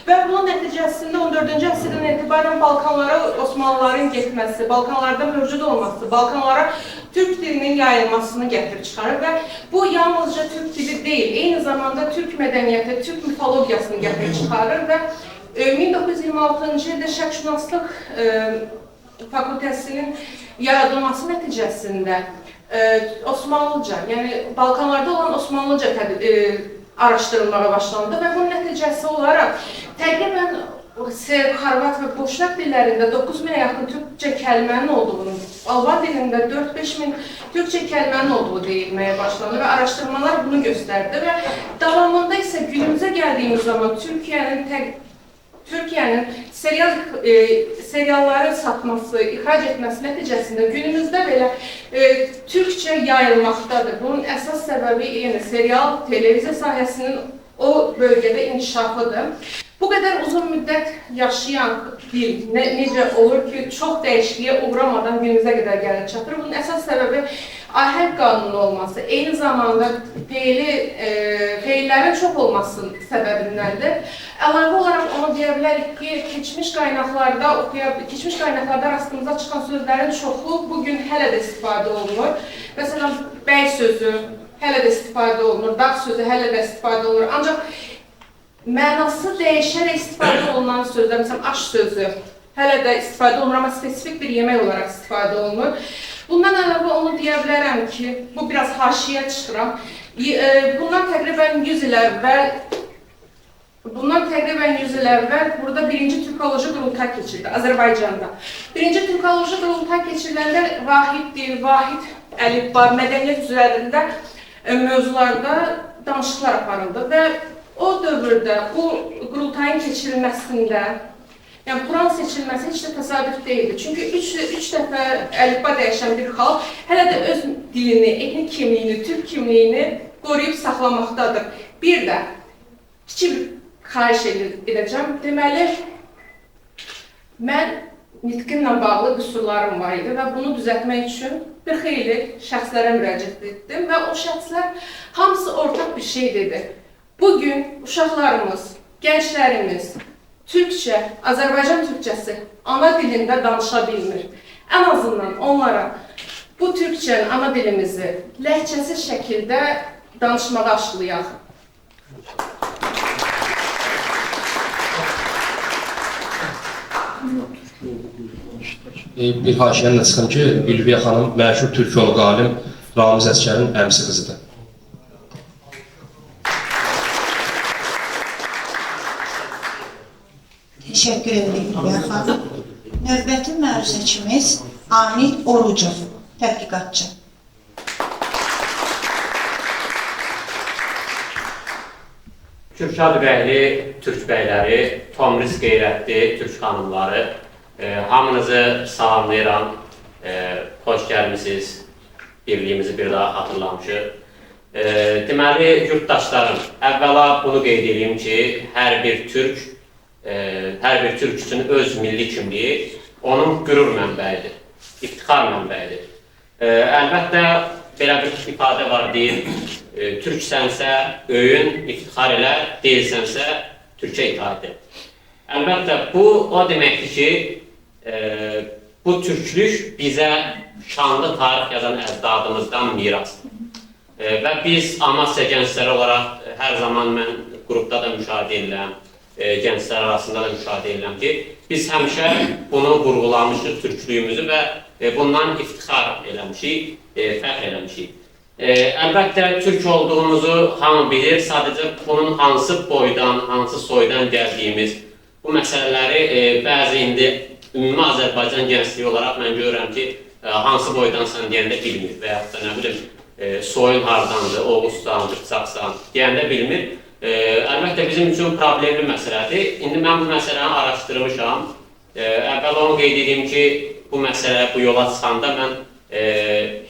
Və bunun nəticəsində 14-cü əsrdən etibarən Balkanlara Osmanlıların getməsi, Balkanlarda mövcud olması, Balkanlara Türk dilinin yayılmasını gətirib çıxarır və bu yalnızca Türk dili deyil, eyni zamanda Türk mədəniyyəti, Türk mifologiyasını gətirib çıxarır və 1926-cı ildə Şərqşünaslıq fakültəsinin yaradılması nəticəsində Osmanlıca, yəni Balkanlarda olan Osmanlıca araşdırılmağa başlandı və bunun nəticəsi olaraq təqribən Serb, Xorvat və Boşnaq dillərində 9000-ə yaxın türkcə kəlmənin olduğunu, Alban dilində 4-5 min türkcə kəlmənin olduğu deyilməyə başlandı və araşdırmalar bunu göstərdi və davamında isə günümüzə gəldiyimiz zaman Türkiyənin serialları satması, ixrac etməsi nəticəsində günümüzdə belə türkcə yayılmaqdadır. Bunun əsas səbəbi yəni serial, televiziya sahəsinin o bölgədə inkişafıdır. Bu qədər uzun müddət yaşayan dil necə olur ki, çox dəyişikliyə uğramadan günümüzə qədər gəlib çatır. Bunun əsas səbəbi ahəng qanunu olması, eyni zamanda feillərin çox olması səbəbindəndir. Əlavə olaraq onu deyə bilərik ki, keçmiş qaynaqlarda rastımıza çıxan sözlərin çoxu bugün hələ də istifadə olunur. Məsələn, bəy sözü hələ də istifadə olunur, dağ sözü hələ də istifadə olunur. Ancaq mənası dəyişərək istifadə olunan sözlər, məsələn, aş sözü hələ də istifadə olunur, amma spesifik bir yemək olaraq istifadə olunur. Bundan əlavə onu deyə bilərəm ki, bu biraz haşiyə çıxıram. Bundan təqribən 100 il əvvəl burada birinci türkoloji qurultay keçirildi, Azərbaycanda. Birinci türkoloji qurultay keçiriləndə vahid dil, vahid əlifba, mədəniyyət üzərində mövzularda danışıqlar aparıldı və o dövrdə bu qurultayın keçirilməsində, yəni Quran seçilməsi heç də təsadüf deyildi. Çünki 3 dəfə əlifba dəyişən bir xalq hələ də öz dilini, etnik kimliyini, türk kimliyini qoruyub saxlamaqdadır. Bir də kiçik bir xahiş edəcəm. Deməli, mən nitqimlə bağlı qüsurlarım var idi və bunu düzəltmək üçün bir xeyli şəxslərə müraciət etdim və o şəxslər hamısı ortaq bir şey dedi. Bugün uşaqlarımız, gənclərimiz türkçə, Azərbaycan türkçəsi ana dilində danışa bilmir. Ən azından onlara bu türkçəni, ana dilimizi ləhcəsiz şəkildə danışmağa aşılayaq. Bir haşiyənlə çıxım ki, Ülviyə xanım məşhur türkoloq alim Ramiz Əsgərin əmsi qızıdır. Təşəkkür ederim Ülviyə xanım. Növbəti məruzəçimiz Amid Orucov, tədqiqatçı. Kürşad bəyli, türk bəyləri, Tomris qeyrətli türk xanımları, hamınızı salamlayıram, xoş gəlmisiniz, birliyimizi bir daha xatırlamışıq. Deməli, yurttaşlarım, əvvəla bunu qeyd edeyim ki, hər bir türk üçün öz milli kimliyi onun qürur mənbəyidir, iftixar mənbəyidir. Əlbəttə, belə bir ifadə var, deyir, türksənsə öyün, iftixar elə, deyilsənsə türkə itaat et. Əlbəttə, bu o deməkdir ki, bu türklük bizə şanlı tarix yazan əcdadımızdan mirasdır. Və biz Amasya gəncləri olaraq hər zaman mən qrupda da müşahidə edirəm, gənclər arasında da müşahidə edirəm ki, biz həmişə bunu vurğulamışıq türklüyümüzü və bundan iftixar eləmişik, fəxr eləmişik. Əlbəttə, türk olduğumuzu hamı bilir, sadəcə bunun hansı boydan, hansı soydan gəldiyimiz bu məsələləri bəzi indi ümumi Azərbaycan gəncliyi olaraq mən görürəm ki, hansı boydansan deyəndə bilmir və yaxud da nə bilim, soyun hardandır, Oğuzstandır, Saxsan deyəndə bilmir. Əlbəttə, bizim üçün problemli məsələdir. İndi mən bu məsələni araşdırmışam. Əvvəl onu qeyd edeyim ki, bu məsələ, bu yola çıxanda mən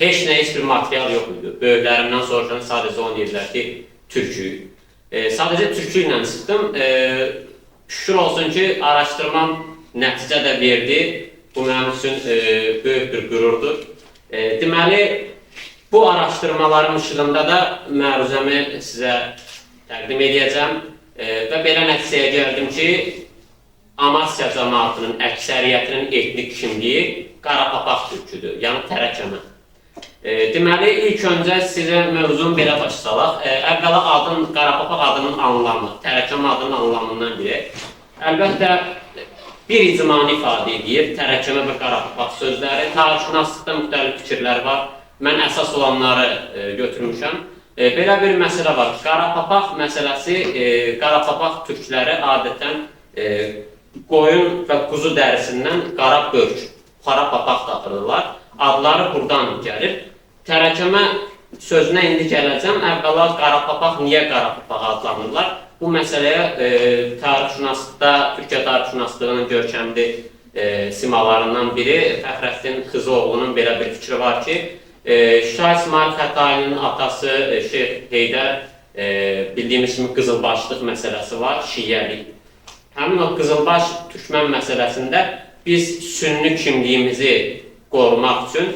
heç bir material yox idi. Böyüklərimdən soruşan sadəcə onu deyirlər ki, türküyük. Sadəcə türkü ilə çıxdım. Şükür olsun ki, araşdırmam nəticə də verdi. Bu mənim üçün böyük bir qürurdur. Deməli, bu araşdırmaların ışığında da məruzəmi sizə təqdim edəcəm və belə nəticəyə gəldim ki, Amasya cəmaatının əksəriyyətinin etnik kimliyi Qarapapaq türküdür, yəni tərəkəmə. Deməli, ilk öncə sizə mövzunu belə baş salaq. Əvvəla Qarapapaq adının anlamı, tərəkəmə adının anlamından bilək. Əlbəttə, bir icmani ifadə edir, tərəkəmə və qarapapaq sözləri, tarixşünaslıqda müxtəlif fikirlər var. Mən əsas olanları götürmüşəm. Belə bir məsələ var. Qarapapaq məsələsi, qarapapaq türkləri adətən qoyun və quzu dərisindən qara börk, qara papaq taxırırlar. Adları buradan gəlir. Tərəkəmə sözünə indi gələcəm. Əvvəla qarapapaq niyə qarapapaq adlanırlar? Bu məsələyə tarixşünaslıqda, Türkiyə tarixşünaslığının görkəmli simalarından biri Fəxrəddin Xızıoğlu'nun belə bir fikri var ki, Şah İsmail Xətainin atası Şeyx Heydər bildiyimiz kimi qızılbaşlıq məsələsi var, şiyyəlik. Həmin o qızılbaş türkmən məsələsində biz sünni kimliyimizi qorumaq üçün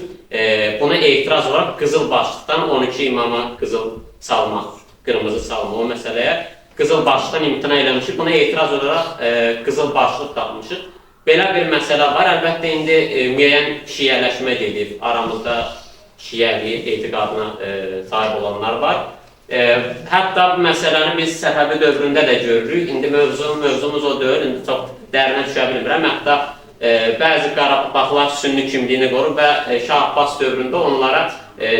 buna etiraz olaraq qızılbaşlıqdan 12 imama qızıl salmaq, qırmızı salmaq o məsələyə qızılbaşlıqdan imtina eləmişik, buna etiraz olaraq qızılbaşlıq tapmışıq. Belə bir məsələ var, əlbəttə indi müəyyən şiyyələşmə gedir, aramızda şiyyəli etiqadına sahib olanlar var. Hətta bu məsələni biz Səfəvi dövründə də görürük, indi mövzumuz o deyil, indi çox dərinə düşə bilmirəm. Hətta bəzi qarapapaqlar sünni kimliyini qorur və Şah Abbas dövründə onlara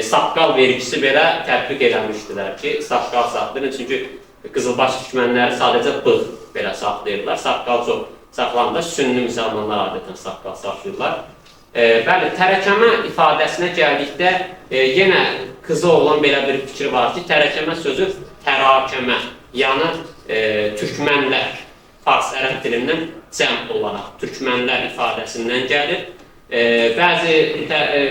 saqqal vergisi belə tətbiq eləmişdilər ki, saqqal saxlayın, çünki qızılbaş türkmənləri sadəcə bığ belə saxlayırlar. Saqqal çox saxlanında sünni müsəlmanlar adətən saqqal saxlayırlar. Bəli, tərəkəmə ifadəsinə gəldikdə yenə qızı olan belə bir fikir var ki, tərəkəmə sözü tərakəmə, yəni türkmənlər, fars ərəb dilindən cəm olaraq türkmənlər ifadəsindən gəlir. Bəzi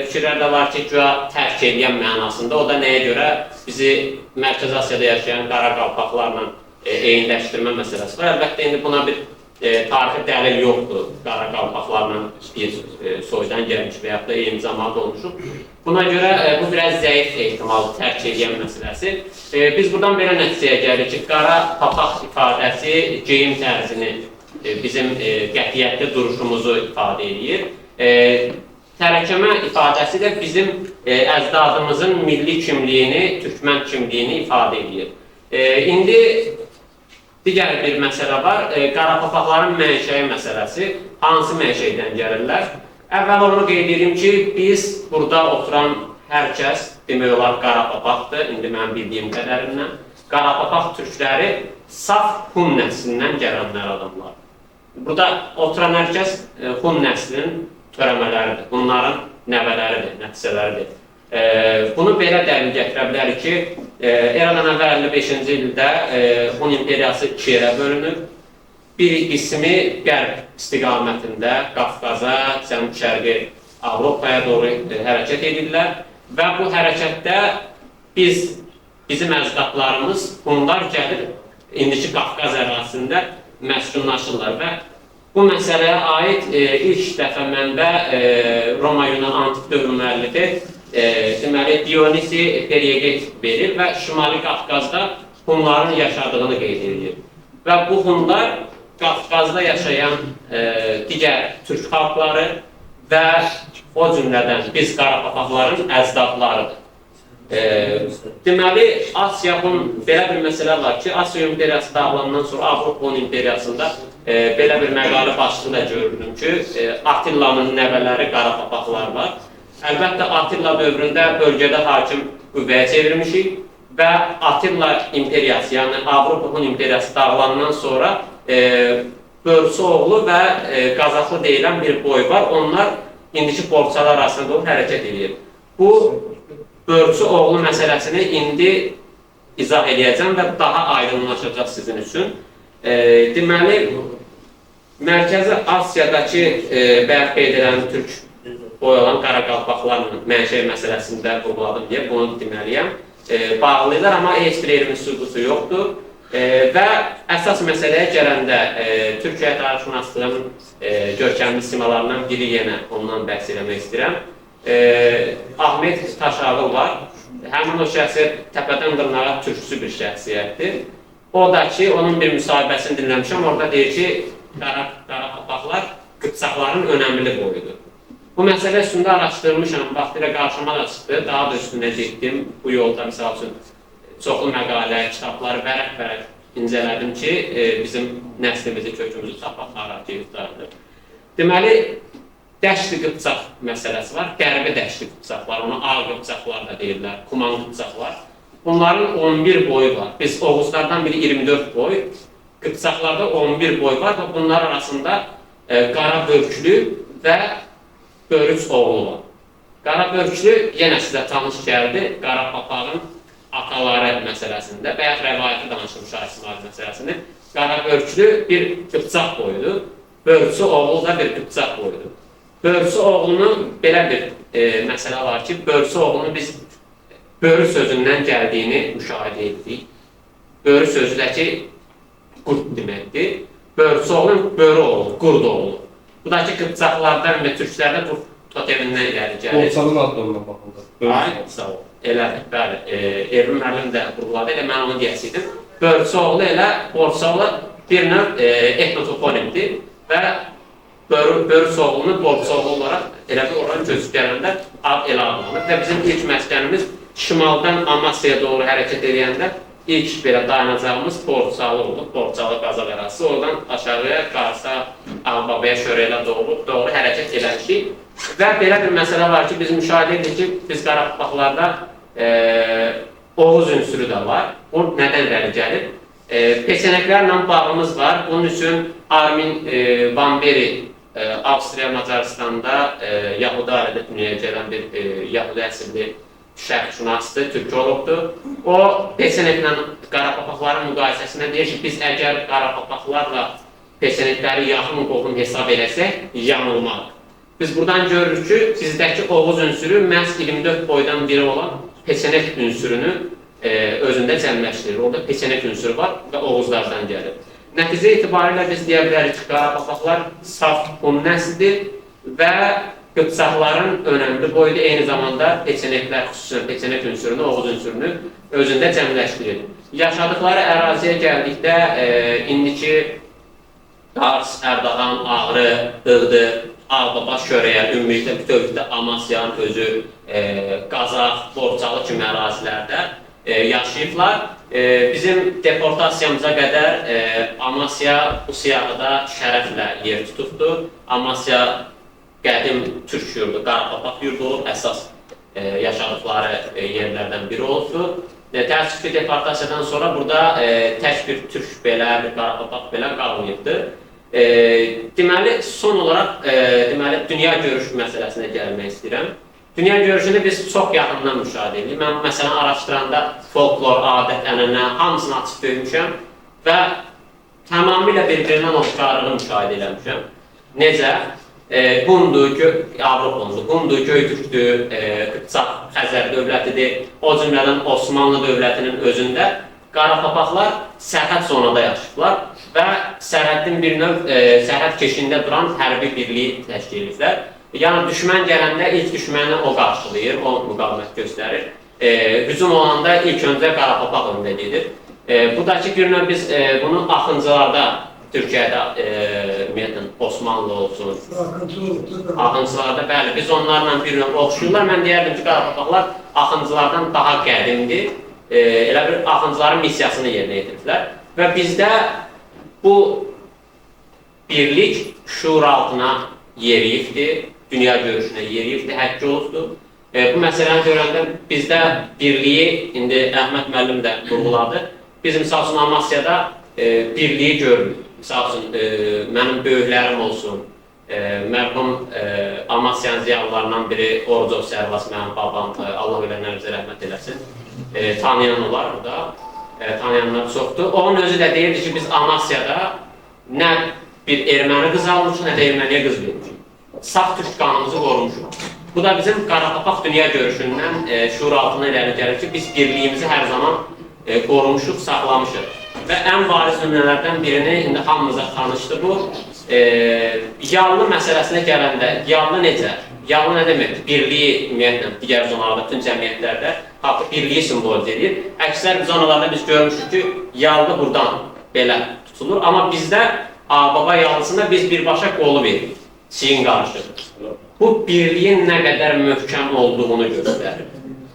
fikirlər də var ki, güya tərk edən mənasında, o da nəyə görə bizi Mərkəzi Asiyada yaşayan qara qalpaqlarla eyniləşdirmə məsələsi var. Əlbəttə, indi buna bir tarixi dəlil yoxdur, qara qalpaqlarla bir soydan gəlmiş və yaxud da eyni zamanda olmuşuq. Buna görə bu biraz zəif ehtimal tərk edən məsələsi. Biz buradan belə nəticəyə gəlirik ki, qara papaq ifadəsi geyim tərzini, bizim qətiyyətli duruşumuzu ifadə edir. Tərəkəmə ifadəsi də bizim əcdadımızın milli kimliyini, türkmən kimliyini ifadə edir. İndi digər bir məsələ var, qarapapaqların mənşəyi məsələsi. Hansı mənşəkdən gəlirlər? Əvvəl onu qeyd edim ki, biz burada oturan hər kəs demək olar qarapapaqdır, indi mən bildiyim qədərindən. Qarapapaq türkləri saf Hun nəslindən gələnlər adamlar. Burada oturan hər kəs Hun nəslinin törəmələridir, bunların nəvələridir, nəticələridir. Bunu belə dəlil gətirə bilərik ki, eradan əvvəl 55-ci ildə Hun imperiyası iki yerə bölünür. Bir qismi qərb istiqamətində Qafqaza, Cənub-Şərqi Avropaya doğru hərəkət edirlər və bu hərəkətdə bizim əcdadlarımız, bunlar gəlir, indiki Qafqaz ərazisində məskunlaşırlar və bu məsələyə aid ilk dəfə mənbə Roma-Yunan antik dövr müəllifi deməli Dionisi Perieget verir və Şimali Qafqazda Hunların yaşadığını qeyd edir. Və bu Hunlar Qafqazda yaşayan digər türk xalqları və o cümlədən biz qarapapaqların əcdadlarıdır. Deməli, Asiya belə bir məsələ var ki, Asiya imperiyası dağılandan sonra Avropa imperiyasında belə bir məqalə başlığı da görürdüm ki, Atilla'nın nəvələri qarapapaqlar var. Əlbəttə, Attila dövründə bölgədə hakim qüvvəyə çevirmişik və Attila imperiyası, yəni Avropa imperiyası dağılandan sonra Börçüoğlu və Qazaxlı deyilən bir boy var. Onlar indiki Borçalar arasında doğru hərəkət edir. Bu Börçüoğlu məsələsini indi izah edəcəm və daha aydınlaşacaq sizin üçün. Deməli, Mərkəzi Asiyadakı bərpa edilən türk boy olan qaraqalpaqlarla mənşəyi məsələsində vurguladım deyə bunu deməliyəm. Bağlılar, amma heç bir elmin sübutu yoxdur. Və əsas məsələyə gələndə Türkiyə tarixşünaslığının görkəmli simalarından biri yenə ondan bəhs eləmək istəyirəm. Ahmet Taşağı var. Həmin o şəxsiyyət təpədən dırnağa türkçü bir şəxsiyyətdir. O da ki, onun bir müsahibəsini dinləmişəm. Orada deyir ki, qarapapaqlar qıpçaqların önəmli boyudur. Bu məsələ üstündə araşdırmışam, vaxtilə qarşıma da çıxdı. Daha da üstündə getdim. Bu yolda, misal üçün, çoxlu məqalə, kitabları vərəq-vərəq incələdim ki, bizim nəslimizi, kökümüzü tapaqlar arayırdır. Deməli, Dəşli Qıpçaq məsələsi var, Qərbi Dəşli Qıpçaqlar, ona Ağ Qıpçaqlar da deyirlər, Kuman Qıpçaqlar. Bunların 11 boyu var. Biz Oğuzlardan biri 24 boy, Qıpçaqlarda 11 boy var və bunlar arasında Qara Börklü və Börüç oğlu var. Qara Börklü yenə sizə tanış gəldi, Qara Papağın ataları məsələsində, bəyək rəvayəti danışılmış İsmail məsələsində. Qara Börklü bir Qıpçaq boyudur, Börüçü oğlu da bir Qıpçaq boyudur. Börüçü oğlunun belə bir məsələ var ki, Börüçü oğlunun biz Börü sözündən gəldiyini müşahidə etdik. Börü sözüdəki qurd deməkdir. Börüçü oğlunun Börü oğlu, qurd oğlu. Bu da ki, Qıpçaqlardan və Türklərdə qurd totevindən iləri gəlir. Borçalın adlarına baxıldı. Ay, sağ ol. Elədir, bəli. Erbil müəllim də vurguladı, elə mən onu deyəsiydim. Börüçü oğlu elə Borçalı bir növ etnotoponimdir və Börüç oğlunu Borçalı olaraq elə bir oranın gözü gələndə ad elə adlanır və bizim ilk məskənimiz şimaldan Amasyaya doğru hərəkət edəndə ilk belə dayanacağımız Borçalı oldu. Borçalı Qazaq ərazisi. Oradan aşağıya, Qarsa, Ağbabaya, Şörelə doğru hərəkət eləmişik. Və belə bir məsələ var ki, biz müşahidə edik ki, biz Qarabağlarda Oğuz ünsürü də var. O nədən irəli gəlir? Peçeneklərlə bağımız var. Bunun üçün Armin Van Beri Avstriya Macaristanda Yahudi ailədə dünyaya gələn bir Yahudi əsilli şərqşünasdır, türkoloqdur. O, Peçeneklə Qarapapaqların müqayisəsində deyir ki, biz əgər Qarapapaqlarla Peçenekləri yaxın qohum hesab eləsək, yanılmaq. Biz buradan görürük ki, sizdəki Oğuz ünsürü məhz 24 boydan biri olan Peçenek ünsürünü özündə cəmləşdirir. Orada Peçenek ünsürü var və Oğuzlardan gəlir. Nəticə itibarilə biz deyə bilərik ki, Qarapapaqlar saf Hun nəslidir və Qıpçaqların önəmli boyudur, eyni zamanda Peçeneklər, xüsusən Peçenek ünsürünü, Oğuz ünsürünü özündə cəmləşdirir. Yaşadıkları əraziyə gəldikdə, indiki Qars, Ərdağan, Ağrı, Iğdır, Ağbaba, Şöreyə, ümumilikdə bütövlükdə Amasya'nın özü, Qazaq, Borçalı kimi ərazilərdə yaşayıblar. Bizim deportasiyamıza qədər Amasya bu siyahıda şərəflə yer tutubdur. Amasya qədim türk yurdu, Qarapapaq yurdu olub, əsas yaşadıkları yerlərdən biri olubdur. Təəssüf ki, deportasiyadan sonra burada tək bir türk belə, bir Qarapapaq belə qalmayıbdır. Deməli, son olaraq dünya görüşü məsələsinə gəlmək istəyirəm. Dünya görüşünü biz çox yaxından müşahidə edirik. Mən məsələn araşdıranda folklor, adət, ənənə hamısını açıb döymüşəm və tamamilə bir-birindən oxşarlığını müşahidə eləmişəm. Necə? Qumdur, Avropandır, Qumdur, Göydükdür, Qıpçaq, Xəzər dövlətidir, o cümlədən Osmanlı dövlətinin özündə Qarapapaqlar sərhəd zonada yaşayıblar və sərhədin bir növ sərhəd keşiyində duran hərbi birliyi təşkil edirlər. Yəni düşmən gələndə ilk düşməni o qarşılayır, o müqavimət göstərir. Hücum olanda ilk öncə Qarapapaq öndə gedir. Bu da ki, bir növ biz bunu axıncılarda Türkiyədə ümumiyyətlə Osmanlı olsun, axıncılarda, bəli, biz onlarla bir növ oxşuyurlar. Mən deyərdim ki, Qarapapaqlar axıncılardan daha qədimdir, elə bir axıncıların missiyasını yerinə yetiriblər. Və bizdə bu birlik şuur altına yeriyibdir, dünya görüşünə yeriyibdir, həkk olubdur. Bu məsələni görəndə bizdə birliyi, indi Əhməd müəllim də vurguladı, biz misal üçün Amasyada birliyi görürük. Misal üçün, mənim böyüklərim olsun, mərhum Amasyanın ziyalılarından biri Orucov Sərvas, mənim babam, Allah ölənlərimizə rəhmət eləsin, tanıyan olar burada, tanıyanlar çoxdur. Onun özü də deyirdi ki, biz Amasyada nə bir erməni qız almışıq, nə də erməniyə qız vermişik. Saf türk qanımızı qorumuşuq. Bu da bizim Qarapapaq dünya görüşündən şuur altına iləri gəlir ki, biz birliyimizi hər zaman qorumuşuq, saxlamışıq. Və ən bariz nümunələrdən birini indi hamımıza tanışdı bu. Yallı məsələsinə gələndə, yallı necə? Yallı nə deməkdir? Birliyi, ümumiyyətlə, digər zonalarda, bütün cəmiyyətlərdə birliyi simvolizə edir. Əksər zonalarda biz görmüşük ki, yallı buradan belə tutulur. Amma bizdə Ağbaba yallısında biz birbaşa qolu veririk, çiyin qarışır. Bu birliyin nə qədər möhkəm olduğunu göstərir.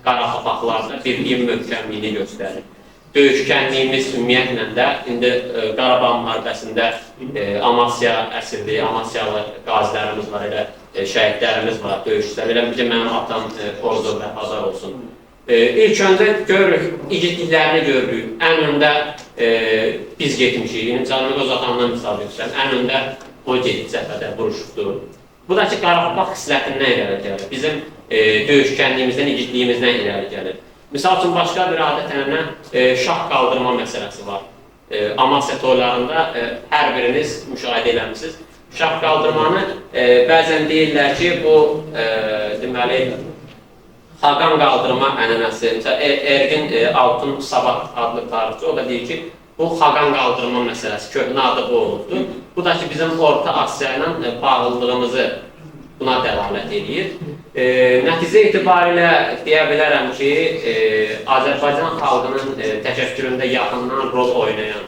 Qarapapaqlarda birliyin möhkəmliyini göstərir. döyüşkənliyimiz ümumiyyətlə də indi Qarabağ müharibəsində Amasya əsirli, Amasyalı qazilərimiz var, elə şəhidlərimiz var, döyüşçülər. Elə bir mənim atam Korzo vəfadar olsun. İlk öncə görürük, igidliklərini görürük. Ən öndə biz getmişik. Canımı öz atamdan misal götürürəm. Ən öndə o gedib cəbhədə vuruşubdur. Bu da ki, Qarabağ xislətindən irəli gəlir. Bizim döyüşkənliyimizdən, igidliyimizdən irəli gəlir. Misal üçün, başqa bir adət-ənənə şah qaldırma məsələsi var. Amasya toylarında hər biriniz müşahidə eləmişsiniz. Şah qaldırmanı bəzən deyirlər ki, bu deməli, xaqan qaldırma ənənəsi. Ergin Altun Sabat adlı tarixçi, o da deyir ki, bu xaqan qaldırma məsələsi, köhnə adı bu olubdur. Bu da ki, bizim Orta Asiya ilə bağlılığımızı buna dəlalət edir. Nəticə itibarilə deyə bilərəm ki, Azərbaycan xalqının təşəkküründə yaxından rol oynayan,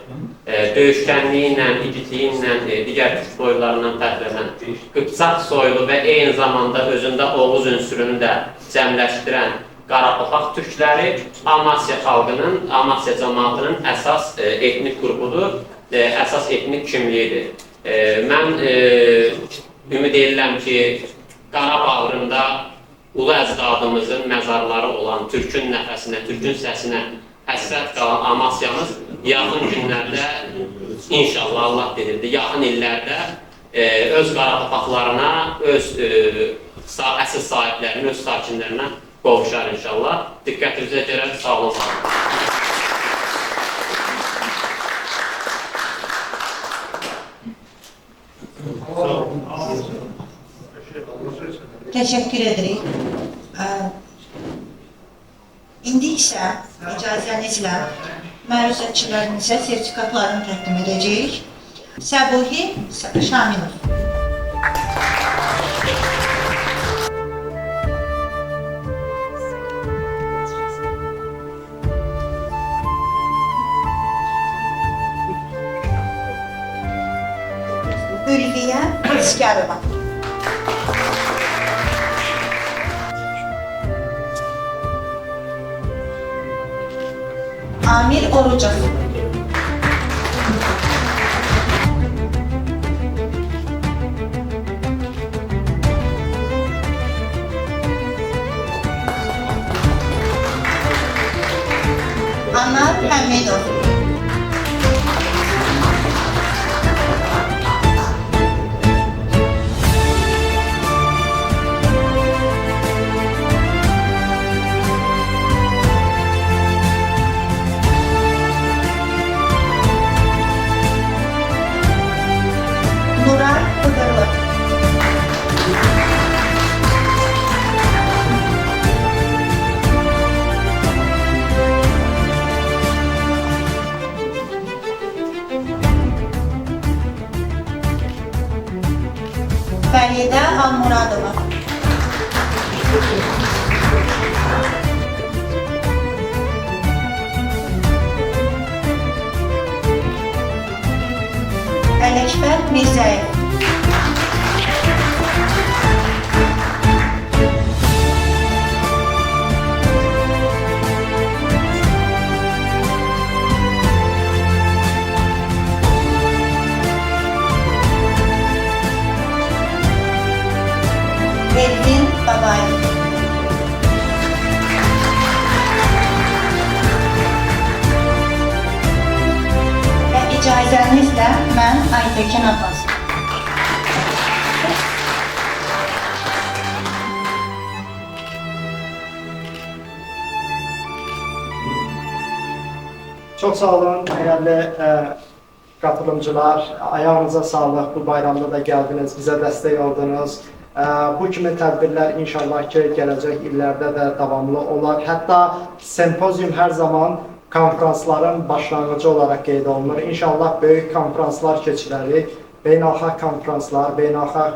döyüşkənliyi ilə, igidliyi ilə, digər türk soylarından fərqlənən, Qıpçaq soylu və eyni zamanda özündə Oğuz ünsürünü də cəmləşdirən Qarabağ türkləri Amasya xalqının, Amasya cəmaatının əsas etnik qrupudur, əsas etnik kimliyidir. Mən ümid edirəm ki, Qarabağrında ulu əcdadımızın məzarları olan türkün nəfəsinə, türkün səsinə həsrət qalan Amasyamız yaxın günlərdə, inşallah Allah deyildi, yaxın illərdə öz Qarabağlarına, öz əsl sahiblərinə, öz sakinlərinə qovuşar inşallah. Diqqətinizə görə sağ olun. Təşəkkür edirik. İndi isə icazənizlə məruzətçilərin isə sertifikatlarını təqdim edəcəyik. Səbuhi Şamilov. Ülviyə İskarova. Amir Orucov. Anar Həmidov. Fəridə Almuradova. Ələkbər Mirzəyev. Elvin Babayev. Və icazənizlə mən Aytekin Abbas. Çox sağ olun, dəyərli qatılımcılar. Ayağınıza sağlıq, bu bayramda da gəldiniz, bizə dəstək oldunuz. Bu kimi tədbirlər inşallah ki, gələcək illərdə də davamlı olar. Hətta sempozium hər zaman konferansların başlanğıcı olaraq qeyd olunur. İnşallah böyük konferanslar keçiririk, beynəlxalq konferanslar, beynəlxalq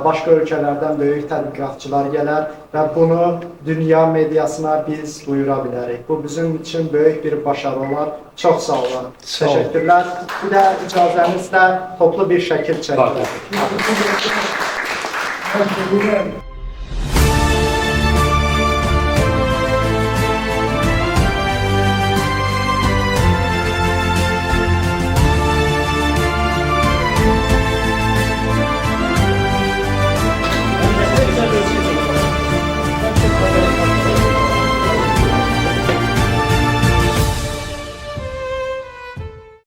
başqa ölkələrdən böyük tədqiqatçılar gələr və bunu dünya mediasına biz duyura bilərik. Bu bizim üçün böyük bir başarı olar. Çox sağ olun. Təşəkkürlər. Bir də icazənizlə toplu bir şəkil çəkilir. Thank you.